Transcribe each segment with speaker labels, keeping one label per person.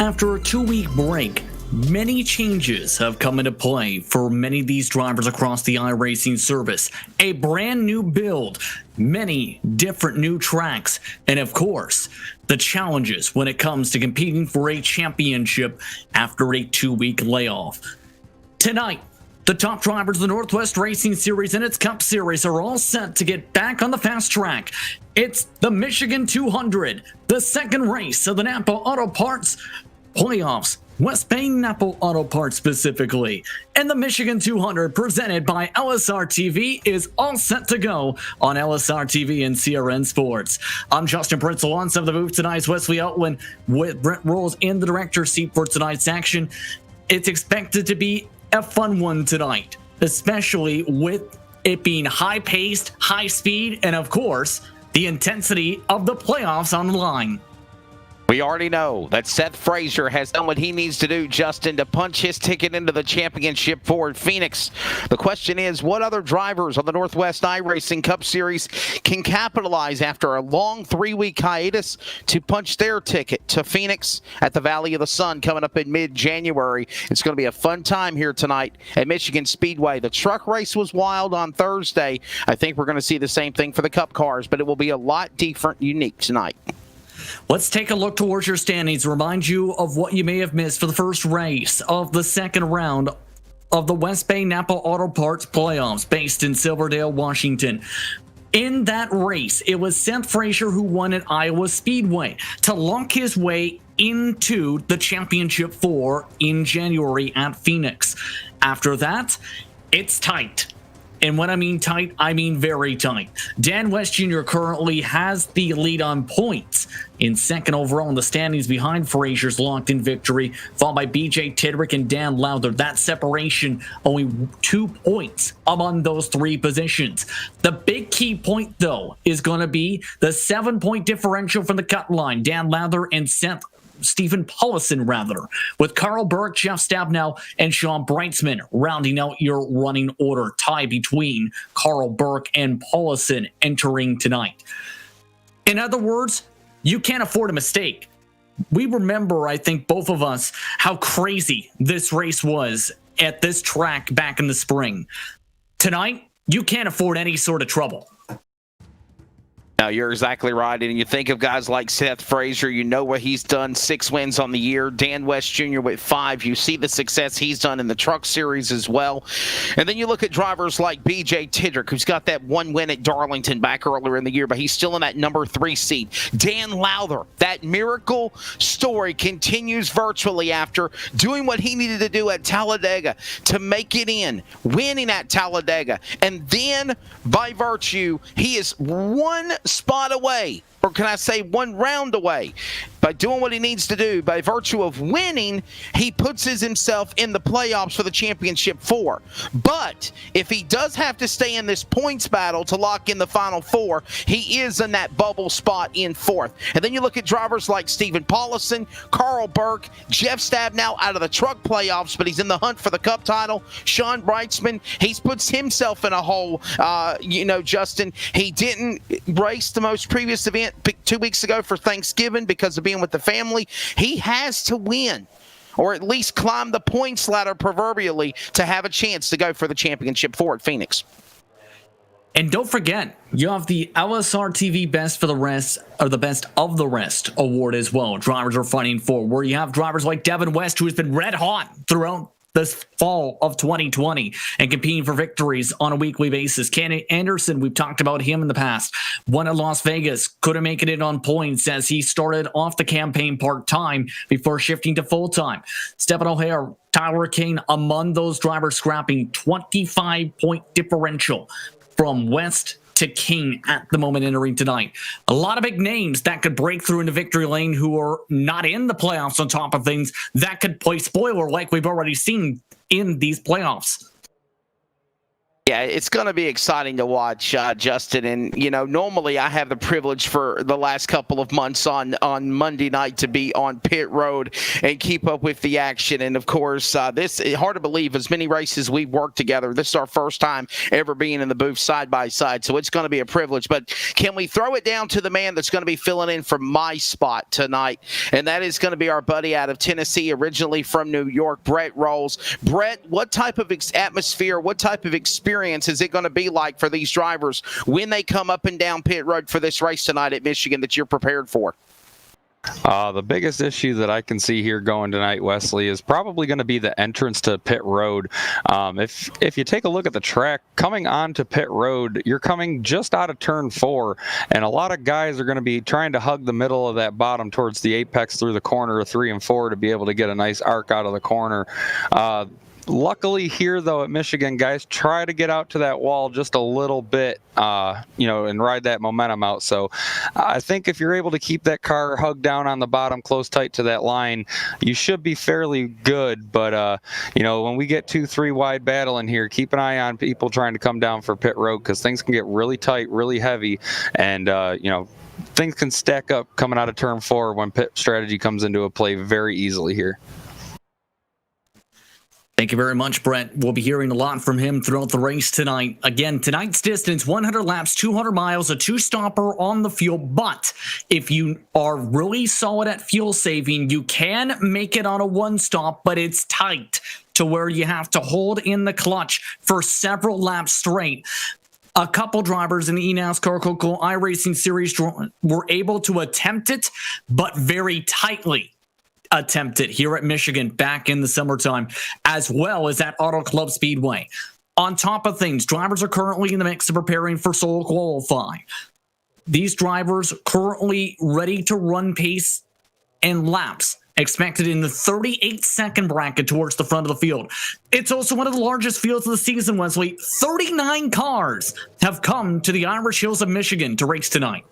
Speaker 1: After a 2-week break, many changes have come into play for many of these drivers across the iRacing service. A brand new build, many different new tracks, and of course, the challenges when it comes to competing for a championship after a 2-week layoff. Tonight, the top drivers of the Northwest Racing Series and its Cup Series are all set to get back on the fast track. It's the Michigan 200, the second race of the Napa Auto Parts playoffs, West Bay Napa Auto Parts specifically, and the Michigan 200 presented by LSR TV is all set to go on LSR TV and CRN Sports. I'm Justin Pritzel on some of the booth tonight's Wesley Outland with Brent Rolls in the director's seat for tonight's action. It's expected to be a fun one tonight, especially with it being high-paced, high-speed, and of course, the intensity of the playoffs on the line.
Speaker 2: We already know that Seth Frazier has done what he needs to do, Justin, to punch his ticket into the championship for Phoenix. The question is, what other drivers on the Northwest iRacing Cup Series can capitalize after a long 3-week hiatus to punch their ticket to Phoenix at the Valley of the Sun coming up in mid-January? It's going to be a fun time here tonight at Michigan Speedway. The truck race was wild on Thursday. I think we're going to see the same thing for the Cup cars, but it will be a lot different, unique tonight.
Speaker 1: Let's take a look towards your standings, remind you of what you may have missed for the first race of the second round of the West Bay Napa Auto Parts playoffs based in Silverdale, Washington. In that race, it was Seth Frazier who won at Iowa Speedway to lock his way into the Championship 4 in January at Phoenix. After that, it's tight. And when I mean tight, I mean very tight. Dan West Jr. currently has the lead on points in second overall in the standings behind Frazier's locked-in victory, followed by BJ Tidrick and Dan Lowther. That separation, only 2 points among those 3 positions. The big key point, though, is going to be the 7-point differential from the cut line. Dan Lowther and Stephen Paulison, with Carl Burke, Jeff Stabnow, and Sean Breitzman rounding out your running order. Tie between Carl Burke and Paulison entering tonight. In other words, you can't afford a mistake. We remember, I think, both of us, how crazy this race was at this track back in the spring. Tonight, you can't afford any sort of trouble.
Speaker 2: No, you're exactly right. And you think of guys like Seth Frazier, you know what he's done, 6 wins on the year. Dan West Jr. with 5. You see the success he's done in the truck series as well. And then you look at drivers like BJ Tidrick, who's got that 1 win at Darlington back earlier in the year, but he's still in that number 3 seat. Dan Lowther, that miracle story continues virtually after doing what he needed to do at Talladega to make it in, winning at Talladega. And then, by virtue, he is 1 spot away, or can I say 1 round away, by doing what he needs to do. By virtue of winning, he puts himself in the playoffs for the championship 4. But if he does have to stay in this points battle to lock in the final 4, he is in that bubble spot in 4th. And then you look at drivers like Stephen Paulison, Carl Burke, Jeff Stabnow out of the truck playoffs, but he's in the hunt for the Cup title. Sean Breitzman, he's puts himself in a hole. Justin, he didn't race the most previous event 2 weeks ago for Thanksgiving because of being with the family. He has to win, or at least climb the points ladder proverbially, to have a chance to go for the championship 4 at Phoenix.
Speaker 1: And don't forget, you have the LSR TV Best for the Rest, or the Best of the Rest award as well. Drivers are fighting for, where you have drivers like Devin West, who has been red hot throughout this fall of 2020 and competing for victories on a weekly basis. Ken Anderson, we've talked about him in the past, won at Las Vegas, couldn't make it in on points as he started off the campaign part-time before shifting to full-time. Stephen O'Hare, Tyler Kane, among those drivers scrapping 25-point differential from West to King at the moment entering tonight. A lot of big names that could break through into victory lane who are not in the playoffs on top of things that could play spoiler like we've already seen in these playoffs.
Speaker 2: Yeah, it's going to be exciting to watch, Justin. And, normally I have the privilege for the last couple of months on Monday night to be on pit road and keep up with the action. And, of course, this is hard to believe, as many races we've worked together. This is our first time ever being in the booth side by side. So it's going to be a privilege. But can we throw it down to the man that's going to be filling in for my spot tonight? And that is going to be our buddy out of Tennessee, originally from New York, Brett Rolls. Brett, what type of atmosphere, what type of experience is it going to be like for these drivers when they come up and down pit road for this race tonight at Michigan that you're prepared for?
Speaker 3: The biggest issue that I can see here going tonight, Wesley, is probably going to be the entrance to pit road. If you take a look at the track, coming onto pit road, you're coming just out of turn 4, and a lot of guys are going to be trying to hug the middle of that bottom towards the apex through the corner of 3 and 4 to be able to get a nice arc out of the corner. Luckily here, though, at Michigan, guys try to get out to that wall just a little bit, and ride that momentum out. So I think if you're able to keep that car hugged down on the bottom, close tight to that line, you should be fairly good. But, when we get 2-3 wide battle in here, keep an eye on people trying to come down for pit road, because things can get really tight, really heavy, and, things can stack up coming out of turn 4 when pit strategy comes into a play very easily here.
Speaker 1: Thank you very much, Brett. We'll be hearing a lot from him throughout the race tonight. Again, tonight's distance, 100 laps, 200 miles, a 2-stopper on the fuel. But if you are really solid at fuel saving, you can make it on a 1-stop, but it's tight to where you have to hold in the clutch for several laps straight. A couple drivers in the eNASCAR Coco iRacing Series were able to attempt it, but very tightly attempted here at Michigan back in the summertime, as well as at Auto Club Speedway. On top of things, drivers are currently in the mix of preparing for solo qualifying. These drivers currently ready to run pace and laps expected in the 38-second bracket towards the front of the field. It's also one of the largest fields of the season, Wesley. 39 cars have come to the Irish Hills of Michigan to race tonight.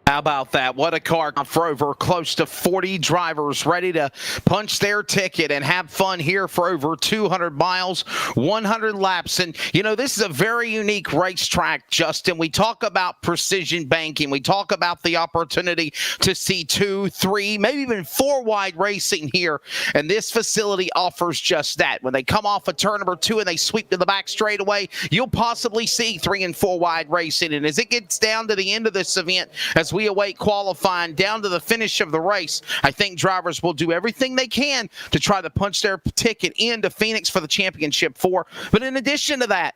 Speaker 2: How about that? What a car for over close to 40 drivers ready to punch their ticket and have fun here for over 200 miles, 100 laps. And, this is a very unique racetrack, Justin. We talk about precision banking. We talk about the opportunity to see 2, 3, maybe even 4 wide racing here. And this facility offers just that. When they come off of turn number 2 and they sweep to the back straightaway, you'll possibly see 3 and 4 wide racing. And as it gets down to the end of this event, as we await qualifying down to the finish of the race, I think drivers will do everything they can to try to punch their ticket into Phoenix for the championship 4. But in addition to that,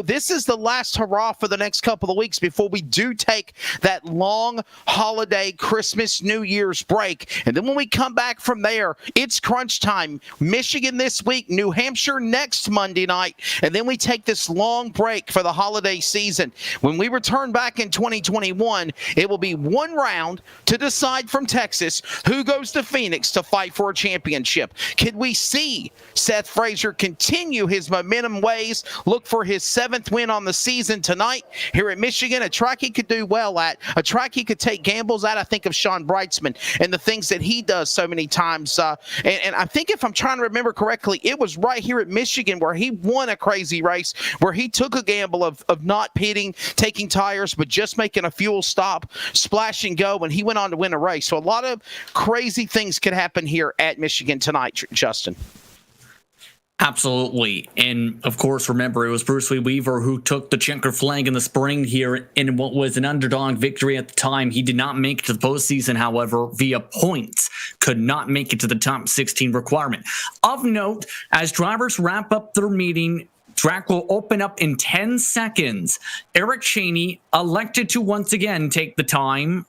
Speaker 2: this is the last hurrah for the next couple of weeks before we do take that long holiday Christmas New Year's break. And then when we come back from there, it's crunch time. Michigan this week, New Hampshire next Monday night, and then we take this long break for the holiday season. When we return back in 2021, it will be one round to decide from Texas who goes to Phoenix to fight for a championship. Can we see Seth Frazier continue his momentum ways, look for his 7th win on the season tonight here at Michigan, a track he could do well at, a track he could take gambles at? I think of Sean Brightsman and the things that he does so many times. And I think, if I'm trying to remember correctly, it was right here at Michigan where he won a crazy race, where he took a gamble of not pitting, taking tires, but just making a fuel stop, splash and go, and he went on to win a race. So a lot of crazy things could happen here at Michigan tonight, Justin.
Speaker 1: Absolutely. And of course, remember, it was Bruce Lee Weaver who took the checker flag in the spring here in what was an underdog victory at the time. He did not make it to the postseason, however, via points, could not make it to the top 16 requirement. Of note, as drivers wrap up their meeting, track will open up in 10 seconds. Eric Cheney elected to once again take the time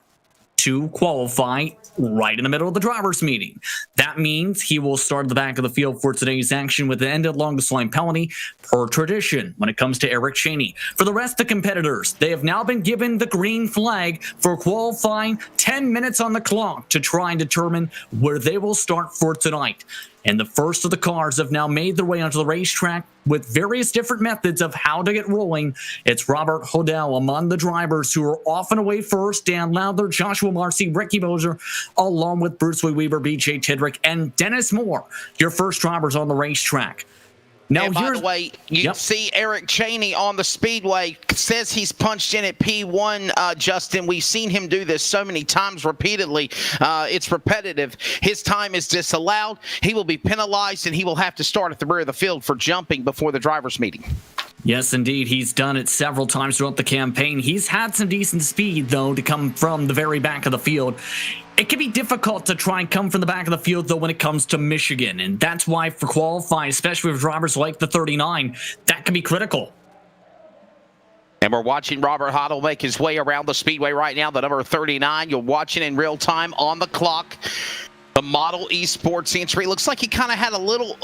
Speaker 1: to qualify right in the middle of the drivers' meeting. That means he will start at the back of the field for today's action with an ended longest line penalty per tradition when it comes to Eric Cheney. For the rest of the competitors, they have now been given the green flag for qualifying, 10 minutes on the clock to try and determine where they will start for tonight. And the first of the cars have now made their way onto the racetrack with various different methods of how to get rolling. It's Robert Hodel among the drivers who are off and away first. Dan Lowther, Joshua Marcy, Ricky Boser, along with Bruce Lee Weaver, BJ Tidrick, and Dennis Moore, your first drivers on the racetrack. Now,
Speaker 2: and by
Speaker 1: here's
Speaker 2: the way, you see Eric Cheney on the Speedway says he's punched in at P1, Justin. We've seen him do this so many times repeatedly. It's repetitive. His time is disallowed. He will be penalized, and he will have to start at the rear of the field for jumping before the driver's meeting.
Speaker 1: Yes, indeed. He's done it several times throughout the campaign. He's had some decent speed, though, to come from the very back of the field. It can be difficult to try and come from the back of the field, though, when it comes to Michigan. And that's why for qualifying, especially with drivers like the 39, that can be critical.
Speaker 2: And we're watching Robert Hoddle make his way around the speedway right now, the number 39. You're watching in real time on the clock. The Model Esports entry looks like he kind of had a little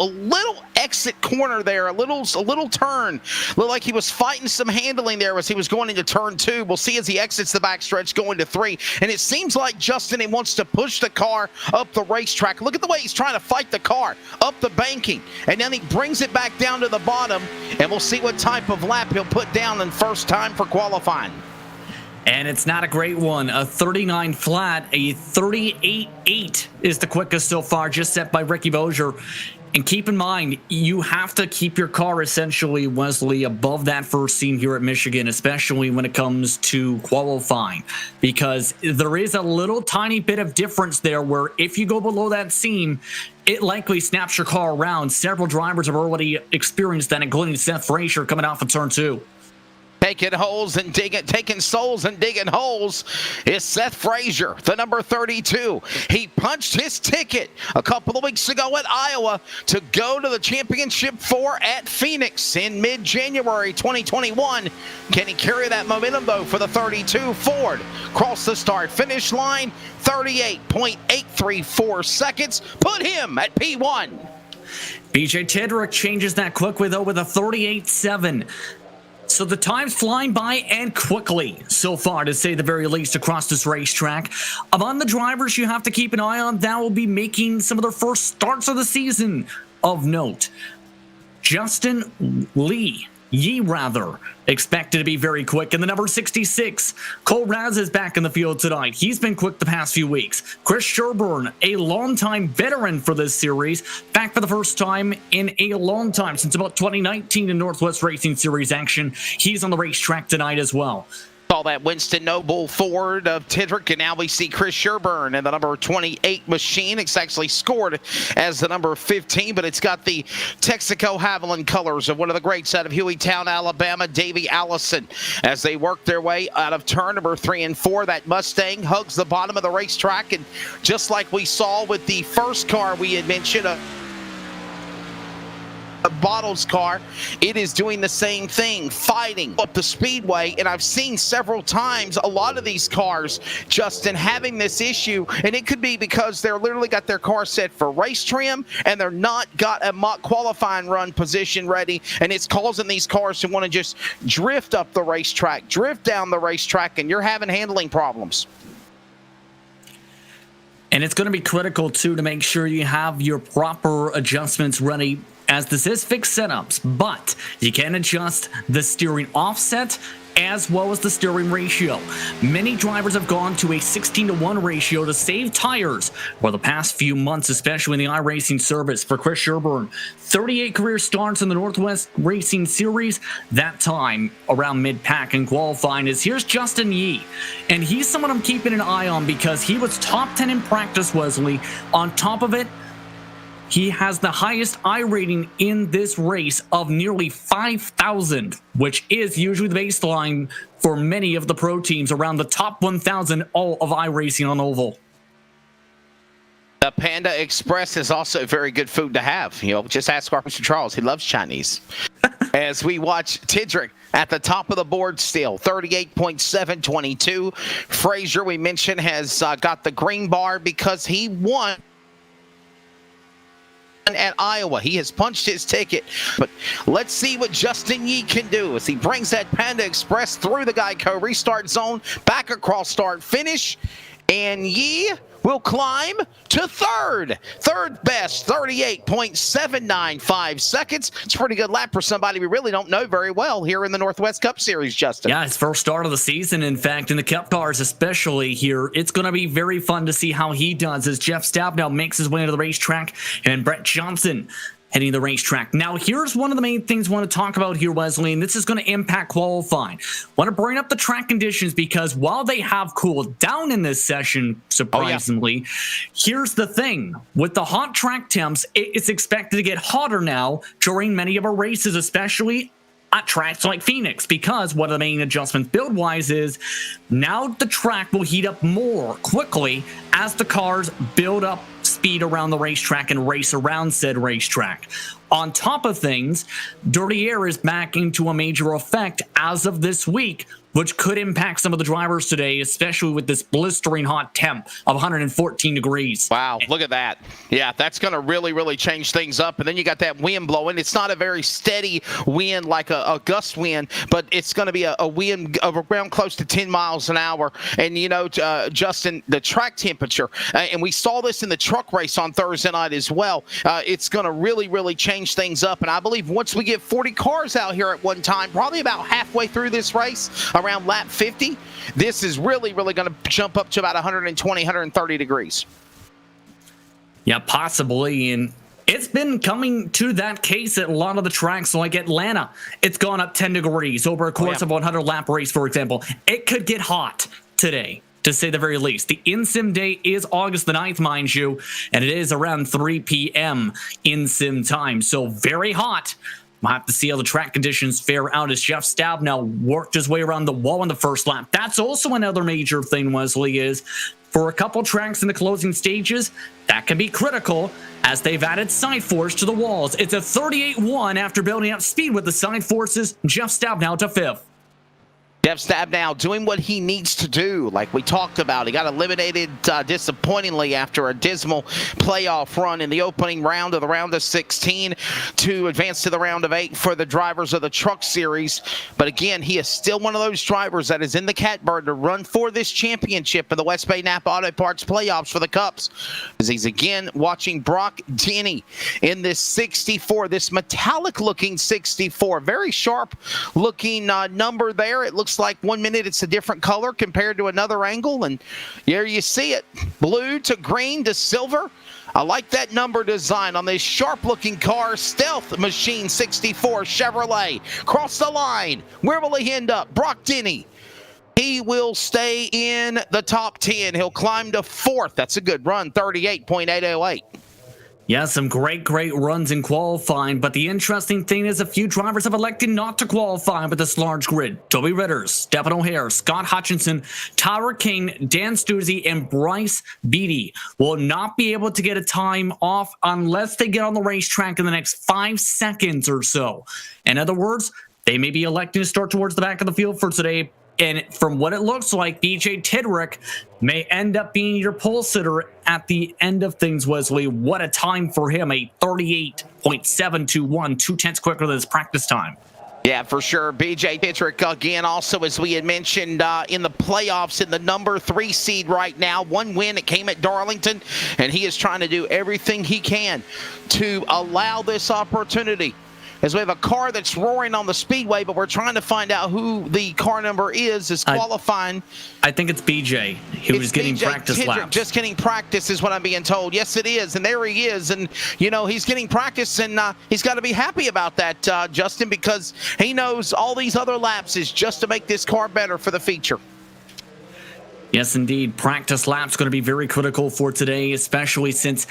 Speaker 2: exit corner there, a little turn. Looked like he was fighting some handling there as he was going into turn 2. We'll see as he exits the backstretch going to 3. And it seems like Justin, he wants to push the car up the racetrack. Look at the way he's trying to fight the car up the banking, and then he brings it back down to the bottom. And we'll see what type of lap he'll put down in first time for qualifying.
Speaker 1: And it's not a great one. A 39 flat, a 38.8 is the quickest so far, just set by Ricky Bozier. And keep in mind, you have to keep your car essentially, Wesley, above that first seam here at Michigan, especially when it comes to qualifying, because there is a little tiny bit of difference there where if you go below that seam, it likely snaps your car around. Several drivers have already experienced that, including Seth Frazier coming off of turn 2.
Speaker 2: Taking souls and digging holes is Seth Frazier, the number 32. He punched his ticket a couple of weeks ago at Iowa to go to the Championship 4 at Phoenix in mid-January 2021. Can he carry that momentum, though, for the 32 Ford? Cross the start-finish line, 38.834 seconds. Put him at P1.
Speaker 1: BJ Tidrick changes that quickly, though, with a 38.7. So the time's flying by and quickly so far, to say the very least, across this racetrack. Among the drivers you have to keep an eye on that will be making some of their first starts of the season of note. Justin Lee, expected to be very quick. And the number 66, Cole Raz, is back in the field tonight. He's been quick the past few weeks. Chris Sherburne, a longtime veteran for this series, back for the first time in a long time, since about 2019 in Northwest Racing Series action. He's on the racetrack tonight as well.
Speaker 2: Saw that Winston Noble Ford of Tidrick, and now we see Chris Sherburne in the number 28 machine. It's actually scored as the number 15, but it's got the Texaco Haviland colors of one of the greats out of Hueytown, Alabama, Davey Allison. As they work their way out of turn number 3 and 4, that Mustang hugs the bottom of the racetrack, and just like we saw with the first car we had mentioned, a Bottles car, it is doing the same thing, fighting up the speedway. And I've seen several times a lot of these cars, Justin, having this issue, and it could be because they're literally got their car set for race trim and they're not got a mock qualifying run position ready, and it's causing these cars to want to just drift up the racetrack, drift down the racetrack, and you're having handling problems.
Speaker 1: And it's going to be critical, too, to make sure you have your proper adjustments ready, as this is fixed setups, but you can adjust the steering offset as well as the steering ratio. Many drivers have gone to a 16-to-1 ratio to save tires for the past few months, especially in the iRacing service. For Chris Sherburne, 38 career starts in the Northwest Racing Series, that time around mid-pack and qualifying. Here's Justin Yee, and he's someone I'm keeping an eye on because he was top 10 in practice, Wesley. On top of it, he has the highest I rating in this race of nearly 5,000, which is usually the baseline for many of the pro teams, around the top 1,000 all of iRacing on oval.
Speaker 2: The Panda Express is also very good food to have. You know, just ask our Mr. Charles. He loves Chinese. As we watch Tidrick at the top of the board still, 38.722. Frazier, we mentioned, has got the green bar because he won at Iowa. He has punched his ticket, but let's see what Justin Yee can do as he brings that Panda Express through the Geico restart zone, back across start finish, and Yee will climb to third best, 38.795 seconds. It's a pretty good lap for somebody we really don't know very well here in the Northwest Cup Series, Justin.
Speaker 1: Yeah, his first start of the season, in fact, in the Cup cars especially here. It's going to be very fun to see how he does as Jeff Stabnow makes his way to the racetrack, and Brett Johnson heading to the racetrack. Now, here's one of the main things I want to talk about here, Wesley, and this is going to impact qualifying. Want to bring up the track conditions because while they have cooled down in this session, surprisingly, here's the thing. With the hot track temps, it's expected to get hotter now during many of our races, especially at tracks like Phoenix, because one of the main adjustments build-wise is now the track will heat up more quickly as the cars build up speed around the racetrack and race around said racetrack. On top of things, dirty air is back into a major effect as of this week, which could impact some of the drivers today, especially with this blistering hot temp of 114 degrees.
Speaker 2: Wow, look at that. Yeah, that's going to really, really change things up. And then you got that wind blowing. It's not a very steady wind like a gust wind, but it's going to be a wind of around close to 10 miles an hour. And, you know, Justin, the track temperature, and we saw this in the truck race on Thursday night as well, it's going to really, really change things up. And I believe once we get 40 cars out here at one time, probably about halfway through this race, around lap 50, this is really, really going to jump up to about 120, 130 degrees.
Speaker 1: Yeah, possibly. And it's been coming to that case at a lot of the tracks like Atlanta. It's gone up 10 degrees over a course of 100 lap race, for example. It could get hot today, to say the very least. The in-sim day is August the 9th, mind you, and it is around 3 p.m. in-sim time. So very hot. We'll have to see how the track conditions fare out as Jeff Stabnow worked his way around the wall in the first lap. That's also another major thing, Wesley, is for a couple tracks in the closing stages, that can be critical as they've added side force to the walls. It's a 38-1 after building up speed with the side forces. Jeff Stabnow to 5th.
Speaker 2: Jeff Stabnow doing what he needs to do, like we talked about. He got eliminated disappointingly after a dismal playoff run in the opening round of the round of 16 to advance to the round of 8 for the drivers of the Truck Series. But again, he is still one of those drivers that is in the catbird to run for this championship in the West Bay Napa Auto Parts playoffs for the Cups. As he's again watching Brock Denny in this 64, this metallic-looking 64. Very sharp-looking number there. It looks like 1 minute it's a different color compared to another angle, and there you see it, blue to green to silver. I like that number design on this sharp looking car. Stealth Machine 64 Chevrolet cross the line. Where will he end up? Brock Denny, he will stay in the top 10. He'll climb to 4th. That's a good run, 38.808.
Speaker 1: Yeah, some great runs in qualifying, but the interesting thing is a few drivers have elected not to qualify with this large grid. Toby Ritters, Stephen O'Hare, Scott Hutchinson, Tyler King, Dan Stuzzi, and Bryce Beatty will not be able to get a time off unless they get on the racetrack in the next 5 seconds or so. In other words, they may be electing to start towards the back of the field for today. And from what it looks like, BJ Tidrick may end up being your pole sitter at the end of things, Wesley. What a time for him, a 38.721, 2/10 quicker than his practice time.
Speaker 2: Yeah, for sure. BJ Tidrick, again, also, as we had mentioned, in the playoffs in the number 3 seed right now. 1 win, it came at Darlington, and he is trying to do everything he can to allow this opportunity. As we have a car that's roaring on the speedway, but we're trying to find out who the car number is qualifying.
Speaker 1: I think it's BJ. He was getting practice laps.
Speaker 2: Just getting practice is what I'm being told. Yes, it is, and there he is. And, you know, he's getting practice, and he's got to be happy about that, Justin, because he knows all these other laps is just to make this car better for the feature.
Speaker 1: Yes, indeed. Practice laps going to be very critical for today, especially since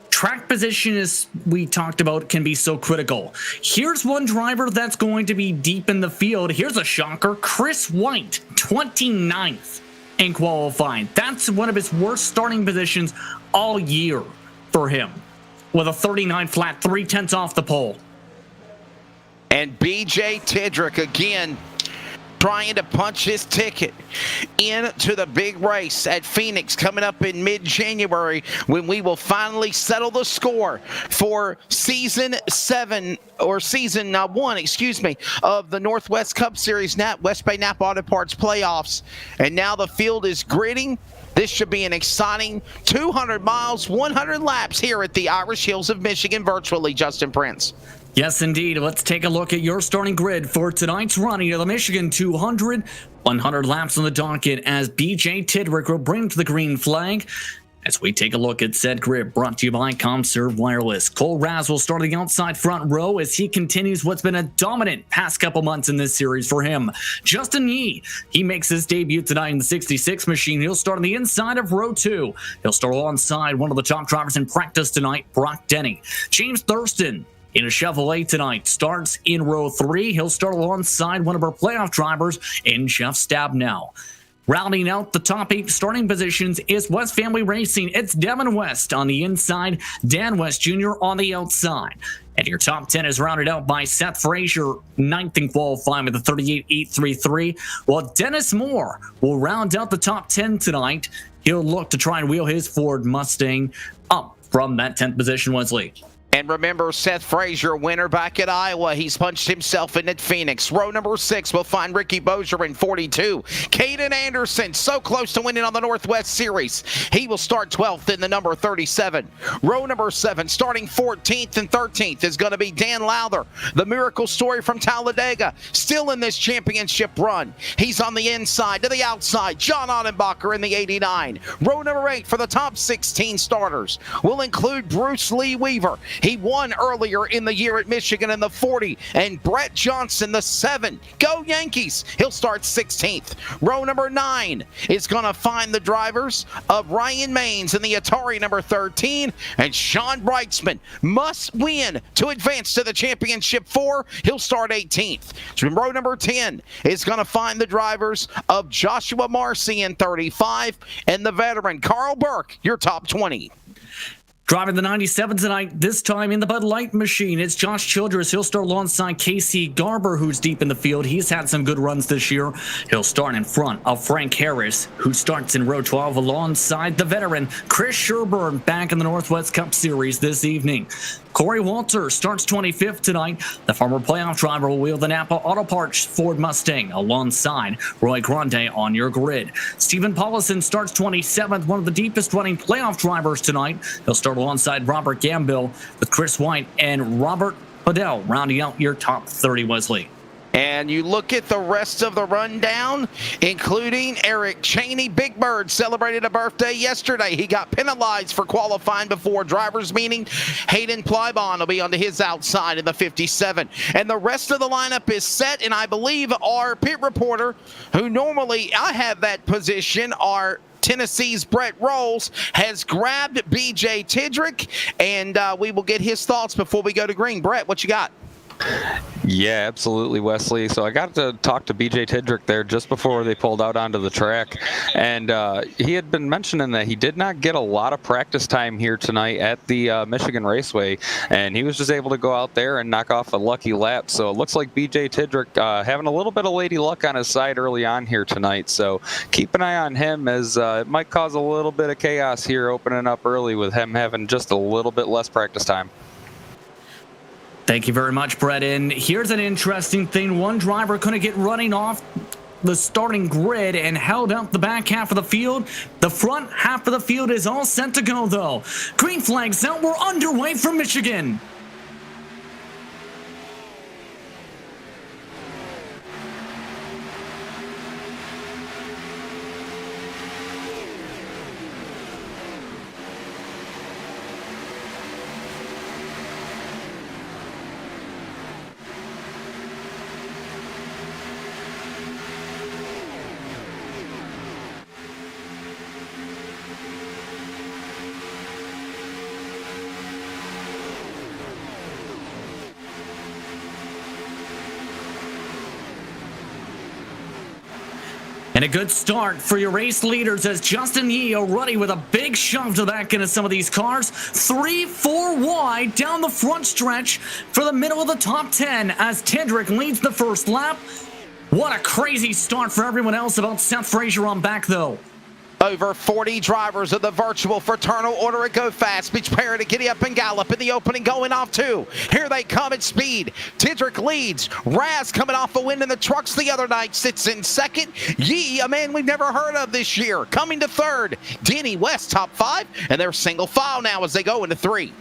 Speaker 1: track position, as we talked about, can be so critical. Here's one driver that's going to be deep in the field. Here's a shocker. Chris White, 29th in qualifying. That's one of his worst starting positions all year for him, with a 39 flat, 3/10 off the pole.
Speaker 2: And BJ Tidrick, again, trying to punch his ticket into the big race at Phoenix coming up in mid-January, when we will finally settle the score for season 1, of the Northwest Cup Series West Bay Napa Auto Parts playoffs. And now the field is gridding. This should be an exciting 200 miles, 100 laps here at the Irish Hills of Michigan virtually, Justin Prince.
Speaker 1: Yes, indeed. Let's take a look at your starting grid for tonight's running of the Michigan 200. 100 laps on the docket as BJ Tidrick will bring to the green flag. As we take a look at set grid, brought to you by ComServe Wireless. Cole Raz will start the outside front row as he continues what's been a dominant past couple months in this series for him. Justin Yee, he makes his debut tonight in the 66 machine. He'll start on the inside of row 2. He'll start alongside one of the top drivers in practice tonight, Brock Denny. James Thurston, in a Chevrolet tonight, starts in row 3. He'll start alongside one of our playoff drivers in Jeff Stabnow. Rounding out the top 8 starting positions is West Family Racing. It's Devin West on the inside, Dan West Jr. on the outside. And your top 10 is rounded out by Seth Frazier, 9th in qualifying with a 38.833, while Dennis Moore will round out the top 10 tonight. He'll look to try and wheel his Ford Mustang up from that 10th position, Wesley.
Speaker 2: And remember, Seth Frazier, winner back at Iowa. He's punched himself in at Phoenix. Row number 6 will find Ricky Bozier in 42. Caden Anderson, so close to winning on the Northwest Series. He will start 12th in the number 37. Row number 7, starting 14th and 13th, is going to be Dan Lowther, the miracle story from Talladega, still in this championship run. He's on the inside to the outside. John Ottenbacher in the 89. Row number 8 for the top 16 starters will include Bruce Lee Weaver. He won earlier in the year at Michigan in the 40. And Brett Johnson, the 7. Go Yankees! He'll start 16th. Row number 9 is going to find the drivers of Ryan Maines in the Atari number 13. And Sean Brightsman must win to advance to the championship 4. He'll start 18th. So row number 10 is going to find the drivers of Joshua Marcy in 35. And the veteran Carl Burke, your top 20.
Speaker 1: Driving the 97 tonight, this time in the Bud Light machine, it's Josh Childress. He'll start alongside Casey Garber, who's deep in the field. He's had some good runs this year. He'll start in front of Frank Harris, who starts in row 12 alongside the veteran Chris Sherburne back in the Northwest Cup Series this evening. Corey Walter starts 25th tonight. The former playoff driver will wheel the Napa Auto Parts Ford Mustang alongside Roy Grande on your grid. Stephen Paulison starts 27th, one of the deepest running playoff drivers tonight. He'll start alongside Robert Gambill with Chris White and Robert Padell rounding out your top 30, Wesley.
Speaker 2: And you look at the rest of the rundown, including Eric Cheney. Big Bird celebrated a birthday yesterday. He got penalized for qualifying before drivers meeting. Hayden Plybon will be on to his outside in the 57. And the rest of the lineup is set, and I believe our pit reporter, who normally I have that position, our Tennessee's Brett Rolls, has grabbed BJ Tidrick, and we will get his thoughts before we go to green. Brett, what you got?
Speaker 3: Yeah, absolutely, Wesley. So I got to talk to BJ Tidrick there just before they pulled out onto the track, and he had been mentioning that he did not get a lot of practice time here tonight at the Michigan Raceway, and he was just able to go out there and knock off a lucky lap. So it looks like BJ Tidrick having a little bit of lady luck on his side early on here tonight. So keep an eye on him, as it might cause a little bit of chaos here opening up early with him having just a little bit less practice time.
Speaker 1: Thank you very much, Brett. And here's an interesting thing. One driver couldn't get running off the starting grid and held out the back half of the field. The front half of the field is all set to go, though. Green flags out. We're underway from Michigan. And a good start for your race leaders, as Justin Yee already with a big shove to back into some of these cars. 3-4 wide down the front stretch for the middle of the top 10 as Tidrick leads the first lap. What a crazy start for everyone else. About Seth Frazier on back, though.
Speaker 2: Over 40 drivers of the virtual fraternal order at Go Fast prepare to giddy up and gallop in the opening, going off too. Here they come at speed. Tidrick leads. Raz, coming off a win in the trucks the other night, sits in second. Yee, a man we've never heard of this year, coming to third. Denny West, top 5, and they're single file now as they go into 3.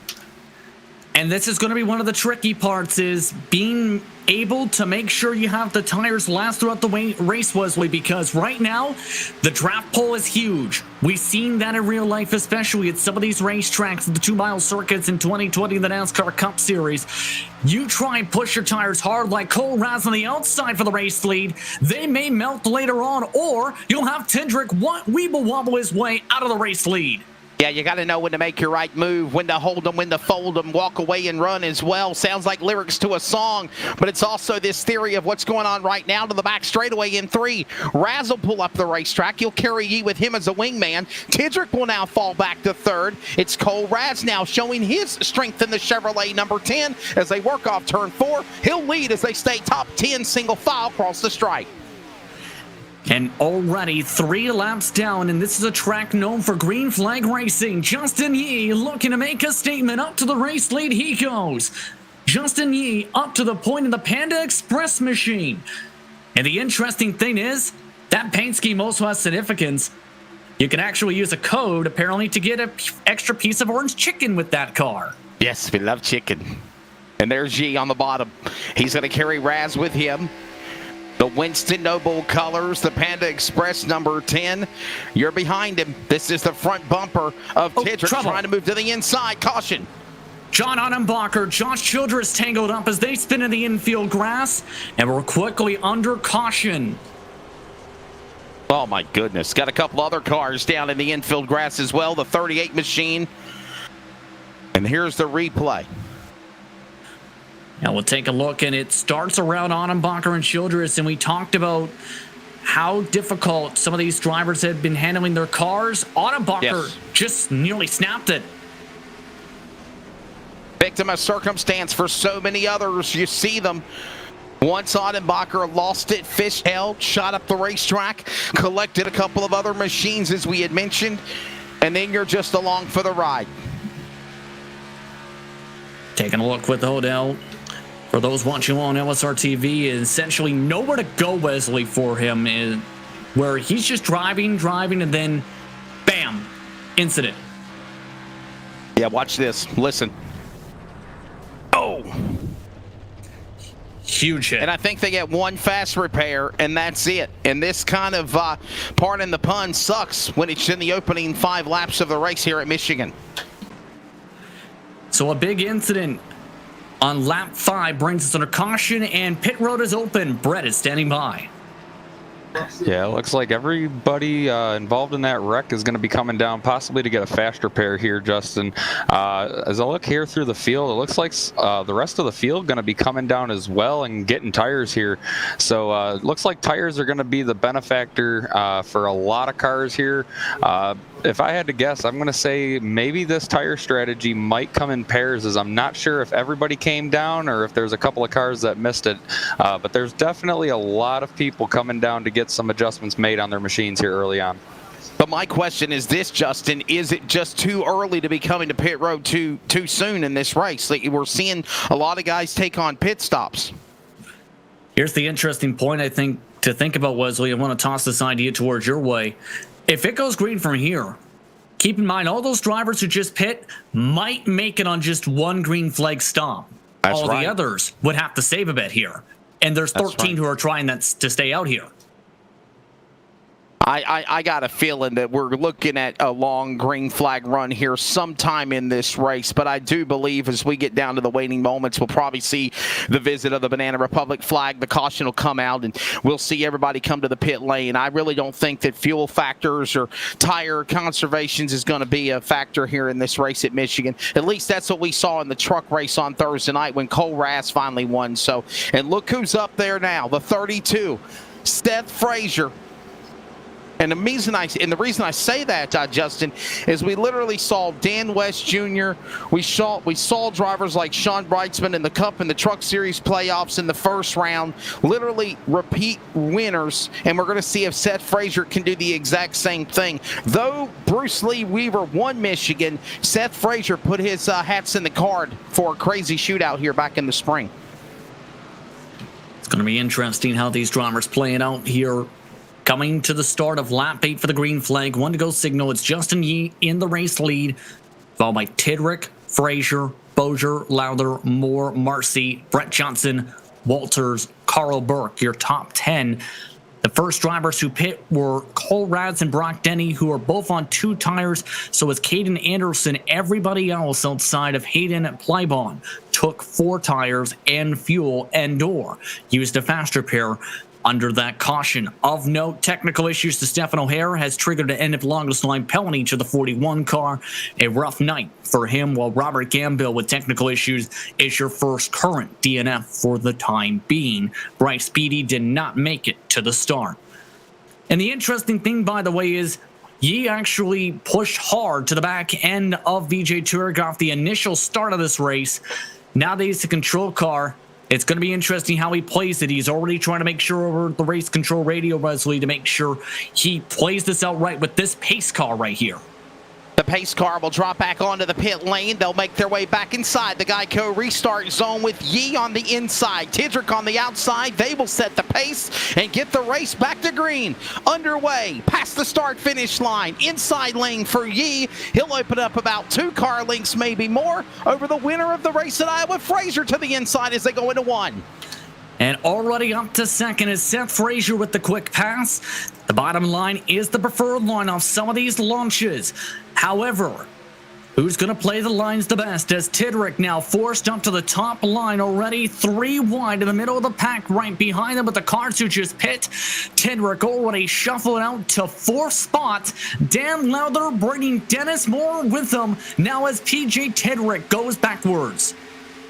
Speaker 1: And this is going to be one of the tricky parts, is being able to make sure you have the tires last throughout the race, Wesley, because right now the draft pole is huge. We've seen that in real life, especially at some of these racetracks, the 2-mile circuits in 2020, the NASCAR Cup Series. You try and push your tires hard like Cole Raz on the outside for the race lead, they may melt later on, or you'll have Tendrick weeble wobble his way out of the race lead.
Speaker 2: Yeah, you got to know when to make your right move, when to hold them, when to fold them, walk away and run as well. Sounds like lyrics to a song, but it's also this theory of what's going on right now to the back straightaway in 3. Raz will pull up the racetrack. You'll carry Yee with him as a wingman. Tendrick will now fall back to 3rd. It's Cole Raz now showing his strength in the Chevrolet number 10 as they work off turn 4. He'll lead as they stay top 10 single file across the stripe.
Speaker 1: And already 3 laps down, and this is a track known for green flag racing. Justin Yee looking to make a statement. Up to the race lead he goes. Justin Yee up to the point in the Panda Express machine. And the interesting thing is, that paint scheme also has significance. You can actually use a code, apparently, to get an extra piece of orange chicken with that car.
Speaker 2: Yes, we love chicken. And there's Yee on the bottom. He's going to carry Raz with him. The Winston Noble colors, the Panda Express number 10. You're behind him. This is the front bumper of Tendrick trying to move to the inside. Caution.
Speaker 1: John Annenbacher, Josh Childress tangled up as they spin in the infield grass, and we're quickly under caution.
Speaker 2: Oh my goodness. Got a couple other cars down in the infield grass as well. The 38 machine. And here's the replay.
Speaker 1: Now we'll take a look, and it starts around Annenbacher and Childress, and we talked about how difficult some of these drivers had been handling their cars. Annenbacher just nearly snapped it.
Speaker 2: Victim of circumstance for so many others. You see them. Once Annenbacher lost it, fishtailed, shot up the racetrack, collected a couple of other machines as we had mentioned, and then you're just along for the ride.
Speaker 1: Taking a look with Odell. For those watching on LSR TV, essentially nowhere to go, Wesley, for him, where he's just driving, and then, bam, incident.
Speaker 2: Yeah, watch this. Listen. Oh.
Speaker 1: Huge hit.
Speaker 2: And I think they get one fast repair, and that's it. And this kind of, pardon the pun, sucks when it's in the opening 5 laps of the race here at Michigan.
Speaker 1: So a big incident on lap 5 brings us under caution, and pit road is open. Brett is standing by.
Speaker 3: Yeah, it looks like everybody involved in that wreck is going to be coming down, possibly to get a fast repair here, Justin. As I look here through the field, it looks like the rest of the field going to be coming down as well and getting tires here. So it looks like tires are going to be the benefactor for a lot of cars here. If I had to guess, I'm going to say maybe this tire strategy might come in pairs, as I'm not sure if everybody came down or if there's a couple of cars that missed it. But there's definitely a lot of people coming down to get some adjustments made on their machines here early on.
Speaker 2: But my question is this, Justin, is it just too early to be coming to pit road too soon in this race? Like, we're seeing a lot of guys take on pit stops.
Speaker 1: Here's the interesting point, I think, to think about, Wesley. I want to toss this idea towards your way. If it goes green from here, keep in mind all those drivers who just pit might make it on just one green flag stop.
Speaker 2: That's
Speaker 1: all
Speaker 2: right.
Speaker 1: The others would have to save a bet here. And there's 13 who are trying to stay out here.
Speaker 2: I got a feeling that we're looking at a long green flag run here sometime in this race, but I do believe as we get down to the waiting moments, we'll probably see the visit of the Banana Republic flag. The caution will come out, and we'll see everybody come to the pit lane. I really don't think that fuel factors or tire conservations is going to be a factor here in this race at Michigan. At least that's what we saw in the truck race on Thursday night when Cole Raz finally won. So, and look who's up there now, the 32, Seth Frazier. And the reason I say that, Justin, is we literally saw Dan West Jr. We saw drivers like Sean Brightsman in the Cup and the Truck Series playoffs in the first round, literally repeat winners. And we're going to see if Seth Frazier can do the exact same thing. Though Bruce Lee Weaver won Michigan, Seth Frazier put his hats in the card for a crazy shootout here back in the spring.
Speaker 1: It's going to be interesting how these drivers playing out here. Coming to the start of lap 8 for the green flag. 1 to go signal. It's Justin Yee in the race lead, followed by Tendrick, Frazier, Bozier, Lowther, Moore, Marcy, Brett Johnson, Walters, Carl Burke, your top 10. The first drivers who pit were Cole Rads and Brock Denny, who are both on 2 tires. So was Caden Anderson. Everybody else outside of Hayden Plybon took 4 tires and fuel and or used a faster pair under that caution. Of note, technical issues to Stefan O'Hare has triggered an end of longest line penalty to the 41 car. A rough night for him, while Robert Gambill with technical issues is your first current DNF for the time being. Bryce Speedy did not make it to the start. And the interesting thing, by the way, is Yee actually pushed hard to the back end of VJ Turek off the initial start of this race. Now that he's the control car, it's going to be interesting how he plays it. He's already trying to make sure over the race control radio, Wesley, to make sure he plays this out right with this pace car right here.
Speaker 2: The pace car will drop back onto the pit lane. They'll make their way back inside the Geico restart zone with Yee on the inside, Tidrick on the outside. They will set the pace and get the race back to green. Underway, past the start-finish line, inside lane for Yee. He'll open up about 2 car lengths, maybe more, over the winner of the race at Iowa, Frazier, to the inside as they go into 1.
Speaker 1: And already up to second is Seth Frazier with the quick pass. The bottom line is the preferred line off some of these launches. However, who's going to play the lines the best as Tidrick now forced up to the top line already, 3 wide in the middle of the pack right behind them with the cars who just pit. Tidrick already shuffled out to 4th spot. Dan Lowther bringing Dennis Moore with him now as PJ Tidrick goes backwards.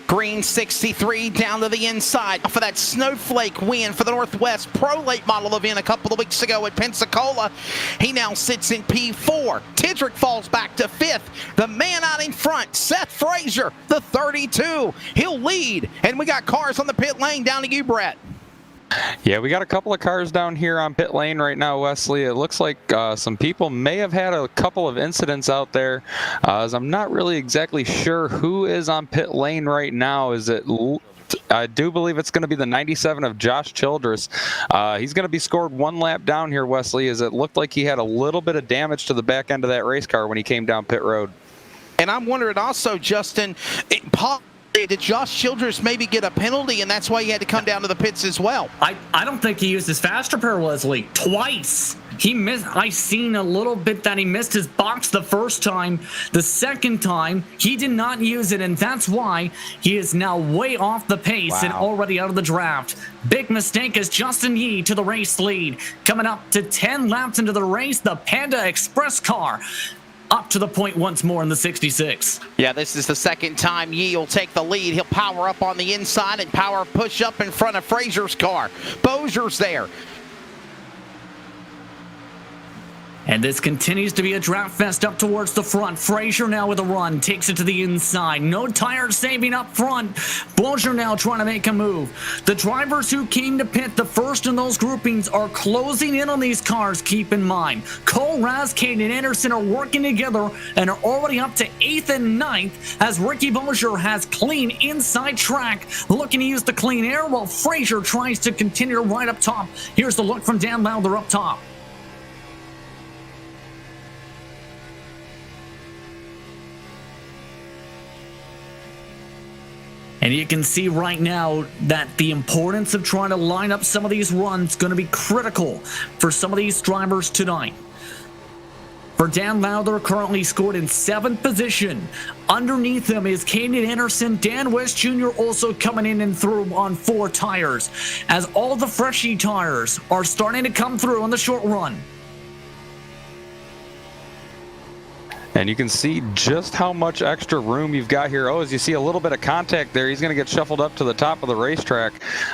Speaker 2: Green 63 down to the inside for that snowflake win for the Northwest Pro Late Model event a couple of weeks ago at Pensacola. He now sits in P4. Tidrick falls back to 5th. The man out in front, Seth Frazier, the 32. He'll lead, and we got cars on the pit lane. Down to you, Brett.
Speaker 3: Yeah, we got a couple of cars down here on pit lane right now, Wesley. It looks like some people may have had a couple of incidents out there, as I'm not really exactly sure who is on pit lane right now. I do believe it's going to be the 97 of Josh Childress. He's going to be scored 1 lap down here, Wesley, as it looked like he had a little bit of damage to the back end of that race car when he came down pit road.
Speaker 2: And I'm wondering also, Justin, did Josh Childress maybe get a penalty, and that's why he had to come down to the pits as well?
Speaker 1: I don't think he used his faster pair, Wesley. Twice. He missed. I seen a little bit that he missed his box the first time. The second time, he did not use it, and that's why he is now way off the pace and already out of the draft. Big mistake as Justin Yee to the race lead. Coming up to 10 laps into the race, the Panda Express car up to the point once more in the 66.
Speaker 2: Yeah, this is the second time Yee will take the lead. He'll power up on the inside and power push up in front of Frazier's car. Bozier's there.
Speaker 1: And this continues to be a draft fest up towards the front. Frazier now with a run, takes it to the inside. No tire saving up front. Bozier now trying to make a move. The drivers who came to pit the first in those groupings are closing in on these cars, keep in mind. Cole Raz, Caden Anderson are working together and are already up to 8th and 9th as Ricky Bozier has clean inside track, looking to use the clean air while Frazier tries to continue right up top. Here's the look from Dan Lowther up top. And you can see right now that the importance of trying to line up some of these runs is going to be critical for some of these drivers tonight. For Dan Lowther, currently scored in 7th position. Underneath him is Caden Anderson. Dan West Jr. also coming in and through on 4 tires, as all the Freshie tires are starting to come through on the short run.
Speaker 3: And you can see just how much extra room you've got here. Oh, as you see a little bit of contact there, he's going to get shuffled up to the top of the racetrack.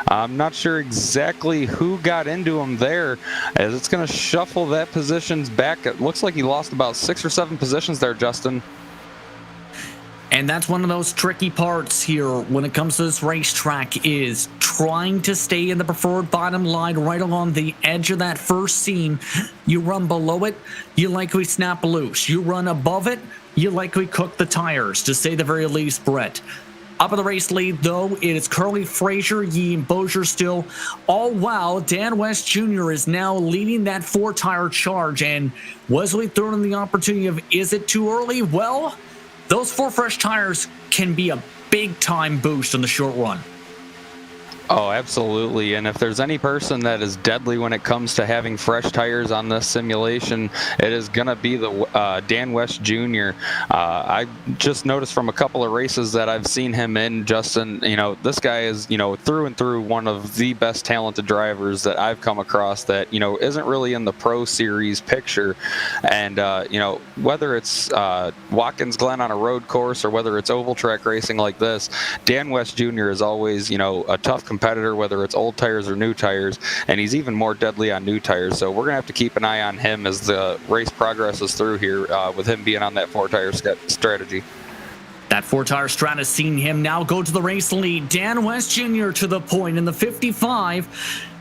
Speaker 3: I'm not sure exactly who got into him there, as it's going to shuffle that positions back. It looks like he lost about 6 or 7 positions there, Justin.
Speaker 1: And that's one of those tricky parts here when it comes to this racetrack, is trying to stay in the preferred bottom line right along the edge of that first seam. You run below it, you likely snap loose. You run above it, you likely cook the tires, to say the very least, Brett. Up in the race lead, though, it is Curly, Frazier, Yee, and Bozier still. All while Dan West Jr. is now leading that 4-tire charge. And Wesley throwing the opportunity of, is it too early? Well, those 4 fresh tires can be a big-time boost in the short run.
Speaker 3: Oh, absolutely. And if there's any person that is deadly when it comes to having fresh tires on this simulation, it is going to be the Dan West Jr. I just noticed from a couple of races that I've seen him in, Justin, this guy is, through and through one of the best talented drivers that I've come across that, isn't really in the Pro Series picture. And, whether it's Watkins Glen on a road course or whether it's oval track racing like this, Dan West Jr. is always, a tough competitor, whether it's old tires or new tires, and he's even more deadly on new tires. So we're gonna have to keep an eye on him as the race progresses through here, with him being on that 4-tire strategy.
Speaker 1: That 4-tire strat has seen him now go to the race lead. Dan West Jr. to the point in the 55.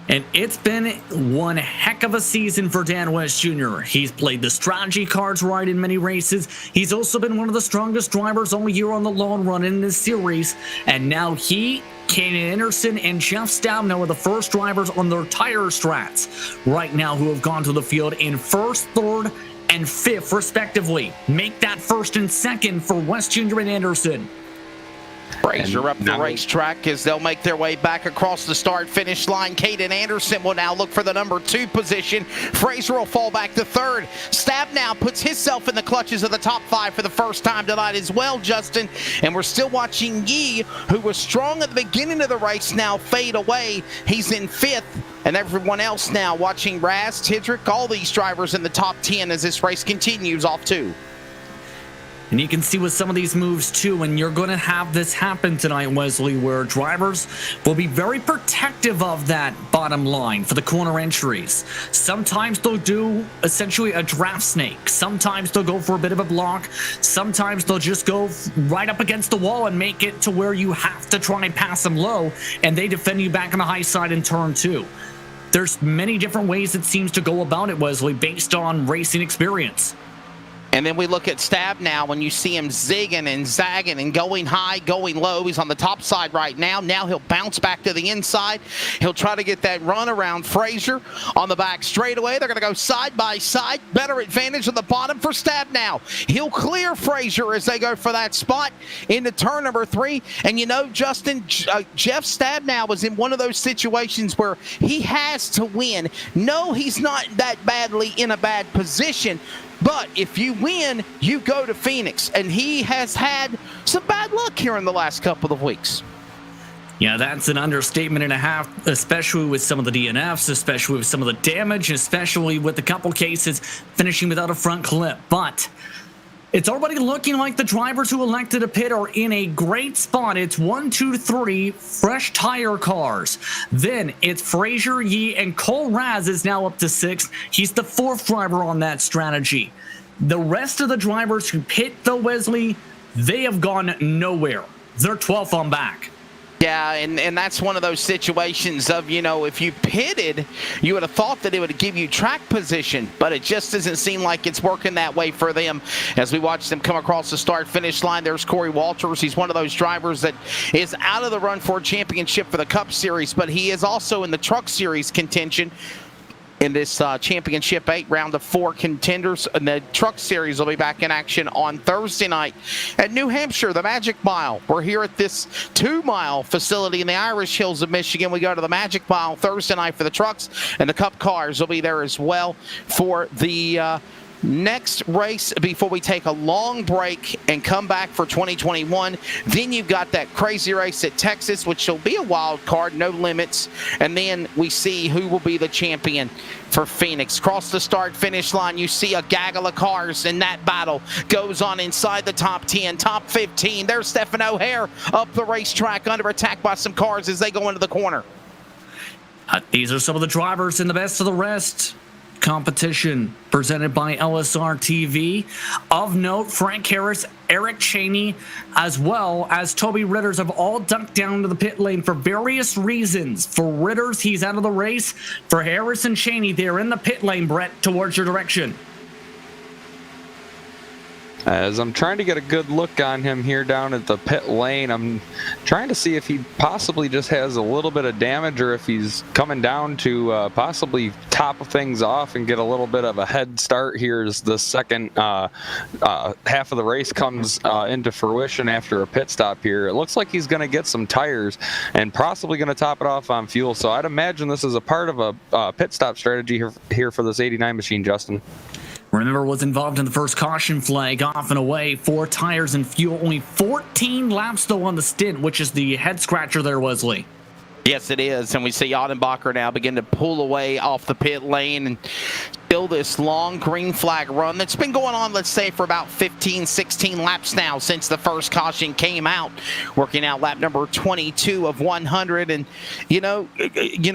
Speaker 1: And it's been one heck of a season for Dan West Jr. He's played the strategy cards right in many races. He's also been one of the strongest drivers all year on the long run in this series. And now he, Kaden Anderson, and Jeff Stabnow are the first drivers on their tire strats right now who have gone to the field in 1st, 3rd, and 5th, respectively. Make that 1st and 2nd for West Jr. and Anderson.
Speaker 2: Frazier up the racetrack as they'll make their way back across the start-finish line. Kaden Anderson will now look for the number 2 position. Frazier will fall back to 3rd. Stabnow puts himself in the clutches of the top 5 for the first time tonight as well, Justin. And we're still watching Yee, who was strong at the beginning of the race, now fade away. He's in 5th. And everyone else now watching Raz, Tidrick, all these drivers in the top 10 as this race continues off 2.
Speaker 1: And you can see with some of these moves too, and you're going to have this happen tonight, Wesley, where drivers will be very protective of that bottom line for the corner entries. Sometimes they'll do essentially a draft snake. Sometimes they'll go for a bit of a block. Sometimes they'll just go right up against the wall and make it to where you have to try and pass them low, and they defend you back on the high side in turn 2. There's many different ways it seems to go about it, Wesley, based on racing experience.
Speaker 2: And then we look at Stabnow when you see him zigging and zagging and going high, going low. He's on the top side right now. Now he'll bounce back to the inside. He'll try to get that run around Frazier on the back straightaway. They're going to go side by side. Better advantage on the bottom for Stabnow. He'll clear Frazier as they go for that spot into turn number 3. And Justin, Jeff Stabnow was in one of those situations where he has to win. No, he's not that badly in a bad position. But if you win, you go to Phoenix. And he has had some bad luck here in the last couple of weeks.
Speaker 1: Yeah, that's an understatement and a half, especially with some of the DNFs, especially with some of the damage, especially with a couple cases finishing without a front clip. But it's already looking like the drivers who elected to pit are in a great spot. It's 1, 2, 3 fresh tire cars. Then it's Frazier, Yee, and Cole Raz is now up to 6th. He's the 4th driver on that strategy. The rest of the drivers who pit, though, Wesley, they have gone nowhere. They're 12th on back.
Speaker 2: Yeah, and that's one of those situations of, if you pitted, you would have thought that it would give you track position, but it just doesn't seem like it's working that way for them. As we watch them come across the start-finish line, there's Corey Walters. He's one of those drivers that is out of the run for a championship for the Cup Series, but he is also in the Truck Series contention. In this Championship 8 round of 4 contenders. And the Truck Series will be back in action on Thursday night at New Hampshire, the Magic Mile. We're here at this 2-mile facility in the Irish Hills of Michigan. We go to the Magic Mile Thursday night for the trucks, and the Cup cars will be there as well for the next race before we take a long break and come back for 2021. Then you've got that crazy race at Texas, which will be a wild card, no limits. And then we see who will be the champion for Phoenix. Across the start-finish line, you see a gaggle of cars, and that battle goes on inside the top 10, top 15. There's Stephen O'Hare up the racetrack under attack by some cars as they go into the corner.
Speaker 1: These are some of the drivers in the best of the rest competition presented by LSR TV. Of note, Frank Harris, Eric Cheney, as well as Toby Ritters have all ducked down to the pit lane for various reasons. For Ritters, he's out of the race. For Harris and Cheney, they're in the pit lane, Brett, towards your direction.
Speaker 3: As I'm trying to get a good look on him here down at the pit lane, I'm trying to see if he possibly just has a little bit of damage or if he's coming down to possibly top things off and get a little bit of a head start here as the second half of the race comes into fruition after a pit stop here. It looks like he's going to get some tires and possibly going to top it off on fuel. So I'd imagine this is a part of a pit stop strategy here for this 89 machine, Justin.
Speaker 1: Remember, was involved in the first caution flag, off and away, 4 tires and fuel. Only 14 laps, though, on the stint, which is the head scratcher there, Wesley.
Speaker 2: Yes, it is. And we see Ottenbacher now begin to pull away off the pit lane and still this long green flag run that's been going on, let's say, for about 15, 16 laps now since the first caution came out, working out lap number 22 of 100. And, you know,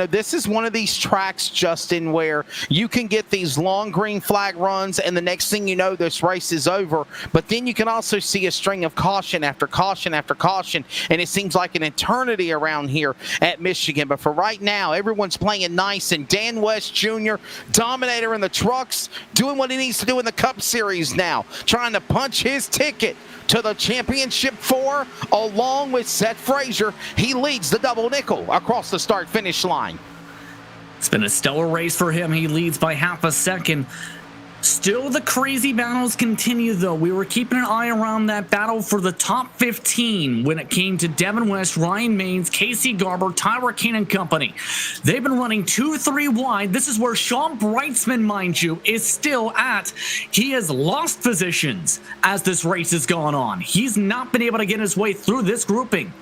Speaker 2: this is one of these tracks, Justin, where you can get these long green flag runs and the next thing you know, this race is over. But then you can also see a string of caution after caution after caution. And it seems like an eternity around here at Michigan. But for right now, everyone's playing nice. And Dan West Jr., dominator in the trucks, doing what he needs to do in the Cup Series now, trying to punch his ticket to the Championship 4 along with Seth Frazier. He leads the double nickel across the start-finish line.
Speaker 1: It's been a stellar race for him. He leads by half a second. Still, the crazy battles continue, though. We were keeping an eye around that battle for the top 15 when it came to Devin West, Ryan Maines, Casey Garber, Tyler King and company. They've been running 2-3 wide. This is where Sean Brightsman, mind you, is still at. He has lost positions as this race has gone on. He's not been able to get his way through this grouping.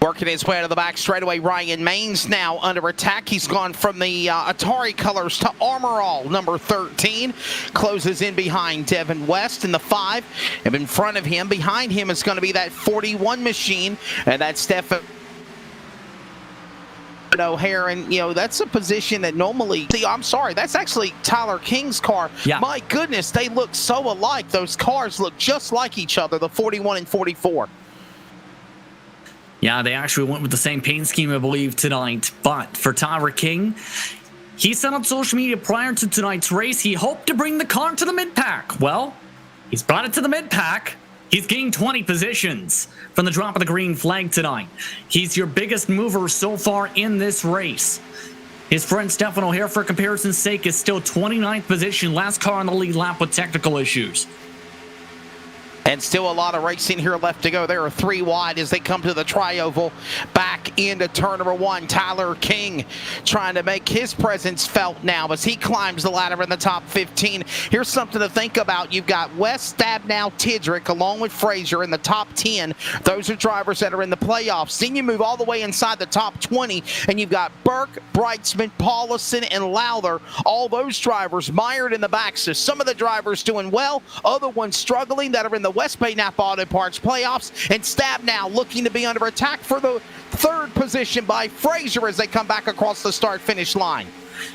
Speaker 2: Working his way out of the back straightaway, Ryan Maines now under attack. He's gone from the Atari colors to Armor All, number 13. Closes in behind Devin West in the 5. And in front of him, behind him, is going to be that 41 machine. And that's Stefan O'Hare. And, you know, that's a position that normally... See, I'm sorry, that's actually Tyler King's car.
Speaker 1: Yeah.
Speaker 2: My goodness, they look so alike. Those cars look just like each other, the 41 and 44.
Speaker 1: Yeah, they actually went with the same paint scheme, I believe, tonight. But for Tyler King, he said on social media prior to tonight's race, he hoped to bring the car to the mid-pack. Well, he's brought it to the mid-pack. He's gained 20 positions from the drop of the green flag tonight. He's your biggest mover so far in this race. His friend Stefan O'Hare, for comparison's sake, is still 29th position, last car on the lead lap with technical issues.
Speaker 2: And still a lot of racing here left to go. There are 3 wide as they come to the tri-oval. Back into turn number 1. Tyler King trying to make his presence felt now as he climbs the ladder in the top 15. Here's something to think about. You've got West, Stabnow, Tidrick, along with Frazier in the top 10. Those are drivers that are in the playoffs. Then you move all the way inside the top 20, and you've got Burke, Brightsman, Paulison, and Lowther. All those drivers mired in the back. So some of the drivers doing well, other ones struggling that are in the West Bay Napa Auto Parts playoffs, and Stabnow looking to be under attack for the 3rd position by Frazier as they come back across the start-finish line.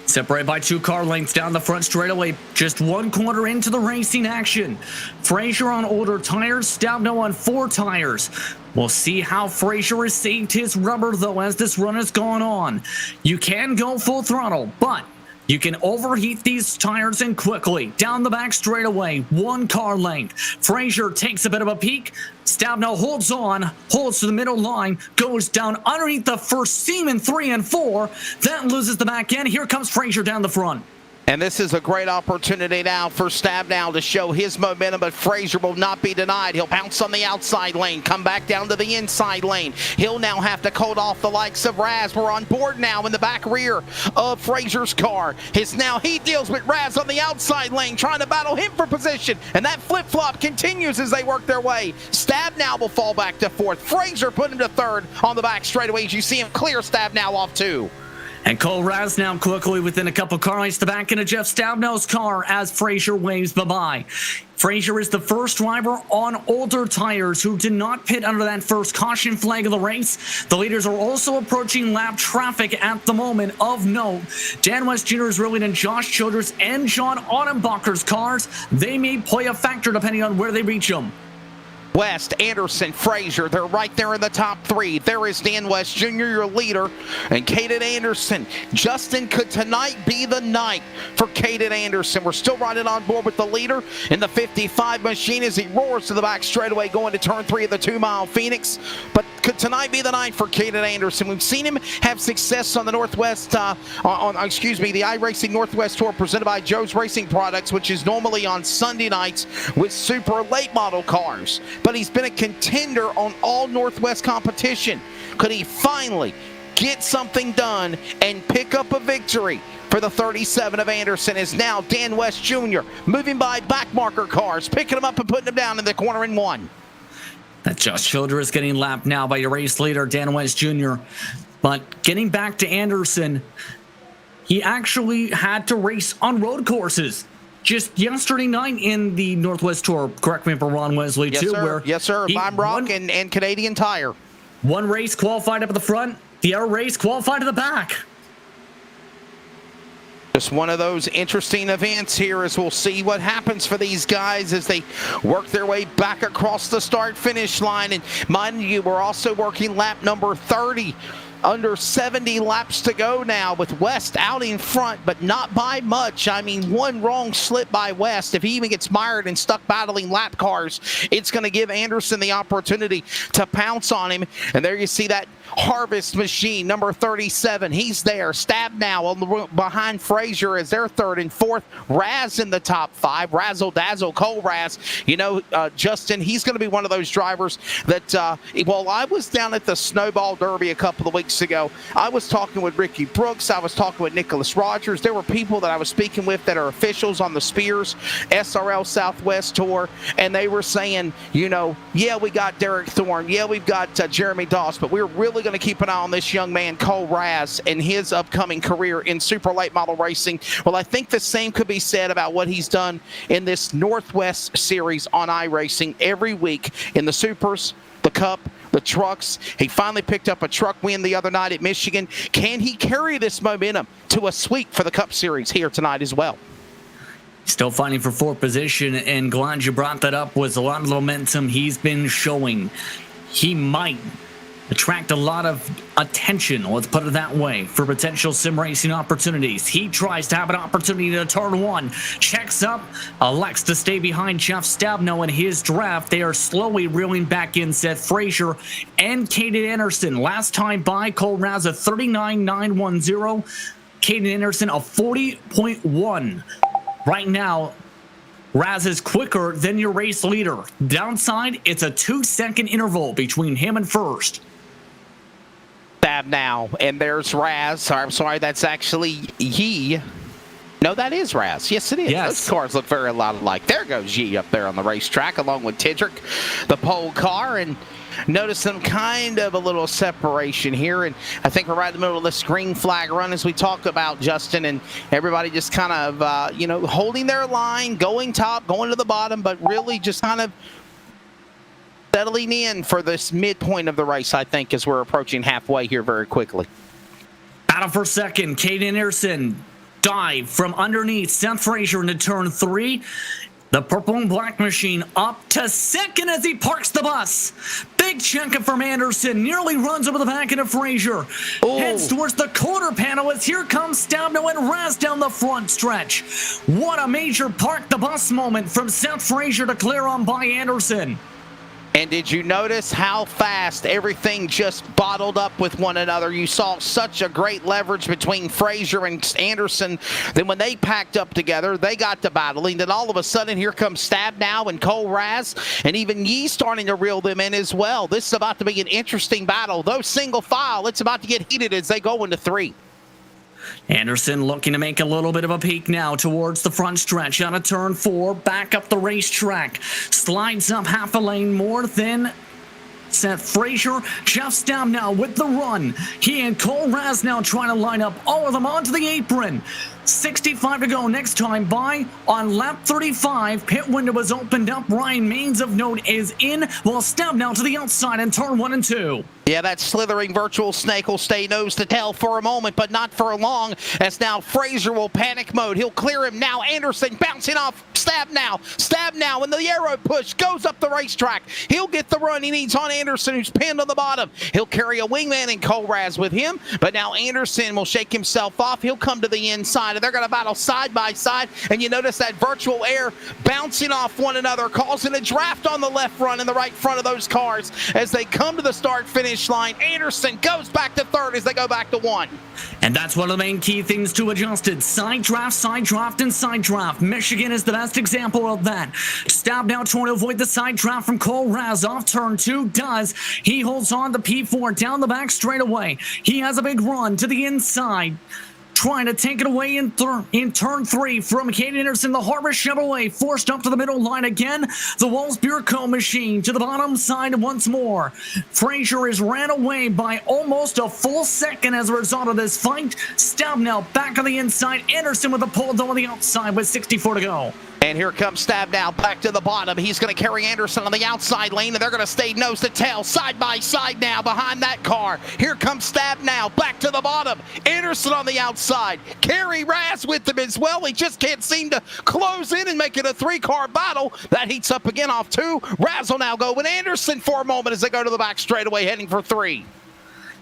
Speaker 1: Separated by 2 car lengths down the front straightaway, just 1 corner into the racing action. Frazier on older tires, Stabnow on 4 tires. We'll see how Frazier has saved his rubber, though, as this run has gone on. You can go full throttle, but you can overheat these tires in quickly. Down the back straightaway, 1 car length. Frazier takes a bit of a peek. Stabnow holds on, holds to the middle line, goes down underneath the first seam in 3 and 4. That loses the back end. Here comes Frazier down the front.
Speaker 2: And this is a great opportunity now for Stabnow to show his momentum, but Frazier will not be denied. He'll bounce on the outside lane, come back down to the inside lane. He'll now have to cut off the likes of Raz. We're on board now in the back rear of Frazier's car. He deals with Raz on the outside lane, trying to battle him for position. And that flip-flop continues as they work their way. Stabnow will fall back to 4th. Frazier put him to 3rd on the back straightaway as you see him clear Stabnow off 2.
Speaker 1: And Cole Raz now quickly within a couple car lengths to back into Jeff Stabnow's car as Frazier waves bye-bye. Frazier is the first driver on older tires who did not pit under that first caution flag of the race. The leaders are also approaching lap traffic at the moment. Of note, Dan West Jr. is rolling in Josh Childress and John Ottenbacher's cars. They may play a factor depending on where they reach them.
Speaker 2: West, Anderson, Frazier, they're right there in the top three. There is Dan West Jr., your leader, and Caden Anderson. Justin, could tonight be the night for Caden Anderson? We're still riding on board with the leader in the 55 machine as he roars to the back straightaway going to turn 3 of the 2-mile Phoenix. But could tonight be the night for Caden Anderson? We've seen him have success on the Northwest, the iRacing Northwest Tour presented by Joe's Racing Products, which is normally on Sunday nights with super late model cars. But he's been a contender on all Northwest competition. Could he finally get something done and pick up a victory for the 37 of Anderson? Is now Dan West Jr. moving by back marker cars, picking them up and putting them down in the corner in one.
Speaker 1: That Josh Schilder is getting lapped now by your race leader, Dan West Jr. But getting back to Anderson, he actually had to race on road courses just yesterday night in the Northwest Tour. Correct me if I'm wrong, Wesley,
Speaker 2: yes,
Speaker 1: too.
Speaker 2: Sir.
Speaker 1: Where
Speaker 2: yes, sir. Lime Rock and Canadian Tire.
Speaker 1: One race qualified up at the front, the other race qualified at the back.
Speaker 2: Just one of those interesting events here as we'll see what happens for these guys as they work their way back across the start-finish line. And mind you, we're also working lap number 30. Under 70 laps to go now with West out in front, but not by much. I mean, one wrong slip by West. If he even gets mired and stuck battling lap cars, it's going to give Anderson the opportunity to pounce on him. And there you see that Harvest machine, number 37. He's there. Stab now on the behind Frazier as their third and fourth. Raz in the top 5. Razzle Dazzle, Cole Raz. You know, Justin, he's going to be one of those drivers that, well, I was down at the Snowball Derby a couple of weeks ago. I was talking with Ricky Brooks. I was talking with Nicholas Rogers. There were people that I was speaking with that are officials on the Spears SRL Southwest Tour, and they were saying, you know, yeah, we got Derek Thorne. Yeah, we've got Jeremy Doss, but we're really going to keep an eye on this young man, Cole Raz, and his upcoming career in super late model racing. Well, I think the same could be said about what he's done in this Northwest Series on iRacing every week in the Supers, the Cup, the trucks. He finally picked up a truck win the other night at Michigan. Can he carry this momentum to a sweep for the Cup Series here tonight as well?
Speaker 1: Still fighting for fourth position, and glad you brought that up. Was a lot of the momentum he's been showing. He might attract a lot of attention, let's put it that way, for potential sim racing opportunities. He tries to have an opportunity to turn one, checks up, elects to stay behind Jeff Stabno in his draft. They are slowly reeling back in Seth Frazier and Caden Anderson. Last time by, Cole Raz a 39.910, Caden Anderson a 40.1. Right now, Raz is quicker than your race leader. Downside, it's a 2-second interval between him and first.
Speaker 2: Stab now, and there's Raz. I'm sorry, that's actually Yee. No, that is Raz. Yes, it is.
Speaker 1: Yes.
Speaker 2: Those cars look very a lot alike. There goes Yee up there on the racetrack, along with Tidrick, the pole car, and notice some kind of a little separation here. And I think we're right in the middle of the green flag run as we talk about, Justin, and everybody just kind of, you know, holding their line, going top, going to the bottom, but really just kind of settling in for this midpoint of the race, I think, as we're approaching halfway here very quickly.
Speaker 1: Battle for second, Caden Anderson dive from underneath Seth Frazier into turn 3. The purple and black machine up to second as he parks the bus. Big checking from Anderson. Nearly runs over the back end of Frazier.
Speaker 2: Ooh.
Speaker 1: Heads towards the quarter panel as here comes Stabno and Raz down the front stretch. What a major park the bus moment from Seth Frazier to clear on by Anderson.
Speaker 2: And did you notice how fast everything just bottled up with one another? You saw such a great leverage between Frazier and Anderson. Then when they packed up together, they got to battling. Then all of a sudden, here comes Stab now and Cole Raz, and even Yee starting to reel them in as well. This is about to be an interesting battle. Though single file, it's about to get heated as they go into 3.
Speaker 1: Anderson looking to make a little bit of a peek now towards the front stretch out of turn 4, back up the racetrack, slides up half a lane more than Seth Frazier. Jeff Stab now with the run. He and Cole Raz now trying to line up all of them onto the apron. 65 to go. Next time by on lap 35. Pit window is opened up. Ryan Maines of note is in, while Stabnow to the outside in turn 1 and 2.
Speaker 2: Yeah, that slithering virtual snake will stay nose to tail for a moment, but not for long, as now Fraser will panic mode. He'll clear him now. Anderson bouncing off Stabnow. Stabnow, and the arrow push goes up the racetrack. He'll get the run he needs on Anderson, who's pinned on the bottom. He'll carry a wingman and Cole Raz with him, but now Anderson will shake himself off. He'll come to the inside, and they're going to battle side by side, and you notice that virtual air bouncing off one another, causing a draft on the left front and the right front of those cars as they come to the start-finish line. Anderson goes back to third as they go back to 1.
Speaker 1: And that's one of the main key things to adjusted. Side draft, and side draft. Michigan is the best example of that. Stabnow trying to avoid the side draft from Cole Raz off turn 2. Does. He holds on to P4 down the back straight away. He has a big run to the inside. Trying to take it away in turn 3 from Cade Anderson. The Harbor Chevrolet forced up to the middle line again. The Walls Beer Co. machine to the bottom side once more. Fraser is ran away by almost a full second as a result of this fight. Stabnow back on the inside. Anderson with a pull down on the outside with 64 to go.
Speaker 2: And here comes Stabnow back to the bottom. He's going to carry Anderson on the outside lane, and they're going to stay nose to tail, side by side now behind that car. Here comes Stabnow back to the bottom. Anderson on the outside. Carry Raz with him as well. He just can't seem to close in and make it a 3-car battle. That heats up again off 2. Raz will now go with Anderson for a moment as they go to the back straightaway, heading for 3.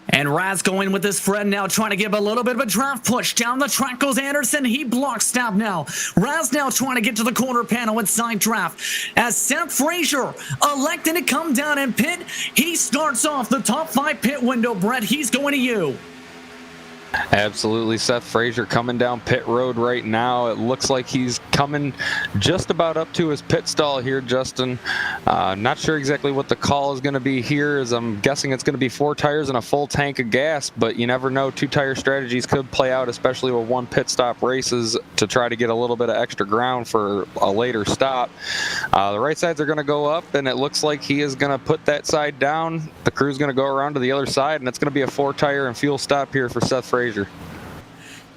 Speaker 1: And Raz going with his friend now, trying to give a little bit of a draft push. Down the track goes Anderson. He blocks Stabnow. Raz now trying to get to the corner panel with side draft. As Seth Fraser electing to come down and pit, he starts off the top 5 pit window, Brett. He's going to you.
Speaker 3: Absolutely. Seth Fraser coming down pit road right now. It looks like he's coming just about up to his pit stall here, Justin. Not sure exactly what the call is going to be here, as I'm guessing it's going to be 4 tires and a full tank of gas, but you never know. 2-tire strategies could play out, especially with 1 pit stop races, to try to get a little bit of extra ground for a later stop. The right sides are going to go up, and it looks like he is going to put that side down. The crew's going to go around to the other side, and it's going to be a 4-tire and fuel stop here for Seth Fraser.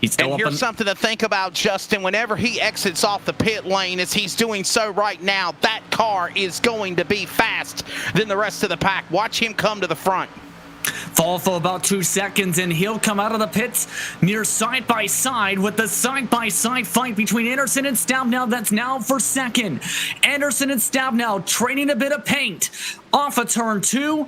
Speaker 1: He's still
Speaker 2: and here's something to think about, Justin. Whenever he exits off the pit lane, as he's doing so right now, that car is going to be fast than the rest of the pack. Watch him come to the front.
Speaker 1: Fall for about 2 seconds, and he'll come out of the pits near side by side with the side by side fight between Anderson and Stabnow. That's now for second. Anderson and Stabnow trading a bit of paint off of turn 2.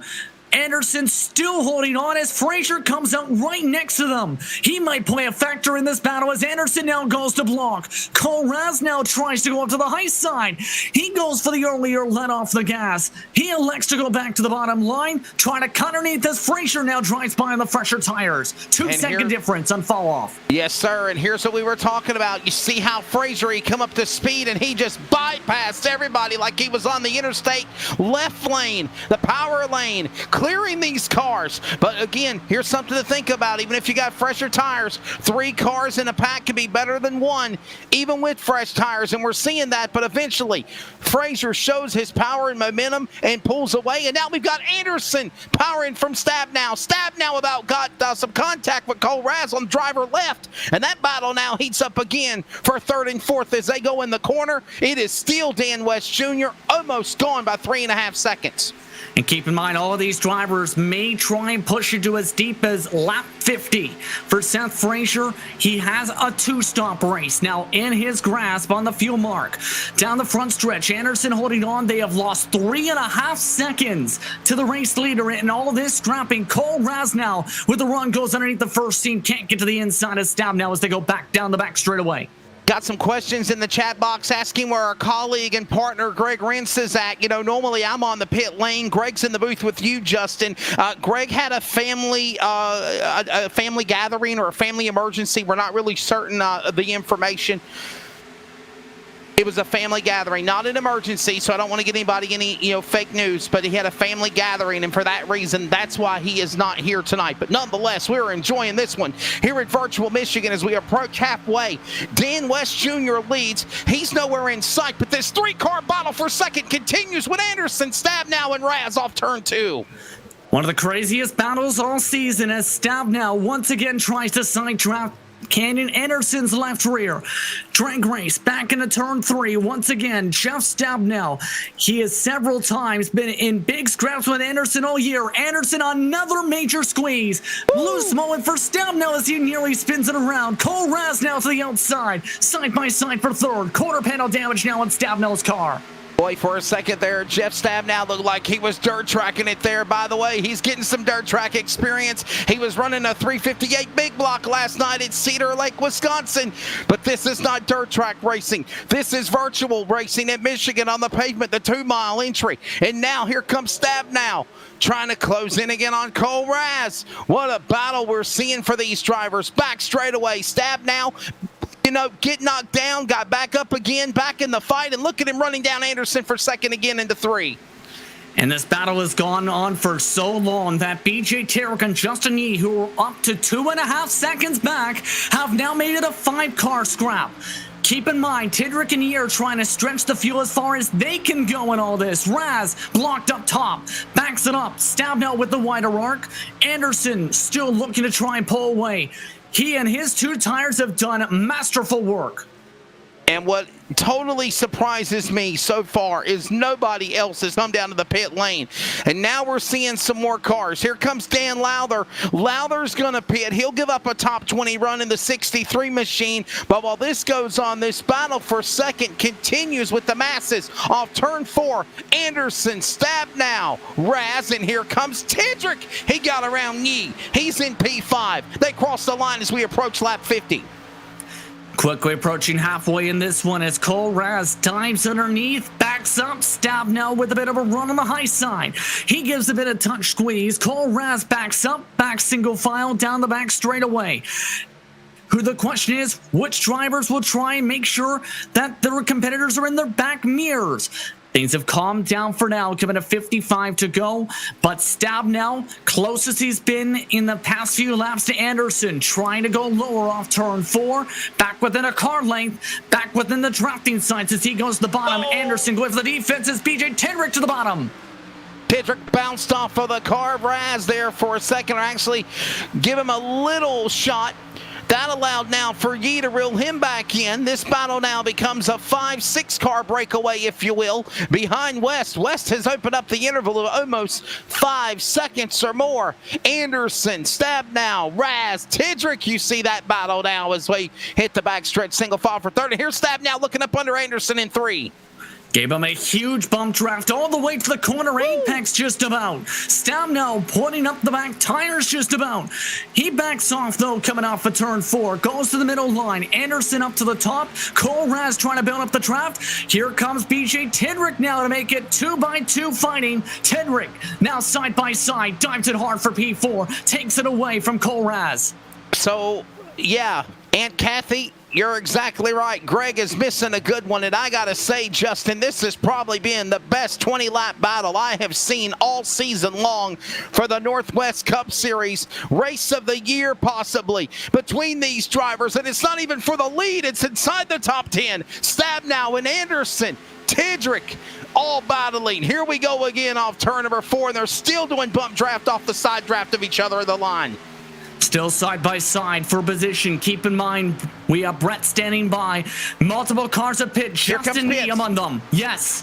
Speaker 1: Anderson still holding on as Fraser comes out right next to them. He might play a factor in this battle as Anderson now goes to block. Cole Raz now tries to go up to the high side. He goes for the earlier let off the gas. He elects to go back to the bottom line, trying to cut underneath as Fraser now drives by on the fresher tires. 2-second difference on fall off.
Speaker 2: Yes, sir, and here's what we were talking about. You see how Fraser, he come up to speed and he just bypassed everybody like he was on the interstate left lane, the power lane, clearing these cars. But again, here's something to think about. Even if you got fresher tires, 3 cars in a pack can be better than 1, even with fresh tires, and we're seeing that. But eventually, Fraser shows his power and momentum and pulls away, and now we've got Anderson powering from Stabnow. Stabnow about got some contact with Cole Raz on driver left, and that battle now heats up again for 3rd and 4th as they go in the corner. It is still Dan West Jr., almost gone by 3.5 seconds.
Speaker 1: And keep in mind, all of these drivers may try and push you to as deep as lap 50. For Seth Fraser, he has a 2-stop race now in his grasp on the fuel mark. Down the front stretch, Anderson holding on. They have lost 3.5 seconds to the race leader in all of this scrapping. Cole Raz now with the run goes underneath the first seam. Can't get to the inside of Stabnow as they go back down the back straightaway.
Speaker 2: Got some questions in the chat box asking where our colleague and partner Greg Rentz is at. You know, normally I'm on the pit lane. Greg's in the booth with you, Justin. Greg had a family gathering or a family emergency. We're not really certain of the information. It was a family gathering, not an emergency, so I don't want to get anybody any fake news, but he had a family gathering, and for that reason, that's why he is not here tonight. But nonetheless, we're enjoying this one here at Virtual Michigan as we approach halfway. Dan West Jr. leads. He's nowhere in sight, but this 3-car battle for second continues with Anderson, Stabnow, and Raz off turn 2.
Speaker 1: One of the craziest battles all season as Stabnow once again tries to sidetrack Canyon Anderson's left rear. Drag race back into turn 3. Once again, Jeff Stabnow. He has several times been in big scraps with Anderson all year. Anderson, another major squeeze. Loose moment for Stabnow as he nearly spins it around. Cole Raz now to the outside. Side by side for third. Quarter panel damage now on Stabnow's car.
Speaker 2: Boy, for a second there, Jeff Stabnow looked like he was dirt tracking it there. By the way, he's getting some dirt track experience. He was running a 358 big block last night at Cedar Lake, Wisconsin. But this is not dirt track racing. This is virtual racing at Michigan on the pavement, the 2-mile entry. And now here comes Stabnow trying to close in again on Cole Raz. What a battle we're seeing for these drivers. Back straightaway, Stabnow, get knocked down, got back up again, back in the fight, and look at him running down Anderson for second again into 3.
Speaker 1: And this battle has gone on for so long that BJ Terrick and Justin Yee, who were up to 2.5 seconds back, have now made it a 5-car scrap. Keep in mind, Tidrick and Yee are trying to stretch the fuel as far as they can go in all this. Raz blocked up top, backs it up. Stabnow with the wider arc. Anderson still looking to try and pull away. He and his 2 tires have done masterful work.
Speaker 2: And what totally surprises me so far is nobody else has come down to the pit lane. And now we're seeing some more cars. Here comes Dan Lowther. Lowther's going to pit. He'll give up a top 20 run in the 63 machine. But while this goes on, this battle for second continues with the masses. Off turn 4, Anderson, Stabnow, Raz, and here comes Tidrick. He got around Yee. He's in P5. They cross the line as we approach lap 50.
Speaker 1: Quickly approaching halfway in this one as Cole Raz dives underneath, backs up. Stabnow with a bit of a run on the high side. He gives a bit of touch squeeze. Cole Raz backs up, back single file down the back straightaway. Who the question is, which drivers will try and make sure that their competitors are in their back mirrors? Things have calmed down for now, coming to 55 to go. But Stabnow, closest he's been in the past few laps to Anderson, trying to go lower off turn 4. Back within a car length, back within the drafting sights as he goes to the bottom. Anderson going for the defense as BJ Tidrick to the bottom.
Speaker 2: Tidrick bounced off of the car. Raz there for a second, or actually give him a little shot. That allowed now for Yee to reel him back in. This battle now becomes a 5-6 car breakaway, if you will, behind West. West has opened up the interval of almost 5 seconds or more. Anderson, Stabnow, Raz, Tidrick, you see that battle now as we hit the backstretch single file for third. And here's Stabnow looking up under Anderson in 3.
Speaker 1: Gave him a huge bump draft all the way to the corner apex just about. Stabnow pointing up the back tires just about. He backs off though coming off of turn 4. Goes to the middle line. Anderson up to the top. Cole Raz trying to build up the draft. Here comes BJ Tidrick now to make it 2x2 fighting. Tidrick now side by side. Dives it hard for P4. Takes it away from Cole Raz.
Speaker 2: So, yeah, Aunt Kathy, you're exactly right. Greg is missing a good one, and I gotta say, Justin, this has probably been the best 20-lap battle I have seen all season long for the Northwest Cup Series. Race of the year, possibly, between these drivers, and it's not even for the lead. It's inside the top 10. Stabnow and Anderson, Tidrick, all battling. Here we go again off turn number 4, and they're still doing bump draft off the side draft of each other in the line.
Speaker 1: Still side by side for position. Keep in mind, we have Brett standing by. Multiple cars at pit. Justin Yee among them. Yes.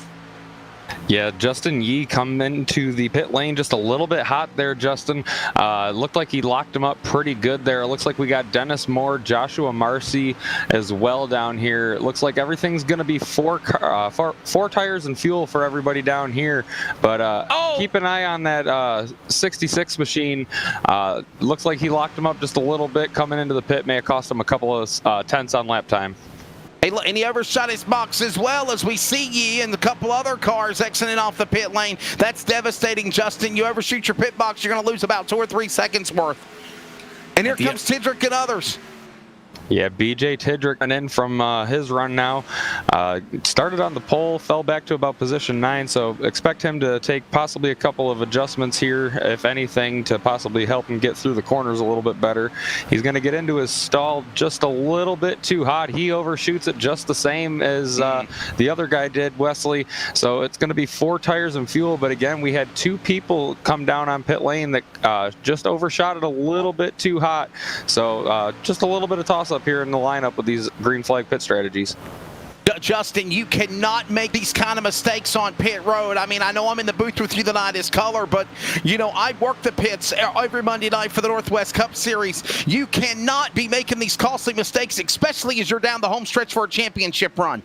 Speaker 3: Yeah, Justin Yee come into the pit lane just a little bit hot there, Justin. Looked like he locked him up pretty good there. It looks like we got Dennis Moore, Joshua Marcy as well down here. It looks like everything's going to be four tires and fuel for everybody down here. But keep an eye on that 66 machine. Looks like he locked him up just a little bit coming into the pit. May have cost him a couple of tenths on lap time.
Speaker 2: And he overshot his box as well, as we see Yee and a couple other cars exiting off the pit lane. That's devastating, Justin. You overshoot your pit box, you're going to lose about 2 or 3 seconds worth. And here comes Tidrick and others.
Speaker 3: Yeah, BJ Tidrick in from his run now. Started on the pole, fell back to about position 9, so expect him to take possibly a couple of adjustments here, if anything, to possibly help him get through the corners a little bit better. He's going to get into his stall just a little bit too hot. He overshoots it just the same as the other guy did, Wesley. So it's going to be 4 tires and fuel, but again, we had 2 people come down on pit lane that just overshot it a little bit too hot. So just a little bit of toss up here in the lineup with these green flag pit strategies.
Speaker 2: Justin, you cannot make these kind of mistakes on pit road. I mean, I know I'm in the booth with you tonight as color, but, you know, I work the pits every Monday night for the Northwest Cup Series. You cannot be making these costly mistakes, especially as you're down the home stretch for a championship run.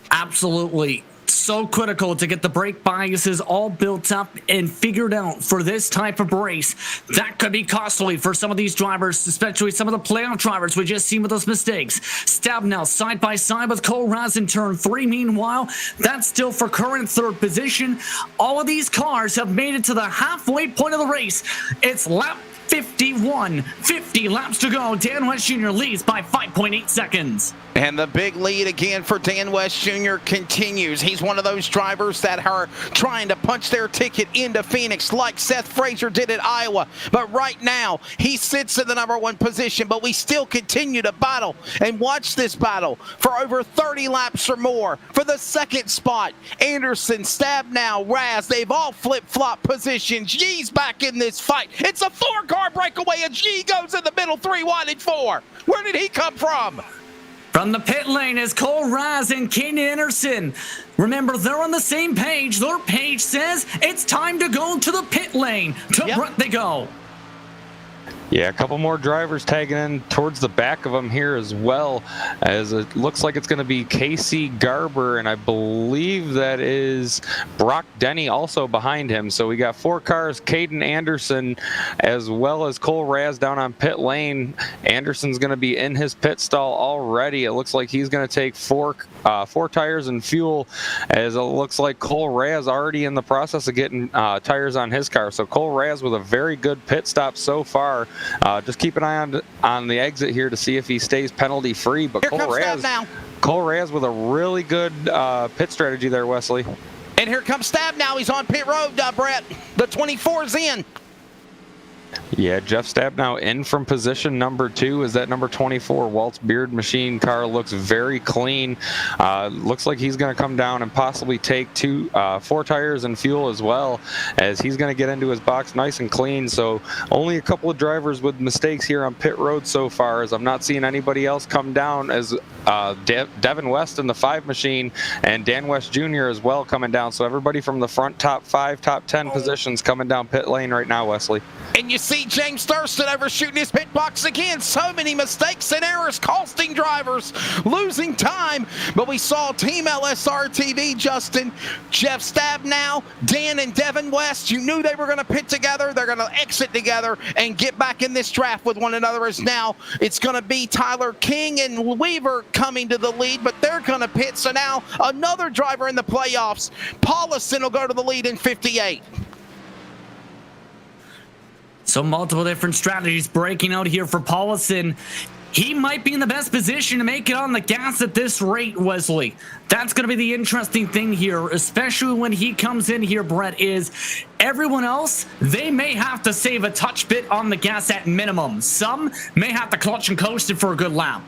Speaker 1: Absolutely. So critical to get the brake biases all built up and figured out for this type of race. That could be costly for some of these drivers, especially some of the playoff drivers we just seen with those mistakes. Stab now side by side with Cole Raz in turn 3. Meanwhile, that's still for current 3rd position. All of these cars have made it to the halfway point of the race. It's lap 51, 50 laps to go. Dan West Jr. leads by 5.8 seconds.
Speaker 2: And the big lead again for Dan West Jr. continues. He's one of those drivers that are trying to punch their ticket into Phoenix like Seth Frazier did at Iowa. But right now, he sits in the #1 position, but we still continue to battle. And watch this battle for over 30 laps or more. For the 2nd spot, Anderson, Stabnow, Raz, they've all flip-flop positions. G's back in this fight. It's a 4-car breakaway, and G goes in the middle, 3 wide and 4. Where did he come from?
Speaker 1: From the pit lane is Cole Raz and Ken Anderson. Remember, they're on the same page. Their page says it's time to go to the pit lane. To front they go.
Speaker 3: Yeah, a couple more drivers tagging in towards the back of them here as well, as it looks like it's going to be Casey Garber, and I believe that is Brock Denny also behind him. So we got 4 cars, Caden Anderson, as well as Cole Raz down on pit lane. Anderson's going to be in his pit stall already. It looks like he's going to take 4 tires and fuel, as it looks like Cole Raz already in the process of getting tires on his car. So Cole Raz with a very good pit stop so far. Just keep an eye on the exit here to see if he stays penalty free. But Cole Raz with a really good pit strategy there, Wesley.
Speaker 2: And here comes Stabnow. He's on pit road, Brett. The 24's in.
Speaker 3: Yeah, Jeff Stabnow in from position number 2 as that number 24 Waltz Beard Machine car looks very clean. Looks like he's going to come down and possibly take 4 tires and fuel as well, as he's going to get into his box nice and clean. So only a couple of drivers with mistakes here on pit road so far, as I'm not seeing anybody else come down, as Devin West in the 5 machine and Dan West Jr. as well coming down. So everybody from the front top 5, top 10 positions coming down pit lane right now, Wesley.
Speaker 2: And you see James Thurston overshooting his pit box again. So many mistakes and errors costing drivers, losing time. But we saw Team LSR TV, Justin, Jeff Stabnow, Dan and Devin West. You knew they were going to pit together. They're going to exit together and get back in this draft with one another, as now it's going to be Tyler King and Weaver coming to the lead, but they're going to pit. So now another driver in the playoffs. Paulison will go to the lead in 58.
Speaker 1: So multiple different strategies breaking out here for Paulison. He might be in the best position to make it on the gas at this rate, Wesley. That's going to be the interesting thing here, especially when he comes in here, Brett, is everyone else, they may have to save a touch bit on the gas at minimum. Some may have to clutch and coast it for a good lap.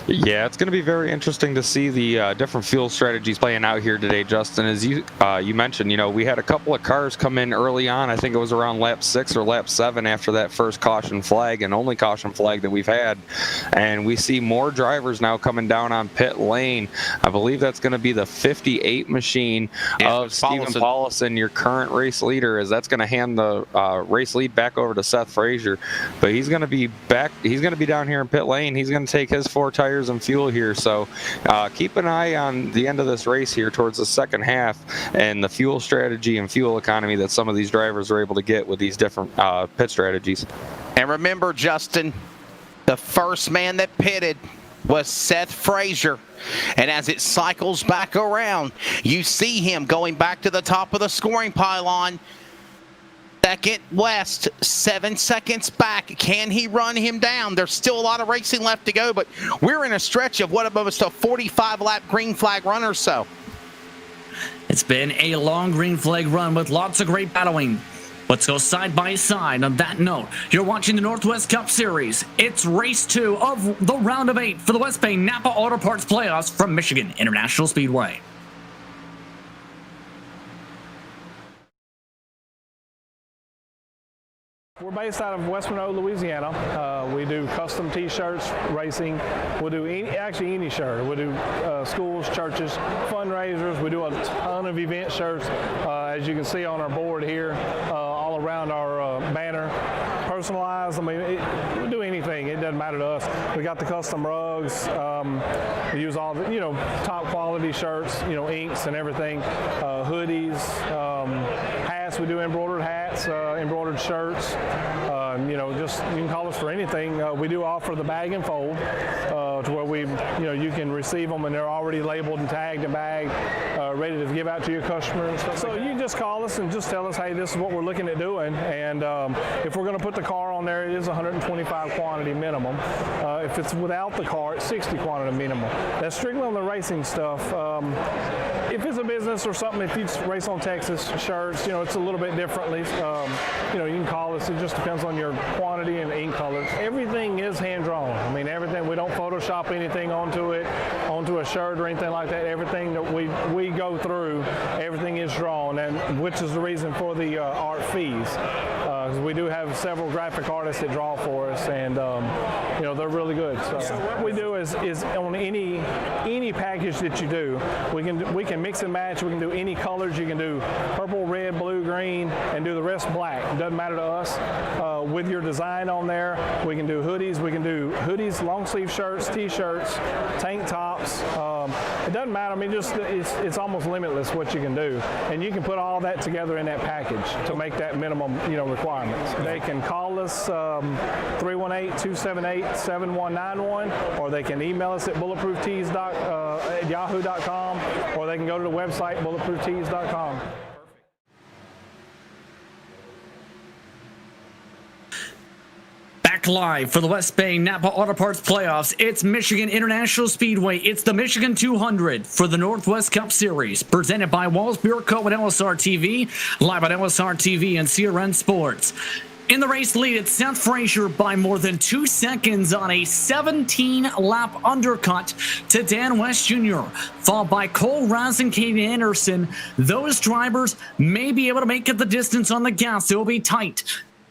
Speaker 3: Yeah, it's going to be very interesting to see the different fuel strategies playing out here today, Justin. As you mentioned, you know, we had a couple of cars come in early on. I think it was around lap 6 or lap 7 after that first caution flag, and only caution flag that we've had. And we see more drivers now coming down on pit lane. I believe that's going to be the 58 machine of Stephen Paulison, your current race leader, as that's going to hand the race lead back over to Seth Frazier. But he's going to be back. He's going to be down here in pit lane. He's going to take his 4 tires and fuel here, so keep an eye on the end of this race here towards the second half and the fuel strategy and fuel economy that some of these drivers are able to get with these different pit strategies.
Speaker 2: And remember, Justin, the first man that pitted was Seth Frazier, and as it cycles back around, you see him going back to the top of the scoring pylon. Second West, 7 seconds back. Can he run him down? There's still a lot of racing left to go, but we're in a stretch of what almost a 45-lap green flag run or so.
Speaker 1: It's been a long green flag run with lots of great battling. Let's go side by side. On that note, you're watching the Northwest Cup Series. It's race 2 of the round of 8 for the West Bay Napa Auto Parts Playoffs from Michigan International Speedway.
Speaker 4: We're based out of West Monroe, Louisiana. We do custom T-shirts, racing. We'll do any shirt. We'll do schools, churches, fundraisers. We do a ton of event shirts, as you can see on our board here, all around our banner. Personalized. I mean, we do anything. It doesn't matter to us. We got the custom rugs. We use all the, top quality shirts, inks and everything. Hoodies, hats. We do embroidered hats, embroidered shirts. Just you can call us for anything. We do offer the bag and fold, to where you can receive them and they're already labeled and tagged and bagged, ready to give out to your customer and stuff. So you can just call us and just tell us, hey, this is what we're looking at doing, and if we're going to put the car on there, it is 125 quantity minimum. If it's without the car, it's 60 quantity minimum. That's strictly on the racing stuff. If it's a business or something, if you race on Texas shirts, it's a little bit differently. You can call us. It just depends on your quantity and ink colors. Everything is hand drawn. I mean, everything. We don't Photoshop anything onto a shirt or anything like that. Everything that we go through, everything is drawn, and which is the reason for the art fees. Because we do have several graphic artists that draw for us, and they're really good. So what we do is on any package that you do, we can mix and match. We can do any colors. You can do purple, red, blue, green, and do the rest black. It doesn't matter to us. With your design on there, we can do hoodies. We can do hoodies, long sleeve shirts, T-shirts, tank tops. It doesn't matter. I mean, it's almost limitless what you can do, and you can put all that together in that package to make that minimum requirements. They can call us 318-278-7191, or they can email us at bulletprooftees at yahoo.com, or they can go to the website bulletprooftees.com.
Speaker 1: Back live for the West Bay Napa Auto Parts Playoffs. It's Michigan International Speedway. It's the Michigan 200 for the Northwest Cup Series, presented by Walls Beer Co. and LSR TV, live on LSR TV and CRN Sports. In the race lead, it's Seth Frazier by more than 2 seconds on a 17-lap undercut to Dan West Jr., followed by Cole Raz and Caden Anderson. Those drivers may be able to make it the distance on the gas. It will be tight.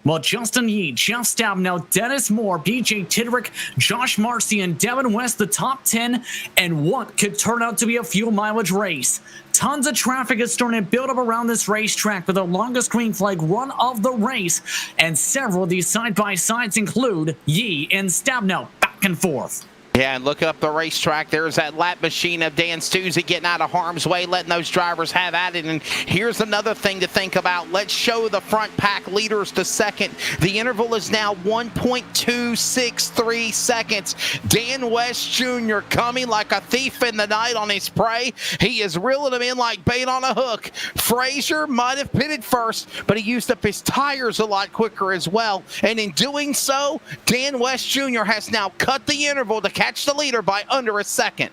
Speaker 1: Well, Justin Yee, Jeff Stabnow, Dennis Moore, BJ Tidrick, Josh Marcy, and Devin West, the top 10, and what could turn out to be a fuel mileage race. Tons of traffic is starting to build up around this racetrack with the longest green flag run of the race, and several of these side-by-sides include Yee and Stabnow back and forth.
Speaker 2: Yeah, and look up the racetrack. There's that lap machine of Dan Stuzzi getting out of harm's way, letting those drivers have at it. And here's another thing to think about. Let's show the front pack leaders the second. The interval is now 1.263 seconds. Dan West Jr. coming like a thief in the night on his prey. He is reeling him in like bait on a hook. Frazier might have pitted first, but he used up his tires a lot quicker as well. And in doing so, Dan West Jr. has now cut the interval to catch the leader by under a second.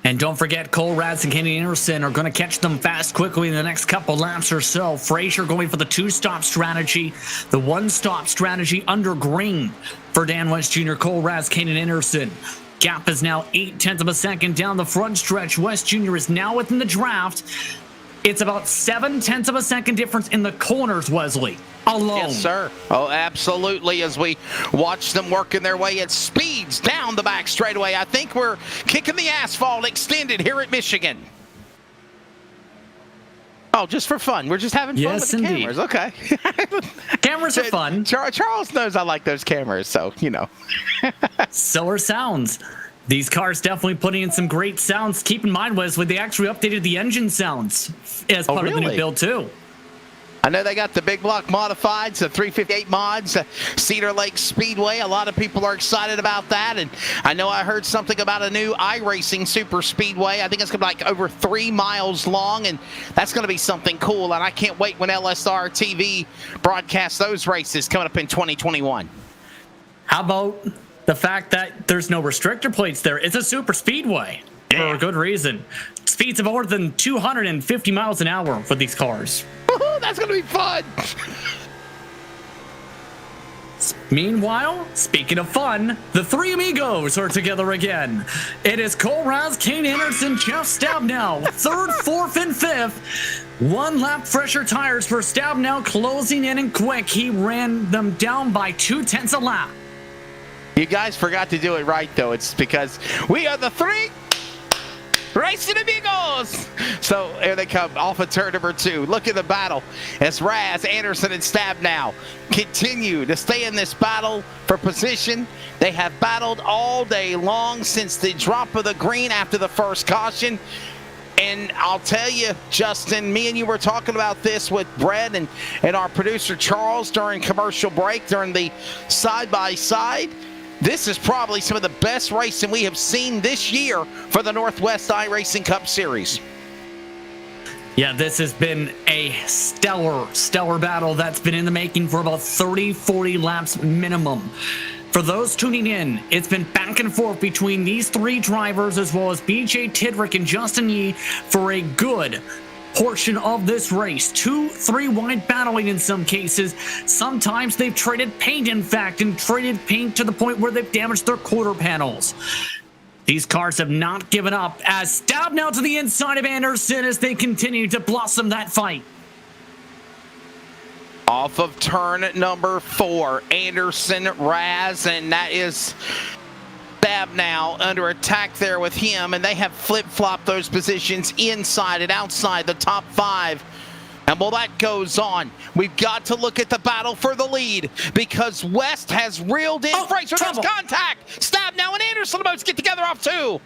Speaker 1: And don't forget, Cole Raz and Kenny Anderson are going to catch them fast quickly in the next couple laps or so. Frazier going for the 2-stop strategy, the 1-stop strategy under green for Dan West Jr., Cole Raz, Kenny Anderson. Gap is now 0.8 of a second down the front stretch. West Jr. is now within the draft. It's about 0.7 of a second difference in the corners, Wesley, alone.
Speaker 2: Yes, sir. Oh, absolutely. As we watch them working their way at speeds down the back straightaway, I think we're kicking the asphalt extended here at Michigan. Oh, just for fun. We're just having fun with the cameras. Okay.
Speaker 1: Cameras are fun.
Speaker 2: Charles knows I like those cameras, so,
Speaker 1: So are sounds. These cars definitely putting in some great sounds. Keep in mind, Wesley, they actually updated the engine sounds as part of the new build, too.
Speaker 2: I know they got the big block modifieds, the 358 mods, Cedar Lake Speedway. A lot of people are excited about that. And I know I heard something about a new iRacing Super Speedway. I think it's going to be like over 3 miles long, and that's going to be something cool. And I can't wait when LSR TV broadcasts those races coming up in 2021.
Speaker 1: How about the fact that there's no restrictor plates there? It's a super speedway for a good reason. Speeds of more than 250 miles an hour for these cars.
Speaker 2: That's going to be fun.
Speaker 1: Meanwhile, speaking of fun, the three amigos are together again. It is Cole Raz, Kane Anderson, Jeff Stabnow, third, fourth, and fifth. One lap fresher tires for Stabnow, closing in and quick. He ran them down by 0.2 a lap.
Speaker 2: You guys forgot to do it right, though. It's because we are the three Racing Amigos. So here they come off of turn number 2. Look at the battle as Raz, Anderson, and Stabnow continue to stay in this battle for position. They have battled all day long since the drop of the green after the first caution. And I'll tell you, Justin, me and you were talking about this with Brett and our producer Charles during commercial break, during the side-by-side. This is probably some of the best racing we have seen this year for the Northwest iRacing Cup Series.
Speaker 1: Yeah, this has been a stellar battle that's been in the making for about 30-40 laps minimum. For those tuning in, it's been back and forth between these three drivers as well as BJ Tidrick and Justin Yee for a good portion of this race. 2-3 wide battling in some cases. Sometimes they've traded paint, in fact, and traded paint to the point where they've damaged their quarter panels. These cars have not given up as Stabnow to the inside of Anderson as they continue to blossom that fight.
Speaker 2: Off of turn number 4, Anderson, Raz, and that is Stabnow under attack there with him, and they have flip-flopped those positions inside and outside the top 5. And while that goes on, we've got to look at the battle for the lead because West has reeled in. Fraser does contact. Stabnow and Anderson both get together off 2.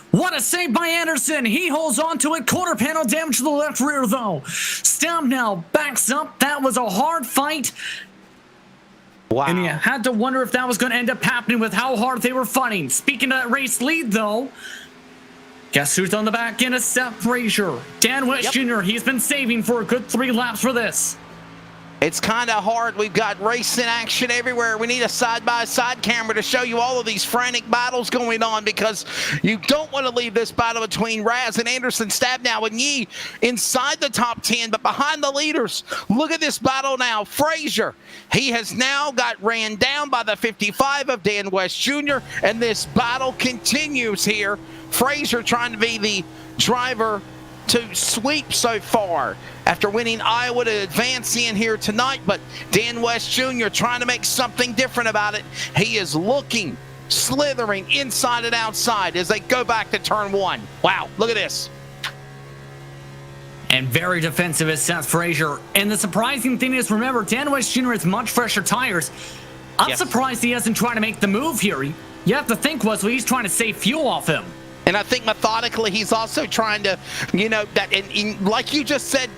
Speaker 1: What a save by Anderson. He holds on to it. Quarter panel damage to the left rear, though. Stabnow backs up. That was a hard fight.
Speaker 2: Wow.
Speaker 1: And you had to wonder if that was going to end up happening with how hard they were fighting. Speaking of that race lead, though, guess who's on the back end of Seth Frazier? Dan West Jr., he's been saving for a good 3 laps for this.
Speaker 2: It's kind of hard. We've got racing action everywhere. We need a side-by-side camera to show you all of these frantic battles going on because you don't want to leave this battle between Raz and Anderson, Stabnow and Yee inside the top 10, but behind the leaders. Look at this battle now. Frazier, he has now got ran down by the 55 of Dan West Jr., and this battle continues here. Frazier trying to be the driver to sweep so far after winning Iowa to advance in here tonight, but Dan West Jr. trying to make something different about it. He is looking, slithering inside and outside as they go back to turn 1. Wow, look at this.
Speaker 1: And very defensive is Seth Frazier. And the surprising thing is, remember, Dan West Jr. has much fresher tires. I'm surprised he hasn't tried to make the move here. You have to think, Wesley, he's trying to save fuel off him.
Speaker 2: And I think methodically he's also trying to, and like you just said,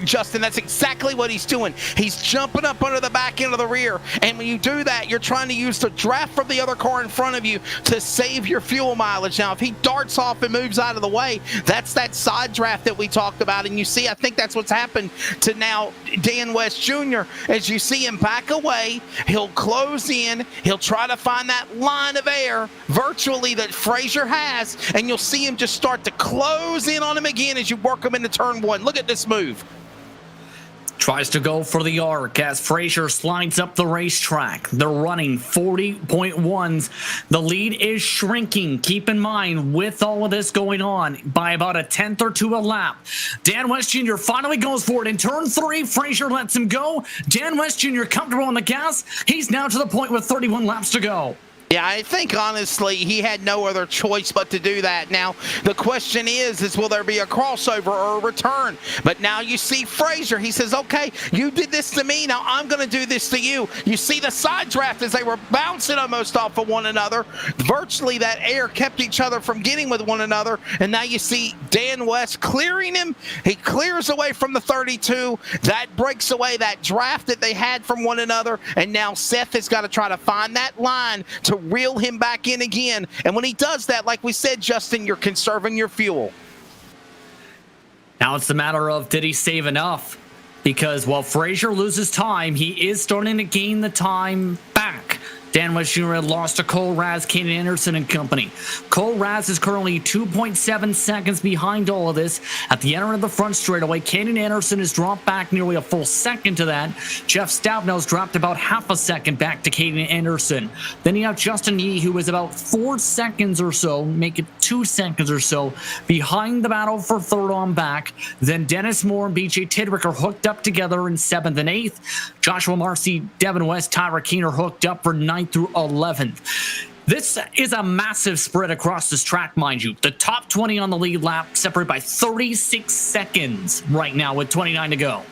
Speaker 2: Justin, that's exactly what he's doing. He's jumping up under the back end of the rear. And when you do that, you're trying to use the draft from the other car in front of you to save your fuel mileage. Now, if he darts off and moves out of the way, that's that side draft that we talked about. And you see, I think that's what's happened to now Dan West Jr. As you see him back away, he'll close in. He'll try to find that line of air virtually that Frazier has. And you'll see him just start to close in on him again as you work him into turn 1. Look at this move.
Speaker 1: Tries to go for the arc as Frazier slides up the racetrack. They're running 40.1s. The lead is shrinking. Keep in mind, with all of this going on, by about a 10th or 2 a lap. Dan West Jr. finally goes for it. In turn 3, Frazier lets him go. Dan West Jr. comfortable on the gas. He's now to the point with 31 laps to go.
Speaker 2: Yeah, I think, honestly, he had no other choice but to do that. Now, the question is will there be a crossover or a return? But now you see Frazier. He says, okay, you did this to me. Now I'm going to do this to you. You see the side draft as they were bouncing almost off of one another. Virtually that air kept each other from getting with one another. And now you see Dan West clearing him. He clears away from the 32. That breaks away that draft that they had from one another. And now Seth has got to try to find that line to reel him back in again. And when he does that, like we said, Justin, you're conserving your fuel.
Speaker 1: Now it's the matter of, did he save enough? Because while Frazier loses time, he is starting to gain the time back. Dan West Jr. had lost to Cole Raz, Caden Anderson and company. Cole Raz is currently 2.7 seconds behind all of this. At the end of the front straightaway, Caden Anderson has dropped back nearly a full second to that. Jeff Stabnell's dropped about half a second back to Caden Anderson. Then you have Justin Yee, who is about 4 seconds or so, make it 2 seconds or so, behind the battle for third on back. Then Dennis Moore and BJ Tidrick are hooked up together in 7th and 8th. Joshua Marcy, Devin West, Tyra Keene are hooked up for 9th through 11th. This is a massive spread across this track, mind you. The top 20 on the lead lap separated by 36 seconds right now with 29 to go.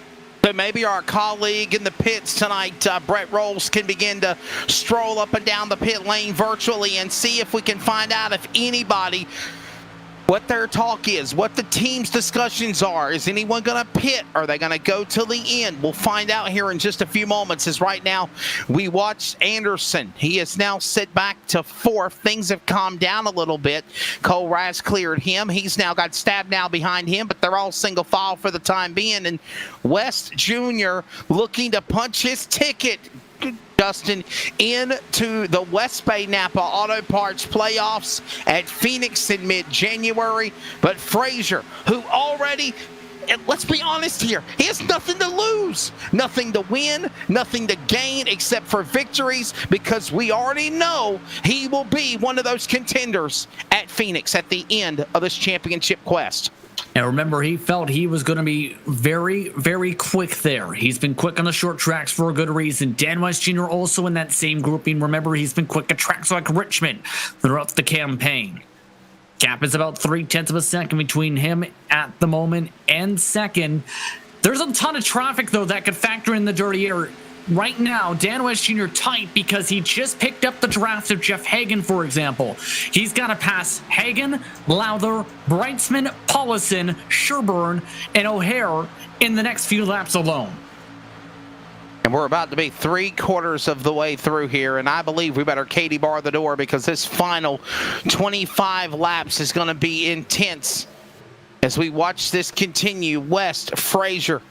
Speaker 2: So maybe our colleague in the pits tonight, Brett Rolls, can begin to stroll up and down the pit lane virtually and see if we can find out if anybody, what their talk is, what the team's discussions are. Is anyone going to pit? Are they going to go till the end? We'll find out here in just a few moments, as right now we watch Anderson. He is now set back to 4th. Things have calmed down a little bit. Cole Raz cleared him. He's now got Stabnow behind him, but they're all single file for the time being. And West Jr. looking to punch his ticket, Justin, into the West Bay Napa Auto Parts playoffs at Phoenix in mid-January. But Frazier, who already, and let's be honest here, he has nothing to lose, nothing to win, nothing to gain except for victories, because we already know he will be one of those contenders at Phoenix at the end of this championship quest.
Speaker 1: And remember, he felt he was going to be very, very quick there. He's been quick on the short tracks for a good reason. Dan West Jr. also in that same grouping. Remember, he's been quick at tracks like Richmond throughout the campaign. Gap is about 0.3 of a second between him at the moment and second. There's a ton of traffic, though, that could factor in the dirty air. Right now, Dan West Jr. tight because he just picked up the draft of Jeff Hagan, for example. He's got to pass Hagan, Lowther, Breitzman, Paulison, Sherburne, and O'Hare in the next few laps alone.
Speaker 2: And we're about to be 3/4 of the way through here, and I believe we better Katie bar the door, because this final 25 laps is going to be intense as we watch this continue. West, Frazier,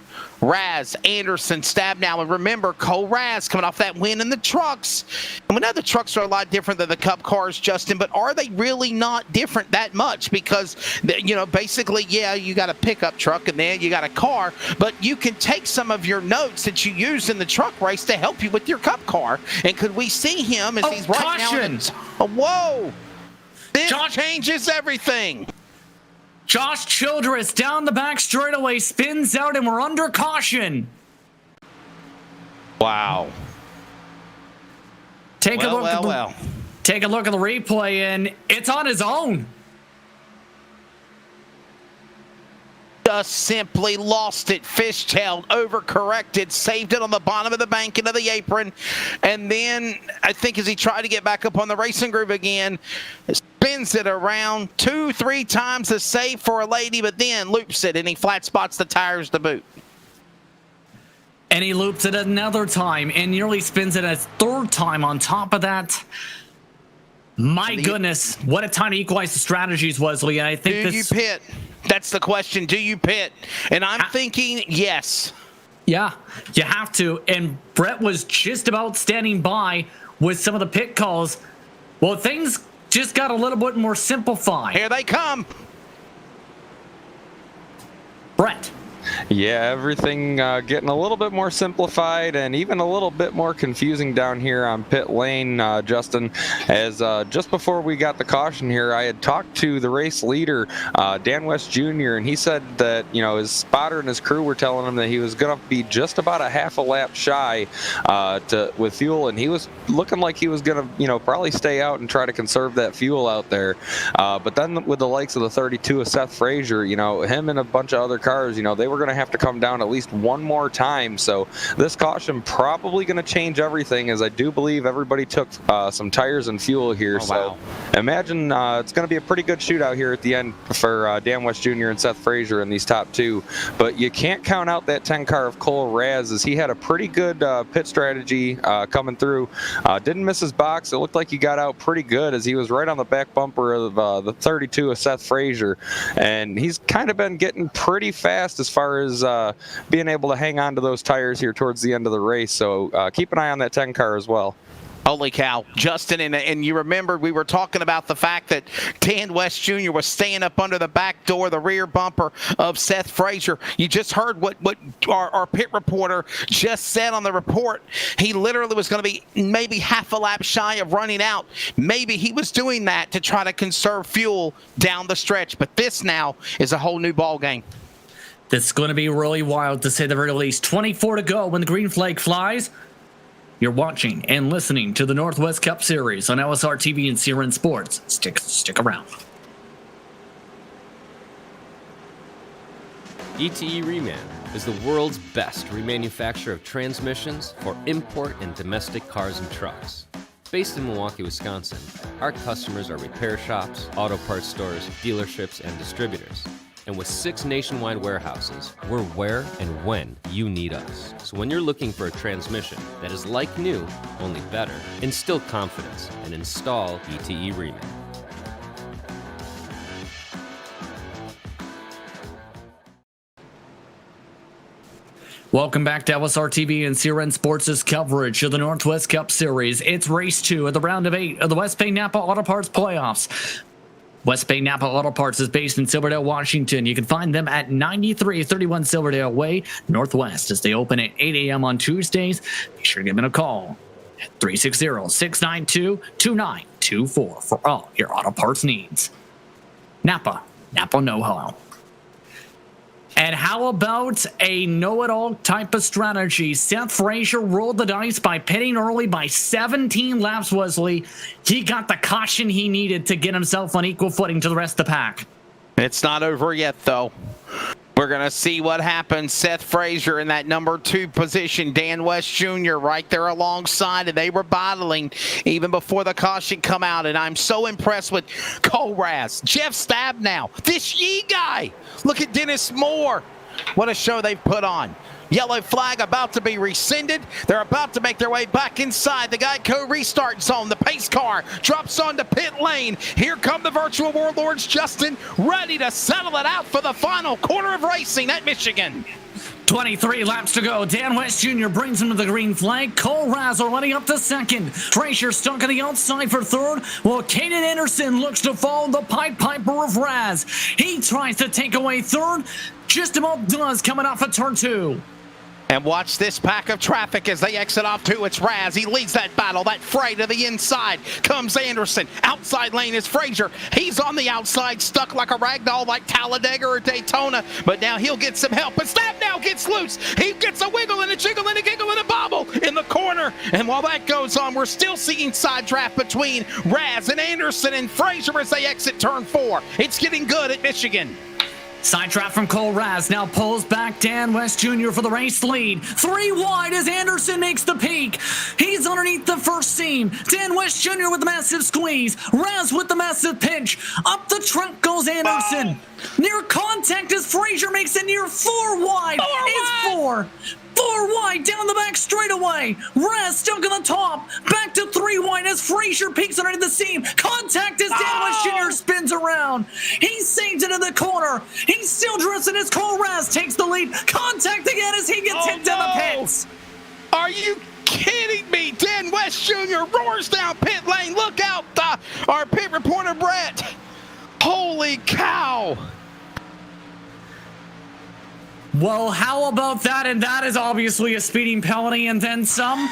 Speaker 2: Raz, Anderson, Stabnow, and remember, Cole Raz coming off that win in the trucks. And we know the trucks are a lot different than the Cup cars, Justin, but are they really not different that much? Because, you know, basically, yeah, you got a pickup truck and then you got a car, but you can take some of your notes that you used in the truck race to help you with your Cup car. And could we see him as he's right
Speaker 1: caution.
Speaker 2: now? Whoa! This
Speaker 1: John
Speaker 2: changes everything.
Speaker 1: Josh Childress down the back straightaway, spins out, and we're under caution.
Speaker 2: Wow.
Speaker 1: Take a look at the replay, and it's on his own.
Speaker 2: Just simply lost it, fishtailed, overcorrected, saved it on the bottom of the bank into the apron, and then I think as he tried to get back up on the racing groove again, spins it around 2-3 times the save for a lady, but then loops it and he flat spots the tires to boot.
Speaker 1: And he loops it another time and nearly spins it a third time on top of that. My goodness, what a time to equalize the strategies, Wesley. And I think
Speaker 2: Do you pit? That's the question. Do you pit? And I'm thinking yes.
Speaker 1: Yeah, you have to. And Brett was just about standing by with some of the pit calls. Well, things just got a little bit more simplified.
Speaker 2: Here they come.
Speaker 1: Brett.
Speaker 3: Yeah, everything getting a little bit more simplified and even a little bit more confusing down here on pit lane, Justin. As just before we got the caution here, I had talked to the race leader, Dan West Jr., and he said that, you know, his spotter and his crew were telling him that he was going to be just about a half a lap shy with fuel, and he was looking like he was going to, you know, probably stay out and try to conserve that fuel out there. But then with the likes of the 32 of Seth Frazier, you know, him and a bunch of other cars, you know, they were going to have to come down at least one more time. So this caution probably going to change everything, as I do believe everybody took some tires and fuel here. So imagine it's going to be a pretty good shootout here at the end for Dan West Jr. and Seth Frazier in these top two. But you can't count out that 10 car of Cole Raz, as he had a pretty good pit strategy coming through. Didn't miss his box. It looked like he got out pretty good, as he was right on the back bumper of the 32 of Seth Frazier. And he's kind of been getting pretty fast as far as being able to hang on to those tires here towards the end of the race. So keep an eye on that 10 car as well.
Speaker 2: Holy cow, Justin, and you remember we were talking about the fact that Dan West Jr. was staying up under the back door, the rear bumper of Seth Frazier. You just heard what our pit reporter just said on the report. He literally was going to be maybe half a lap shy of running out. Maybe he was doing that to try to conserve fuel down the stretch, but this now is a whole new ball game.
Speaker 1: This is going to be really wild, to say the very least. 24 to go when the green flag flies. You're watching and listening to the Northwest Cup Series on LSR TV and CRN Sports. Stick around.
Speaker 5: ETE Reman is the world's best remanufacturer of transmissions for import and domestic cars and trucks. Based in Milwaukee, Wisconsin, our customers are repair shops, auto parts stores, dealerships, and distributors. And with 6 nationwide warehouses, we're where and when you need us. So when you're looking for a transmission that is like new, only better, instill confidence and install ETE Reman.
Speaker 1: Welcome back to LSR TV and CRN Sports' coverage of the Northwest Cup Series. It's race 2 of the round of 8 of the West Bay Napa Auto Parts playoffs. West Bay Napa Auto Parts is based in Silverdale, Washington. You can find them at 9331 Silverdale Way, Northwest, as they open at 8 a.m. on Tuesdays. Be sure to give them a call at 360-692-2924 for all your auto parts needs. Napa know-how. And how about a know-it-all type of strategy? Seth Frazier rolled the dice by pitting early by 17 laps, Wesley. He got the caution he needed to get himself on equal footing to the rest of the pack.
Speaker 2: It's not over yet, though. We're going to see what happens. Seth Frazier in that number 2 position. Dan West Jr. right there alongside, and they were battling even before the caution come out. And I'm so impressed with Cole Raz, Jeff Stabnow, this Yee guy. Look at Dennis Moore. What a show they've put on. Yellow flag about to be rescinded. They're about to make their way back inside the Geico restart zone. The pace car drops onto pit lane. Here come the virtual warlords, Justin, ready to settle it out for the final quarter of racing at Michigan.
Speaker 1: 23 laps to go. Dan West Jr. brings him to the green flag. Cole Raz already up to second. Frazier stuck on the outside for third, while Caden Anderson looks to follow the Pied Piper of Raz. He tries to take away third. Just about does coming off of turn 2.
Speaker 2: And watch this pack of traffic as they exit off 2. It's Raz. He leads that battle. That fray to the inside comes Anderson. Outside lane is Frazier. He's on the outside, stuck like a ragdoll like Talladega or Daytona. But now he'll get some help. But Stabnow gets loose. He gets a wiggle and a jiggle and a giggle and a bobble in the corner. And while that goes on, we're still seeing side draft between Raz and Anderson and Frazier as they exit turn 4. It's getting good at Michigan.
Speaker 1: Side trap from Cole Raz now pulls back Dan West Jr. for the race lead. 3 wide as Anderson makes the peak. He's underneath the first seam. Dan West Jr. with the massive squeeze. Raz with the massive pinch. Up the track goes Anderson. Near contact as Frazier makes it near 4 wide. It's 4 wide down the back straightaway. Raz stuck on the top. Back to 3 wide as Frazier peeks underneath the seam. Contact as Dan West Jr. spins around. He saves it in the corner. He's still drifting as Cole Raz takes the lead. Contact again as he gets hit down the pits.
Speaker 2: Are you kidding me? Dan West Jr. roars down pit lane. Look out, our pit reporter, Brett. Holy cow.
Speaker 1: Well, how about that? And that is obviously a speeding penalty and then some.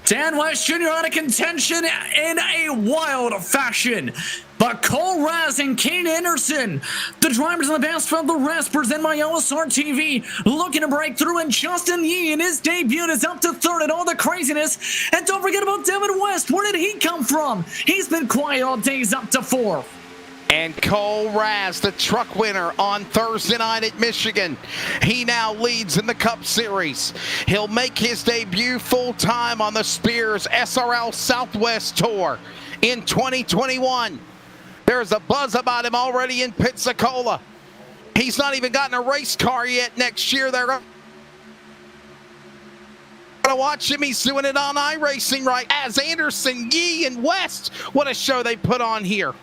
Speaker 1: Dan West Jr. out of contention in a wild fashion. But Cole Raz and Caden Anderson, the drivers in the best of the rest, present by LSR TV, looking to break through. And Justin Yee in his debut is up to third and all the craziness. And don't forget about Devin West. Where did he come from? He's been quiet all day. He's up to 4th.
Speaker 2: And Cole Raz, the truck winner on Thursday night at Michigan. He now leads in the Cup Series. He'll make his debut full-time on the Spears SRL Southwest Tour in 2021. There's a buzz about him already in Pensacola. He's not even gotten a race car yet. Next year, they're going to watch him. He's doing it on iRacing right as Anderson, Yee, and West. What a show they put on here.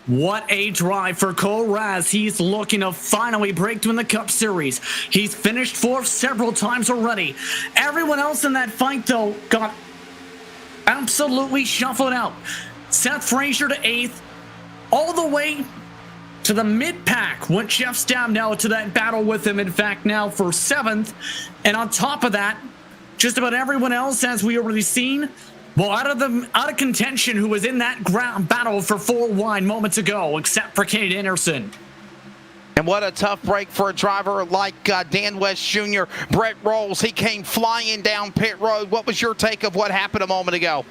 Speaker 1: What a drive for Cole Raz. He's looking to finally break through in the Cup Series. He's finished fourth several times already. Everyone else in that fight, though, got absolutely shuffled out. Seth Frazier to 8th, all the way to the mid-pack went Jeff Stabnow to that battle with him, in fact, now for 7th. And on top of that, just about everyone else, as we already seen, well, out of contention, who was in that ground battle for 4 wide moments ago, except for Kate Anderson.
Speaker 2: And what a tough break for a driver like Dan West Jr. Brett Rolls, he came flying down pit road. What was your take of what happened a moment ago?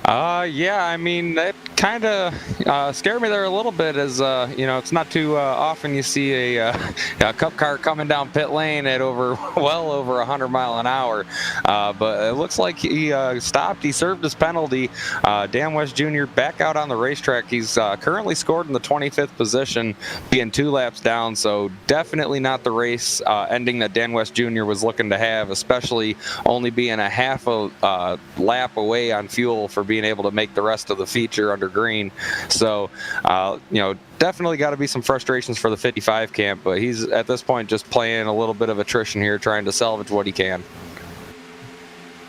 Speaker 3: Yeah, I mean, it kind of scared me there a little bit, as it's not too often you see a Cup car coming down pit lane at well over 100 miles an hour. But it looks like he stopped. He served his penalty. Dan West Jr. back out on the racetrack. He's currently scored in the 25th position, being 2 laps down. So definitely not the race ending that Dan West Jr. was looking to have, especially only being a half a lap away on fuel for being able to make the rest of the feature under green. So, definitely got to be some frustrations for the 55 camp, but he's at this point just playing a little bit of attrition here, trying to salvage what he can.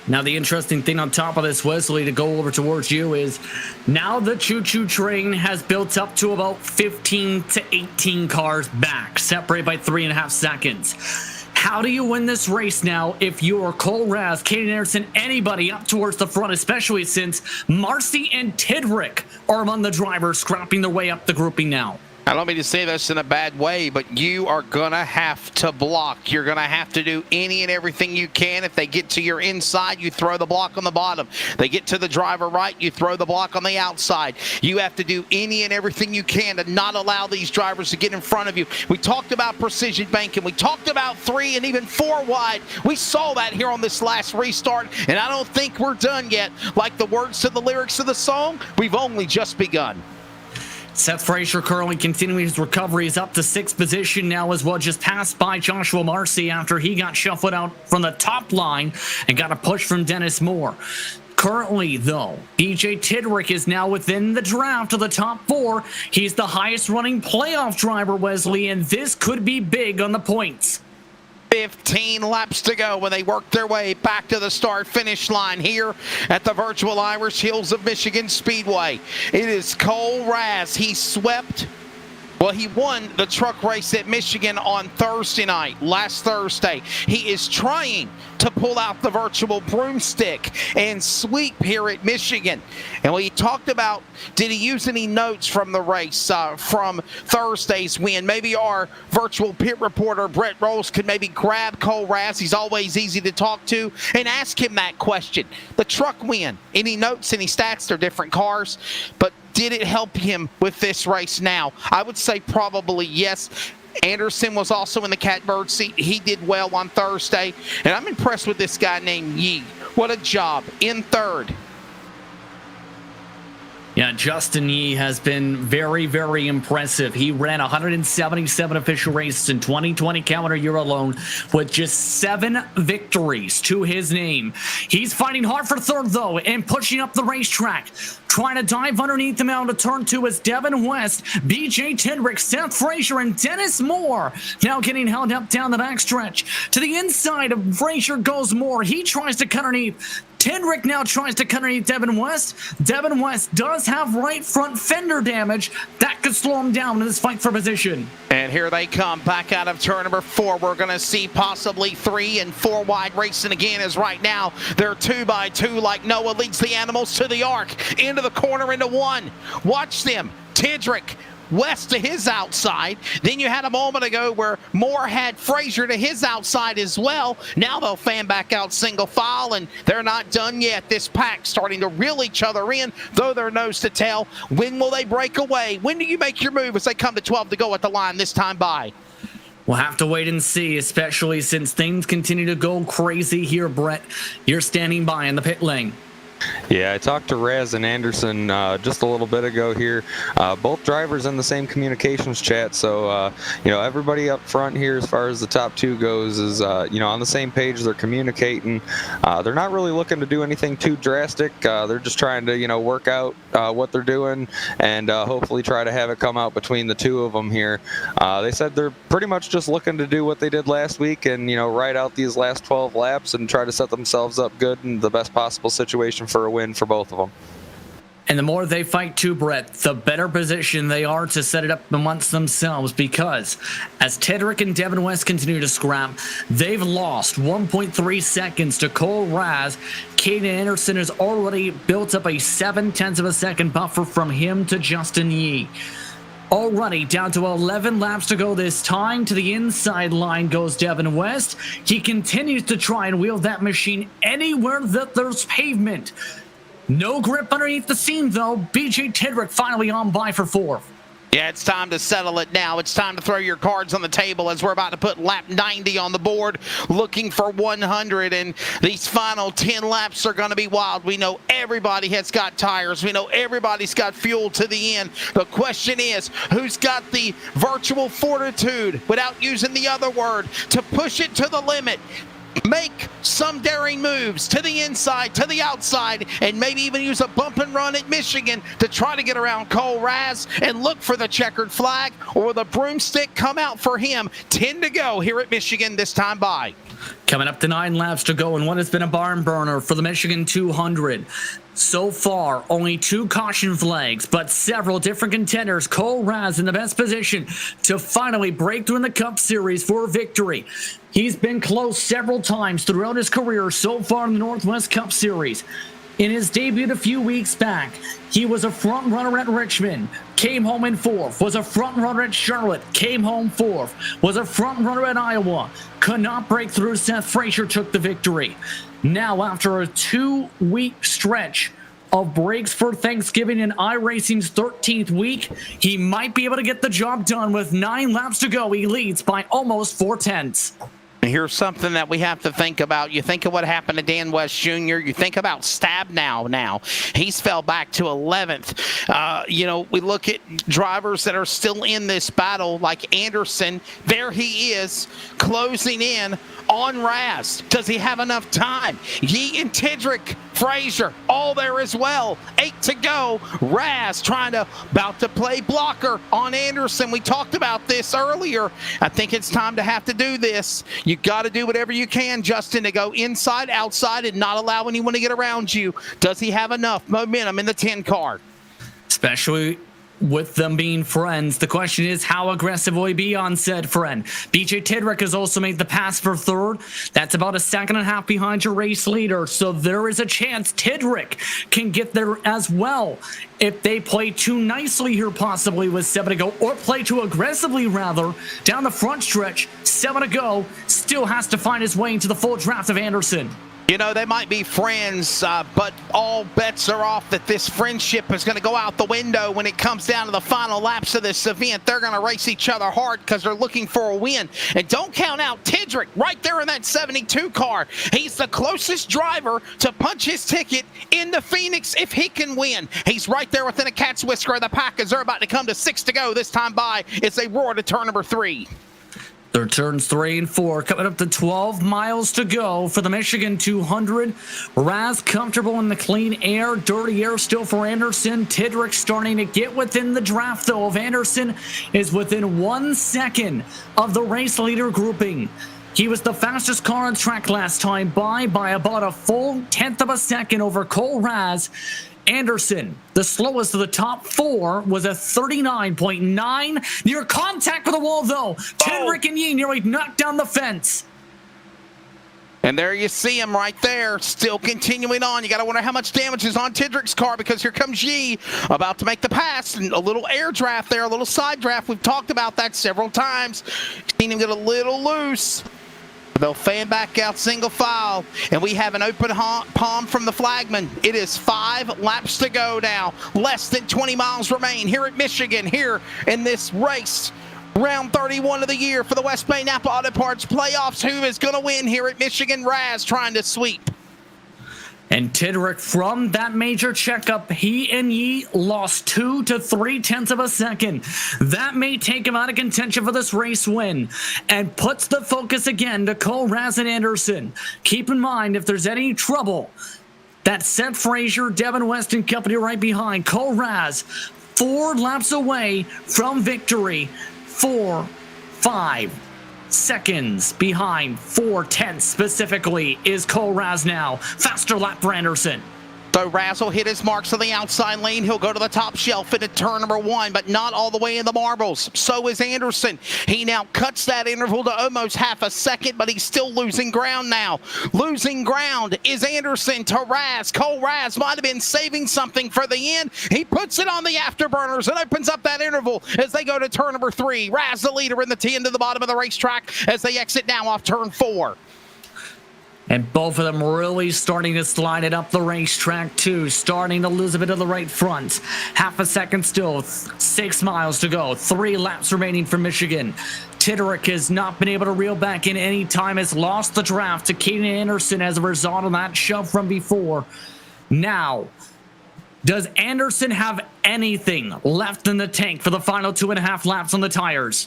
Speaker 1: Now, the interesting thing on top of this, Wesley, to go over towards you is now the choo-choo train has built up to about 15 to 18 cars back, separated by 3.5 seconds. How do you win this race now if you're Cole Raz, Kaden Anderson, anybody up towards the front, especially since Marcy and Tidrick are among the drivers scrapping their way up the grouping now?
Speaker 2: I don't mean to say this in a bad way, but you are going to have to block. You're going to have to do any and everything you can. If they get to your inside, you throw the block on the bottom. They get to the driver right, you throw the block on the outside. You have to do any and everything you can to not allow these drivers to get in front of you. We talked about precision banking. We talked about 3 and even 4 wide. We saw that here on this last restart, and I don't think we're done yet. Like the words to the lyrics of the song, we've only just begun.
Speaker 1: Seth Frazier currently continuing his recovery. He's up to 6th position now as well, just passed by Joshua Marcy after he got shuffled out from the top line and got a push from Dennis Moore. Currently, though, BJ Tidrick is now within the draft of the top 4. He's the highest running playoff driver, Wesley, and this could be big on the points.
Speaker 2: 15 laps to go when they work their way back to the start-finish line here at the virtual Irish Hills of Michigan Speedway. It is Cole Raz. He swept. Well, he won the truck race at Michigan on Thursday night, last Thursday. He is trying to pull out the virtual broomstick and sweep here at Michigan. And we talked about, did he use any notes from the race from Thursday's win? Maybe our virtual pit reporter, Brett Rolls, could maybe grab Cole Raz. He's always easy to talk to, and ask him that question. The truck win, any notes, any stats? They're different cars, but did it help him with this race now? I would say probably yes. Anderson was also in the catbird seat. He did well on Thursday. And I'm impressed with this guy named Yee. What a job in 3rd.
Speaker 1: Yeah, Justin Yee has been very, very impressive. He ran 177 official races in 2020 calendar year alone with just 7 victories to his name. He's fighting hard for 3rd, though, and pushing up the racetrack. Trying to dive underneath him out to turn 2 is Devin West, BJ Tidrick, Seth Frazier, and Dennis Moore. Now getting held up down the backstretch. To the inside of Frazier goes Moore. He tries to cut underneath. Tidrick now tries to cut underneath Devin West. Devin West does have right front fender damage. That could slow him down in this fight for position.
Speaker 2: And here they come back out of turn number 4. We're going to see possibly 3 and 4 wide racing again, as right now they're 2 by 2 like Noah leads the animals to the arc. Into the corner, into 1. Watch them. Tidrick West to his outside. Then you had a moment ago where Moore had Frazier to his outside as well. Now they'll fan back out single file, and they're not done yet. This pack starting to reel each other in, though their nose to tail. When will they break away? When do you make your move as they come to 12 to go at the line this time by?
Speaker 1: We'll have to wait and see, especially since things continue to go crazy here, Brett. You're standing by in the pit lane.
Speaker 3: Yeah, I talked to Raz and Anderson just a little bit ago here. Both drivers in the same communications chat, so everybody up front here, as far as the top two goes, is on the same page. They're communicating. They're not really looking to do anything too drastic. They're just trying to work out what they're doing and hopefully try to have it come out between the two of them here. They said they're pretty much just looking to do what they did last week and ride out these last 12 laps and try to set themselves up good in the best possible situation for a win for both of them.
Speaker 1: And the more they fight too, Brett, the better position they are to set it up amongst themselves, because as Tedrick and Devin West continue to scrap, they've lost 1.3 seconds to Cole Raz. Caden Anderson has already built up a 0.7 of a second buffer from him to Justin Yee. Already down to 11 laps to go this time. To the inside line goes Devin West. He continues to try and wheel that machine anywhere that there's pavement. No grip underneath the seam, though. BJ Tidrick finally on by for fourth.
Speaker 2: Yeah, it's time to settle it now. It's time to throw your cards on the table as we're about to put lap 90 on the board, looking for 100. And these final 10 laps are going to be wild. We know everybody has got tires. We know everybody's got fuel to the end. The question is, who's got the virtual fortitude, without using the other word, to push it to the limit? Make some daring moves to the inside, to the outside, and maybe even use a bump and run at Michigan to try to get around Cole Raz and look for the checkered flag, or will the broomstick come out for him? 10 to go here at Michigan this time by.
Speaker 1: Coming up to 9 laps to go, and what has been a barn burner for the Michigan 200. So far, only 2 caution flags, but several different contenders. Cole Raz in the best position to finally break through in the Cup Series for a victory. He's been close several times throughout his career so far in the Northwest Cup Series. In his debut a few weeks back, he was a front runner at Richmond, came home in 4th, was a front runner at Charlotte, came home 4th, was a front runner at Iowa, could not break through. Seth Frazier took the victory. Now, after a 2-week stretch of breaks for Thanksgiving in iRacing's 13th week, he might be able to get the job done. With 9 laps to go, he leads by almost 0.4.
Speaker 2: Here's something that we have to think about. You think of what happened to Dan West Jr. You think about Stabnow now. He's fell back to 11th. We look at drivers that are still in this battle, like Anderson. There he is, closing in on Raz. Does he have enough time? Yee and Tidrick, Frazier, all there as well. 8 to go. Raz about to play blocker on Anderson. We talked about this earlier. I think it's time to have to do this. You got to do whatever you can, Justin, to go inside, outside, and not allow anyone to get around you. Does he have enough momentum in the 10 car?
Speaker 1: Especially with them being friends, the question is, how aggressive will he be on said friend? BJ Tidrick has also made the pass for 3rd. That's about a 1.5 seconds behind your race leader, so there is a chance Tidrick can get there as well if they play too nicely here, possibly with 7 to go, or play too aggressively rather down the front stretch. 7 to go, still has to find his way into the full draft of Anderson.
Speaker 2: They might be friends, but all bets are off that this friendship is going to go out the window when it comes down to the final laps of this event. They're going to race each other hard because they're looking for a win. And don't count out Tidrick right there in that 72 car. He's the closest driver to punch his ticket into Phoenix if he can win. He's right there within a cat's whisker of the pack as they're about to come to 6 to go this time by. It's a roar to turn number 3.
Speaker 1: Their turns 3 and 4 coming up to 12 miles to go for the Michigan 200. Raz comfortable in the clean air, dirty air still for Anderson. Tidrick starting to get within the draft though of Anderson is within 1 second of the race leader grouping. He was the fastest car on track last time by about a full 1/10 of a second over Cole Raz. Anderson, the slowest of the top 4, was a 39.9. Near contact with the wall, though. Tidrick and Yee nearly knocked down the fence.
Speaker 2: And there you see him right there, still continuing on. You got to wonder how much damage is on Tidrick's car, because here comes Yee about to make the pass. And a little air draft there, a little side draft. We've talked about that several times. Seen him get a little loose. They'll fan back out single file, and we have an open palm from the flagman. It is 5 laps to go now. Less than 20 miles remain here at Michigan, here in this race. Round 31 of the year for the West Bay Napa Auto Parts playoffs. Who is going to win here at Michigan? Raz trying to sweep.
Speaker 1: And Tidrick, from that major checkup, he and Yi lost 2 to 3 tenths of a second. That may take him out of contention for this race win and puts the focus again to Cole Raz and Anderson. Keep in mind, if there's any trouble, that Seth Frazier, Devin West and company right behind. Cole Raz, 4 laps away from victory. 4, 5 seconds behind, 4 tenths specifically, is Cole Raz now. Faster lap for Anderson.
Speaker 2: So Raz will hit his marks on the outside lane. He'll go to the top shelf into turn number 1, but not all the way in the marbles. So is Anderson. He now cuts that interval to almost half a second, but he's still losing ground now. Losing ground is Anderson to Raz. Cole Raz might have been saving something for the end. He puts it on the afterburners and opens up that interval as they go to turn number 3. Raz the leader in the 10 to the bottom of the racetrack as they exit now off turn 4.
Speaker 1: And both of them really starting to slide it up the racetrack too, starting to lose a bit of the right front. Half a second still, 6 miles to go, 3 laps remaining for Michigan. Tidrick has not been able to reel back in any time, has lost the draft to Caden Anderson as a result of that shove from before. Now, does Anderson have anything left in the tank for the final 2.5 laps on the tires?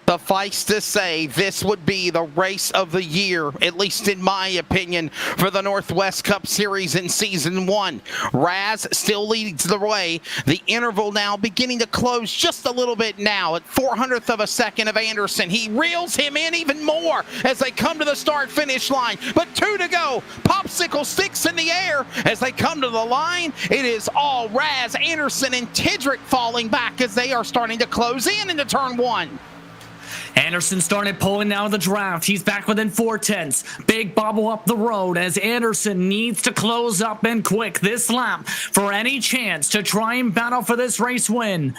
Speaker 2: Suffice to say, this would be the race of the year, at least in my opinion, for the Northwest Cup Series in Season 1. Raz still leads the way. The interval now beginning to close just a little bit now at 400th of a second of Anderson. He reels him in even more as they come to the start-finish line. But 2 to go. Popsicle sticks in the air as they come to the line. It is all Raz, Anderson, and Tidrick falling back as they are starting to close in into turn 1.
Speaker 1: Anderson started pulling down the draft. He's back within 4 tenths. Big bobble up the road as Anderson needs to close up and quick this lap for any chance to try and battle for this race win.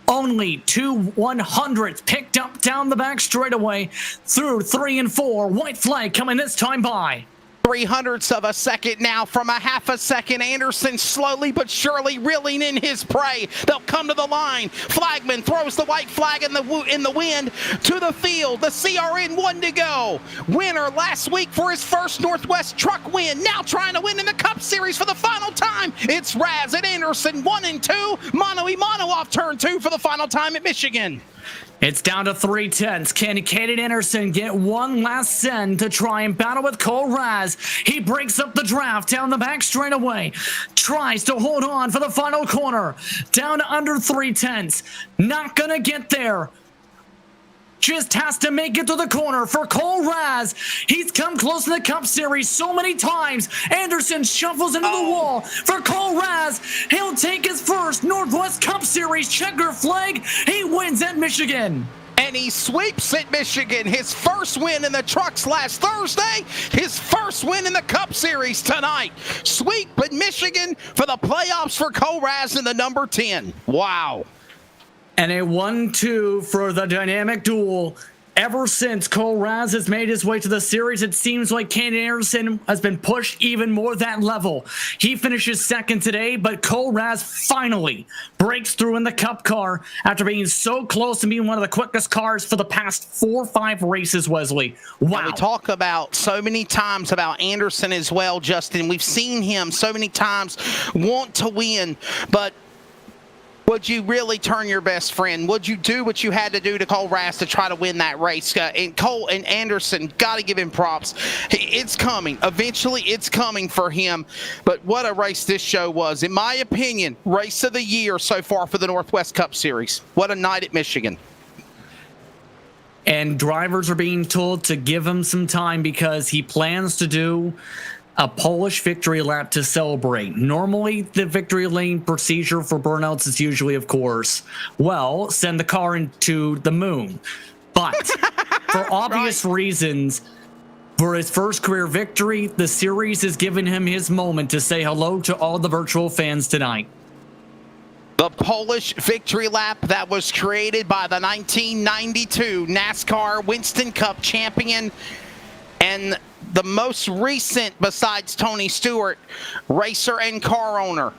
Speaker 1: Only 2/100ths picked up down the back straightaway through 3 and 4. White flag coming this time by.
Speaker 2: 300ths of a second now from a half a second. Anderson slowly but surely reeling in his prey. They'll come to the line. Flagman throws the white flag in the wind to the field. The CRN 1 to go. Winner last week for his first Northwest truck win. Now trying to win in the Cup Series for the final time. It's Raz and Anderson 1 and 2. Mano-a-mano off turn 2 for the final time at Michigan.
Speaker 1: It's down to 3 tenths. Can Caden Anderson get one last send to try and battle with Cole Raz? He breaks up the draft down the back straightaway. Tries to hold on for the final corner. Down to under 3 tenths. Not gonna get there. Just has to make it to the corner for Cole Raz. He's come close in the Cup Series so many times. Anderson shuffles into the wall for Cole Raz. He'll take his first Northwest Cup Series checker flag. He wins at Michigan.
Speaker 2: And he sweeps at Michigan. His first win in the trucks last Thursday. His first win in the Cup Series tonight. Sweep at Michigan for the playoffs for Cole Raz in the number 10. Wow.
Speaker 1: And a 1-2 for the dynamic duel. Ever since Cole Raz has made his way to the series, it seems like Caden Anderson has been pushed even more that level. He finishes second today, but Cole Raz finally breaks through in the Cup car after being so close to being one of the quickest cars for the past 4 or 5 races, Wesley. Wow.
Speaker 2: And we talk about so many times about Anderson as well, Justin. We've seen him so many times want to win, but would you really turn your best friend? Would you do what you had to do to Cole Raz to try to win that race? And Cole and Anderson, got to give him props. It's coming. Eventually, it's coming for him. But what a race this show was. In my opinion, race of the year so far for the Northwest Cup Series. What a night at Michigan.
Speaker 1: And drivers are being told to give him some time because he plans to do a Polish victory lap to celebrate. Normally, the victory lane procedure for burnouts is usually, of course, well, send the car into the moon. But for obvious reasons, for his first career victory, the series has given him his moment to say hello to all the virtual fans tonight.
Speaker 2: The Polish victory lap that was created by the 1992 NASCAR Winston Cup champion and the most recent, besides Tony Stewart, racer and car owner.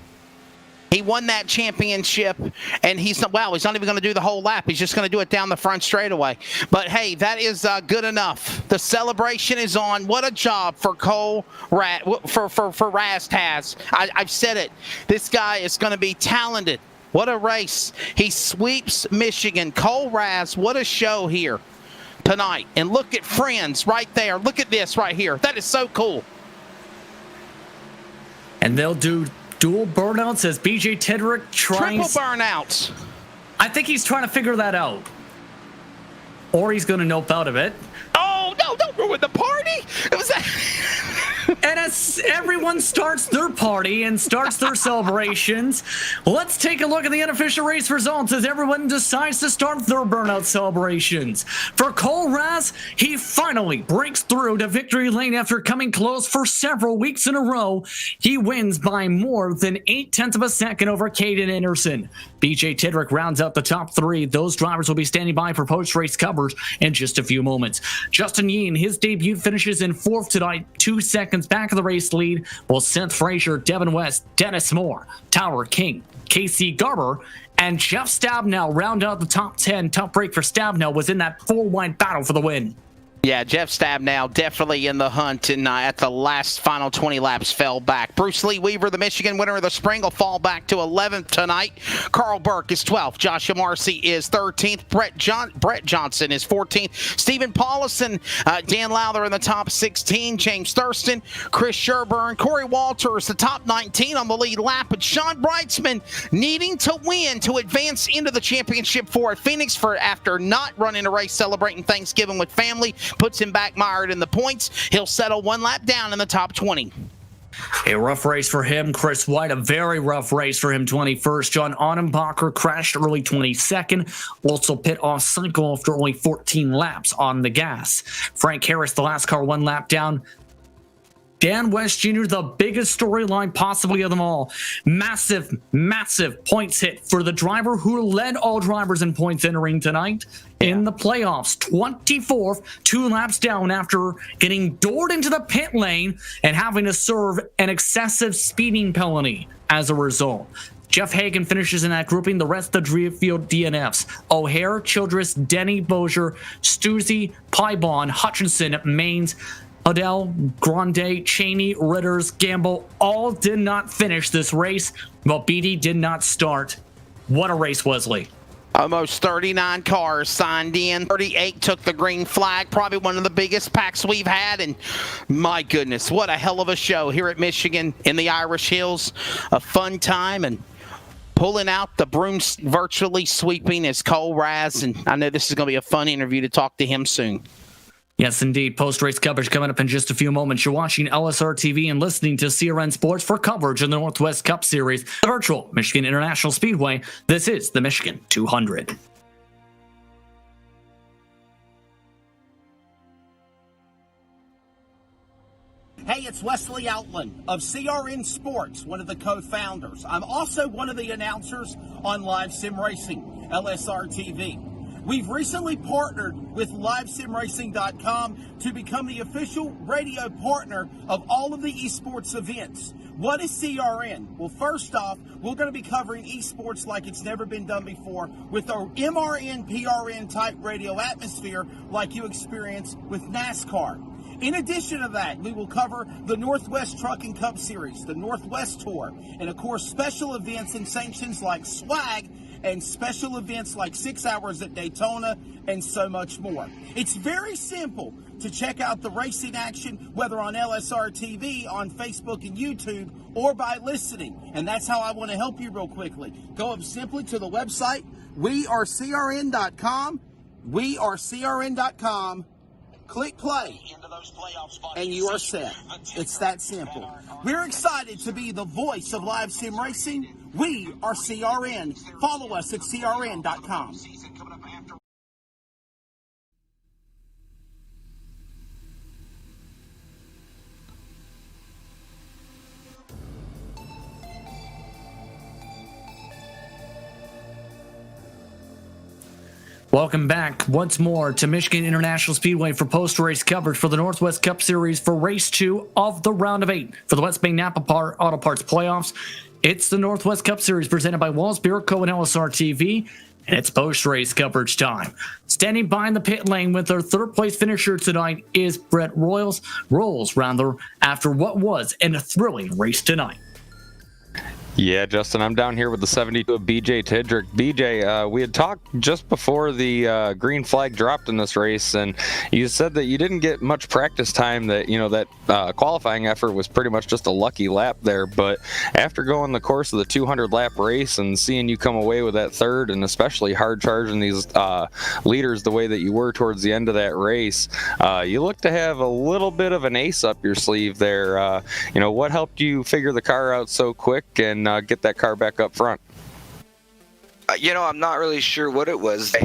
Speaker 2: He won that championship, and he's not even going to do the whole lap. He's just going to do it down the front straightaway. But hey, that is good enough. The celebration is on. What a job for Cole for Rastaz. I've said it. This guy is going to be talented. What a race. He sweeps Michigan. Cole Raz, what a show here tonight. And look at friends right there. Look at this right here. That is so cool.
Speaker 1: And they'll do dual burnouts as BJ Tidrick tries.
Speaker 2: Triple burnouts.
Speaker 1: I think he's trying to figure that out. Or he's going to nope out of it.
Speaker 2: Oh, no, don't ruin the party. It was that.
Speaker 1: And as everyone starts their party and starts their celebrations, let's take a look at the unofficial race results as everyone decides to start their burnout celebrations. For Cole Raz, he finally breaks through to victory lane after coming close for several weeks in a row. He wins by more than 0.8 of a second over Caden Anderson. BJ Tidrick rounds out the top three. Those drivers will be standing by for post-race coverage in just a few moments. Justin Yeen, his debut finishes in fourth tonight, 2 seconds back of the race lead, while Seth Frazier, Devin West, Dennis Moore, Tower King, Casey Garber, and Jeff Stabnow round out the top 10. Tough break for Stabnow was in that 4-wide battle for the win.
Speaker 2: Yeah, Jeff Stabnow definitely in the hunt, and at the last final 20 laps fell back. Bruce Lee Weaver, the Michigan winner of the spring, will fall back to 11th tonight. Carl Burke is 12th. Joshua Marcy is 13th. Brett Johnson is 14th. Stephen Paulison, Dan Lowther in the top 16. James Thurston, Chris Sherburne, Corey Walters, the top 19 on the lead lap. But Sean Brightsman needing to win to advance into the championship for at Phoenix after not running a race celebrating Thanksgiving with family. Puts him back mired in the points. He'll settle one lap down in the top 20.
Speaker 1: A rough race for him. Chris White, a very rough race for him, 21st. John Ottenbacher crashed early, 22nd. Also pit off cycle after only 14 laps on the gas. Frank Harris, the last car, 1 lap down. Dan West Jr., the biggest storyline possibly of them all. Massive, massive points hit for the driver who led all drivers in points entering tonight in the playoffs. 24th, 2 laps down after getting doored into the pit lane and having to serve an excessive speeding penalty as a result. Jeff Hagan finishes in that grouping. The rest of the Driefield DNFs. O'Hare, Childress, Denny, Bozier, Stuzy, Pybon, Hutchinson, Maines, Adele, Grande, Cheney, Ritters, Gamble all did not finish this race, while Beatty did not start. What a race, Wesley.
Speaker 2: Almost 39 cars signed in. 38 took the green flag. Probably one of the biggest packs we've had. And my goodness, what a hell of a show here at Michigan in the Irish Hills. A fun time, and pulling out the brooms, virtually sweeping is Cole Raz. And I know this is going to be a fun interview to talk to him soon.
Speaker 1: Yes, indeed. Post-race coverage coming up in just a few moments. You're watching LSR TV and listening to CRN Sports for coverage in the Northwest Cup Series, the virtual Michigan International Speedway. This is the Michigan 200.
Speaker 6: Hey, it's Wesley Outland of CRN Sports, one of the co-founders. I'm also one of the announcers on Live Sim Racing, LSR TV. We've recently partnered with LiveSimRacing.com to become the official radio partner of all of the esports events. What is CRN? Well, first off, we're going to be covering esports like it's never been done before with our MRN, PRN type radio atmosphere like you experience with NASCAR. In addition to that, we will cover the Northwest Trucking Cup Series, the Northwest Tour, and of course special events and sanctions like SWAG, and special events like 6 Hours at Daytona, and so much more. It's very simple to check out the racing action, whether on LSR TV, on Facebook and YouTube, or by listening. And that's how I want to help you real quickly. Go up simply to the website, wearecrn.com, wearecrn.com, click play, and you are set. It's that simple. We're excited to be the voice of live sim racing. We are CRN. Follow us at crn.com.
Speaker 1: Welcome back once more to Michigan International Speedway for post-race coverage for the Northwest Cup Series for Race 2 of the Round of 8 for the West Bay Napa Auto Parts Playoffs. It's the Northwest Cup Series presented by Walls Beer Co. and LSR TV, and it's post-race coverage time. Standing behind the pit lane with our third-place finisher tonight is Brett Rolls, after what was a thrilling race tonight.
Speaker 3: Yeah, Justin, I'm down here with the 72 of BJ Tidrick. BJ, we had talked just before the green flag dropped in this race, and you said that you didn't get much practice time, that, you know, that qualifying effort was pretty much just a lucky lap there. But after going the course of the 200-lap race and seeing you come away with that third, and especially hard charging these leaders the way that you were towards the end of that race, you look to have a little bit of an ace up your sleeve there. You know, what helped you figure the car out so quick and get that car back up front?
Speaker 7: I'm not really sure what it was.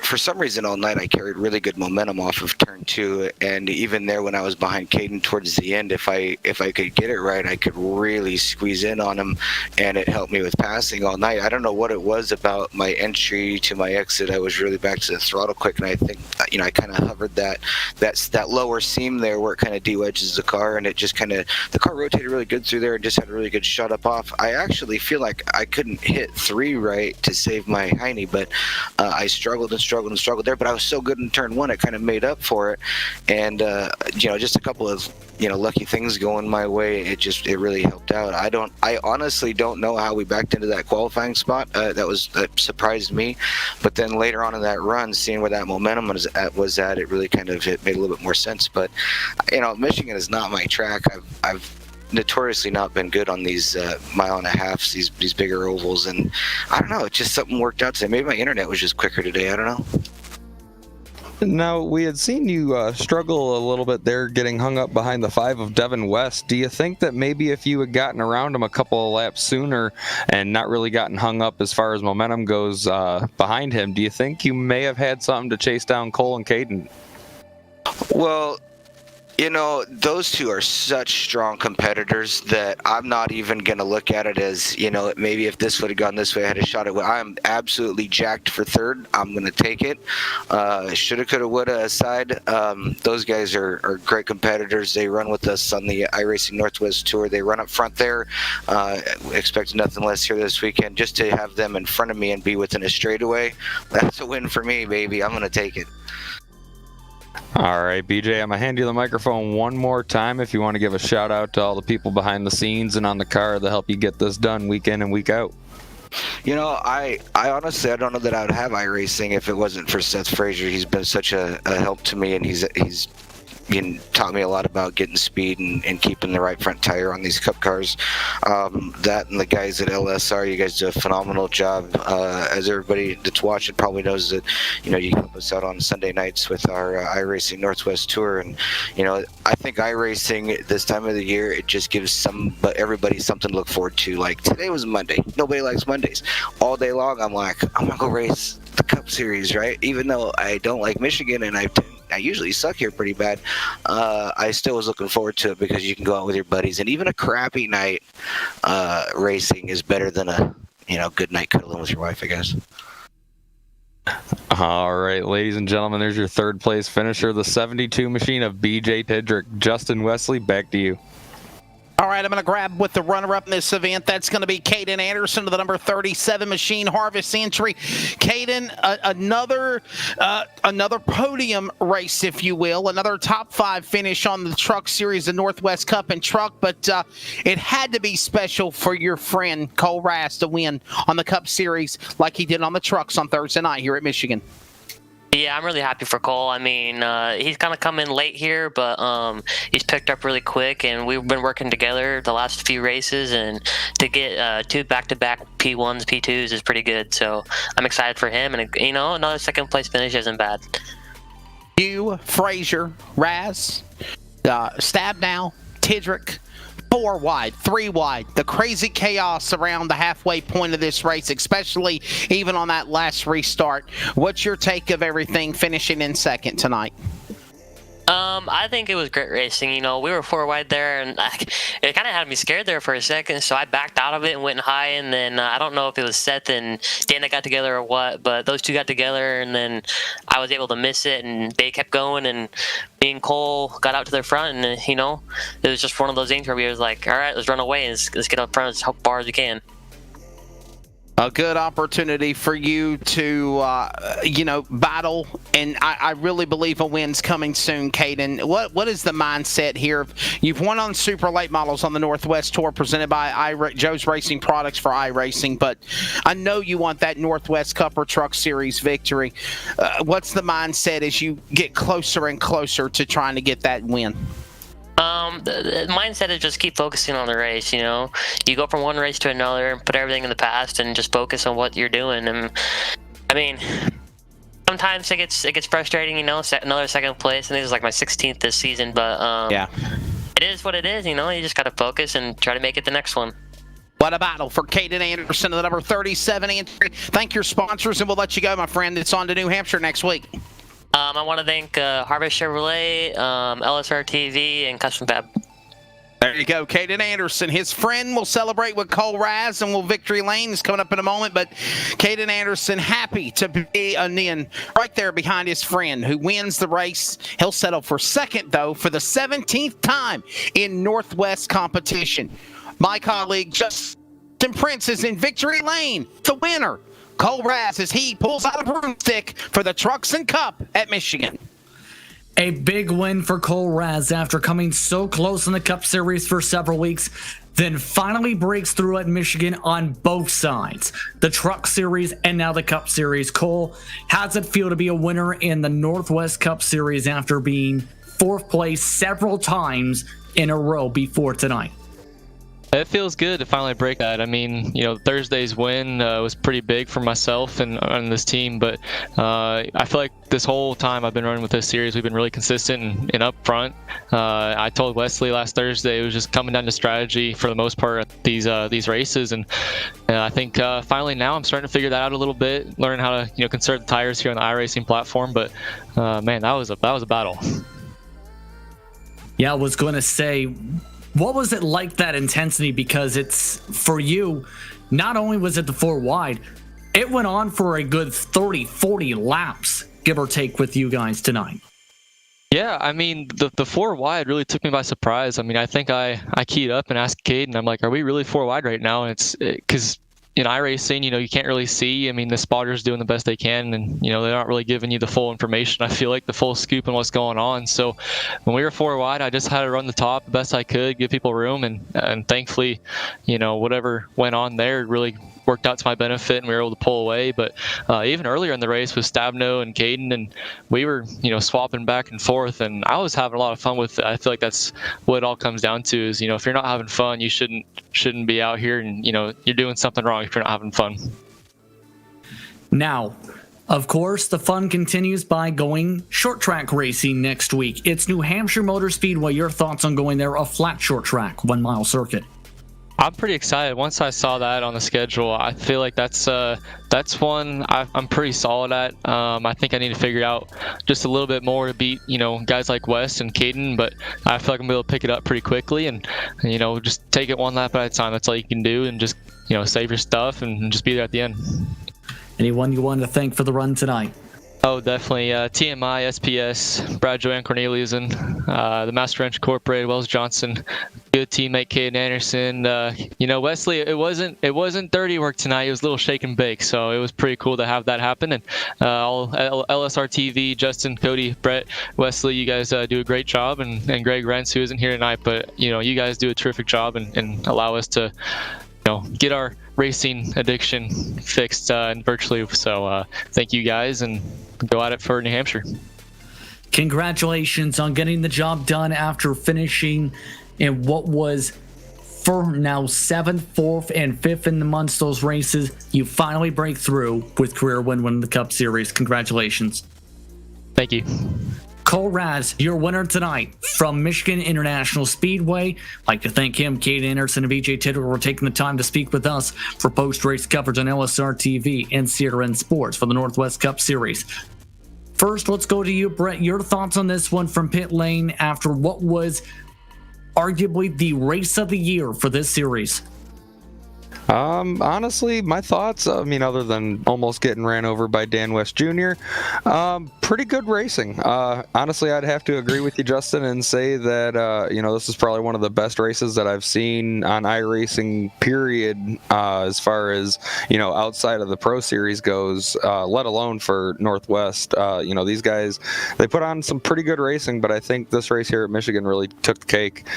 Speaker 7: For some reason all night I carried really good momentum off of turn 2, and even there when I was behind Caden towards the end, if I could get it right, I could really squeeze in on him, and it helped me with passing all night. I don't know what it was about my entry to my exit. I was really back to the throttle quick, and I think I kind of hovered that lower seam there where it kind of de-wedges the car, and it just the car rotated really good through there and just had a really good shut up off. I actually feel like I couldn't hit 3 right to save my hiney, but I struggled there, but I was so good in turn 1 it kind of made up for it, and just a couple of lucky things going my way, it really helped out. I honestly don't know how we backed into that qualifying spot. That surprised me, but then later on in that run, seeing where that momentum was at, it really it made a little bit more sense. But Michigan is not my track. I've notoriously not been good on these mile and a halves, these bigger ovals, and I don't know, it just something worked out today. Maybe my internet was just quicker today, I don't know.
Speaker 3: Now, we had seen you struggle a little bit there, getting hung up behind the 5 of Devin West. Do you think that maybe if you had gotten around him a couple of laps sooner and not really gotten hung up as far as momentum goes behind him, do you think you may have had something to chase down Cole and Caden?
Speaker 7: Well, those two are such strong competitors that I'm not even going to look at it as, maybe if this would have gone this way, I had a shot at it. I'm absolutely jacked for third. I'm going to take it. Shoulda, coulda, woulda aside. Those guys are great competitors. They run with us on the iRacing Northwest Tour. They run up front there. Expecting nothing less here this weekend. Just to have them in front of me and be within a straightaway, that's a win for me, baby. I'm going to take it.
Speaker 3: All right, BJ, I'm going to hand you the microphone one more time if you want to give a shout out to all the people behind the scenes and on the car that help you get this done week in and week out.
Speaker 7: I honestly, I don't know that I would have iRacing if it wasn't for Seth Frazier. He's been such a help to me, and he's taught me a lot about getting speed and keeping the right front tire on these Cup cars. That and the guys at LSR, you guys do a phenomenal job. As everybody that's watching probably knows that, you help us out on Sunday nights with our iRacing Northwest Tour. And, I think iRacing this time of the year, it just gives everybody something to look forward to. Like today was Monday. Nobody likes Mondays. All day long, I'm like, I'm going to go race the Cup Series, right? Even though I don't like Michigan and I usually suck here pretty bad, I still was looking forward to it because you can go out with your buddies, and even a crappy night racing is better than a good night cuddling with your wife, I guess.
Speaker 3: All right, ladies and gentlemen, there's your third place finisher, the 72 machine of BJ Tidrick. Justin Wesley, back to you.
Speaker 2: All right, I'm going to grab with the runner-up in this event. That's going to be Caden Anderson of the number 37 machine, Harvest entry. Caden, another podium race, if you will, another top 5 finish on the Truck Series, the Northwest Cup and Truck, but it had to be special for your friend Cole Rast to win on the Cup Series like he did on the Trucks on Thursday night here at Michigan.
Speaker 8: Yeah, I'm really happy for Cole. I mean, he's kind of come in late here, but he's picked up really quick, and we've been working together the last few races, and to get 2 back-to-back P1s, P2s is pretty good. So I'm excited for him, and another second-place finish isn't bad.
Speaker 2: You, Frazier, Raz, Stabnow, Tidrick, 4 wide, 3 wide. The crazy chaos around the halfway point of this race, especially even on that last restart. What's your take of everything finishing in second tonight?
Speaker 8: I think it was great racing. You know, we were 4 wide there, and it kind of had me scared there for a second. So I backed out of it and went high. And then I don't know if it was Seth and Dan that got together or what, but those two got together, and then I was able to miss it, and they kept going, and me and Cole got out to their front, and you know, it was just one of those things where we was like, all right, let's run away and let's get up front as far as we can.
Speaker 2: A good opportunity for you to, battle, and I really believe a win's coming soon, Caden. What is the mindset here? You've won on super late models on the Northwest Tour presented by Joe's Racing Products for iRacing, but I know you want that Northwest Cup or Truck Series victory. What's the mindset as you get closer and closer to trying to get that win?
Speaker 8: The mindset is just keep focusing on the race. You know, you go from one race to another, put everything in the past, and just focus on what you're doing. And I mean, sometimes it gets frustrating. You know, another second place, and this is like my 16th this season. But
Speaker 2: yeah,
Speaker 8: it is what it is. You know, you just gotta focus and try to make it the next one.
Speaker 2: What a battle for Caden Anderson, the number 37 entry. Thank your sponsors, and we'll let you go, my friend. It's on to New Hampshire next week.
Speaker 8: I want to thank Harvest Chevrolet, LSR TV, and Custom Fab.
Speaker 2: There you go, Caden Anderson. His friend will celebrate with Cole Raz, and Victory Lane is coming up in a moment. But Caden Anderson happy to be right there behind his friend who wins the race. He'll settle for second, though, for the 17th time in Northwest competition. My colleague Justin Prince is in Victory Lane, the winner. Cole Raz as he pulls out a broomstick for the Trucks and Cup at Michigan.
Speaker 1: A big win for Cole Raz after coming so close in the Cup Series for several weeks, then finally breaks through at Michigan on both sides. The Truck Series and now the Cup Series. Cole, how's it feel to be a winner in the Northwest Cup Series after being 4th place several times in a row before tonight?
Speaker 9: It feels good to finally break that. I mean, you know, Thursday's win was pretty big for myself and this team, but I feel like this whole time I've been running with this series, we've been really consistent and up front. I told Wesley last Thursday it was just coming down to strategy for the most part at these races, and I think finally now I'm starting to figure that out a little bit, learning how to conserve the tires here on the iRacing platform. But man, that was a battle.
Speaker 1: Yeah, I was going to say, what was it like, that intensity? Because it's, for you, not only was it the 4 wide, it went on for a good 30, 40 laps, give or take, with you guys tonight.
Speaker 9: Yeah, I mean, the 4 wide really took me by surprise. I mean, I think I keyed up and asked Caden, I'm like, are we really 4 wide right now? And it's because in iRacing, you can't really see. I mean, the spotter's doing the best they can, and they're not really giving you the full information. I feel like the full scoop on what's going on. So when we were 4 wide, I just had to run the top the best I could, give people room, and thankfully, whatever went on there really worked out to my benefit, and we were able to pull away. But even earlier in the race with Stabno and Caden, and we were swapping back and forth, and I was having a lot of fun with it. I feel like that's what it all comes down to is if you're not having fun, you shouldn't be out here, and you're doing something wrong if you're not having fun.
Speaker 1: Now, of course, the fun continues by going short track racing next week. It's New Hampshire Motor Speedway. Your thoughts on going there, a flat short track, 1 mile circuit?
Speaker 9: I'm pretty excited. Once I saw that on the schedule, I feel like that's one I'm pretty solid at. I think I need to figure out just a little bit more to beat guys like Wes and Caden, but I feel like I'm able to pick it up pretty quickly and just take it 1 lap at a time. That's all you can do, and just save your stuff and just be there at the end. Anyone you want to thank for the run tonight? Oh, definitely. TMI, SPS, Brad Joanne Corneliusen, the Master Wrench Incorporated, Wells Johnson, good teammate Caden Anderson. Wesley, it wasn't dirty work tonight. It was a little shake and bake, so it was pretty cool to have that happen. And all LSR TV, Justin, Cody, Brett, Wesley, you guys do a great job, and Greg Rentz, who isn't here tonight, but you guys do a terrific job and allow us to get our racing addiction fixed virtually. So thank you guys, and go at it for New Hampshire. Congratulations on getting the job done after finishing in what was for now 7th, 4th, and 5th in amongst those races. You finally break through with career win in the Cup Series. Congratulations. Thank you. Cole Raz, your winner tonight from Michigan International Speedway. I'd like to thank him, Caden Anderson, and VJ Titter for taking the time to speak with us for post-race coverage on LSR TV and CRN Sports for the Northwest Cup Series.
Speaker 1: first, let's go to you, Brett. Your thoughts on this one from pit lane after what was arguably the race of the year for this series?
Speaker 3: Honestly, my thoughts, other than almost getting ran over by Dan West Jr., pretty good racing. Honestly, I'd have to agree with you, Justin, and say that, this is probably one of the best races that I've seen on iRacing, period, as far as, outside of the Pro Series goes, let alone for Northwest. These guys, they put on some pretty good racing, but I think this race here at Michigan really took the cake.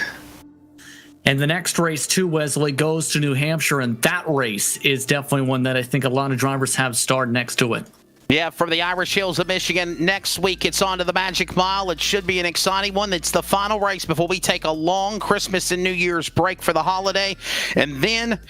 Speaker 1: And the next race, too, Wesley, goes to New Hampshire, and that race is definitely one that I think a lot of drivers have starred next to it.
Speaker 2: Yeah, from the Irish Hills of Michigan, next week it's on to the Magic Mile. It should be an exciting one. It's the final race before we take a long Christmas and New Year's break for the holiday. And then,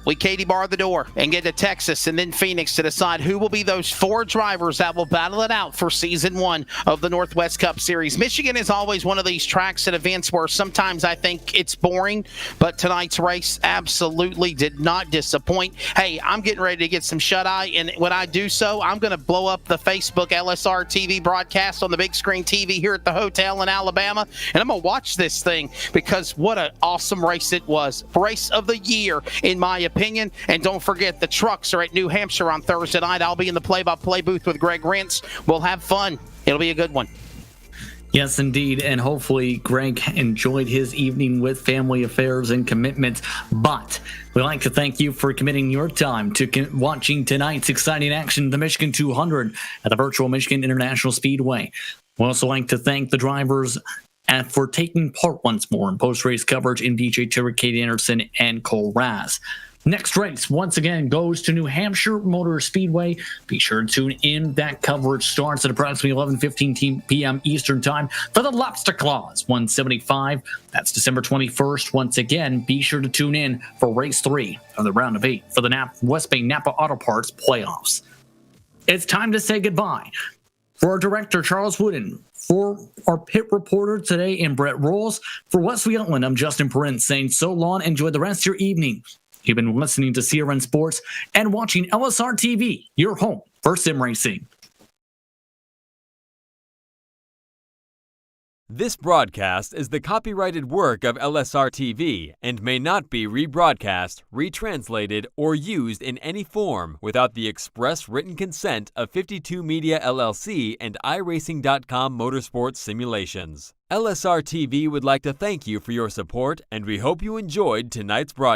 Speaker 2: we Katie bar the door and get to Texas and then Phoenix to decide who will be those 4 drivers that will battle it out for Season 1 of the Northwest Cup Series. Michigan is always one of these tracks and events where sometimes I think it's boring, but tonight's race absolutely did not disappoint. Hey, I'm getting ready to get some shut-eye, and when I do so, I'm going to blow up the Facebook LSR TV broadcast on the big screen TV here at the hotel in Alabama, and I'm going to watch this thing because what an awesome race it was. Race of the year, in my opinion. And don't forget, the trucks are at New Hampshire on Thursday night. I'll be in the play-by-play booth with Greg Rentz. We'll have fun. It'll be a good one.
Speaker 1: Yes, indeed. And hopefully Greg enjoyed his evening with family affairs and commitments. But we'd like to thank you for committing your time to watching tonight's exciting action, the Michigan 200 at the virtual Michigan International Speedway. We'd also like to thank the drivers for taking part once more in post-race coverage in BJ Tiller, Katie Anderson, and Cole Raz. Next race, once again, goes to New Hampshire Motor Speedway. Be sure to tune in. That coverage starts at approximately 11:15 p.m. Eastern Time for the Lobster Claws 175. That's December 21st. Once again, be sure to tune in for race 3 of the round of 8 for the West Bay Napa Auto Parts playoffs. It's time to say goodbye. For our director, Charles Wooden, for our pit reporter today in Brett Rolls, for Wesley Outland, I'm Justin Perrin saying so long. Enjoy the rest of your evening. You've been listening to CRN Sports and watching LSR TV, your home for sim racing.
Speaker 10: This broadcast is the copyrighted work of LSR TV and may not be rebroadcast, retranslated, or used in any form without the express written consent of 52 Media LLC and iRacing.com Motorsports Simulations. LSR TV would like to thank you for your support, and we hope you enjoyed tonight's broadcast.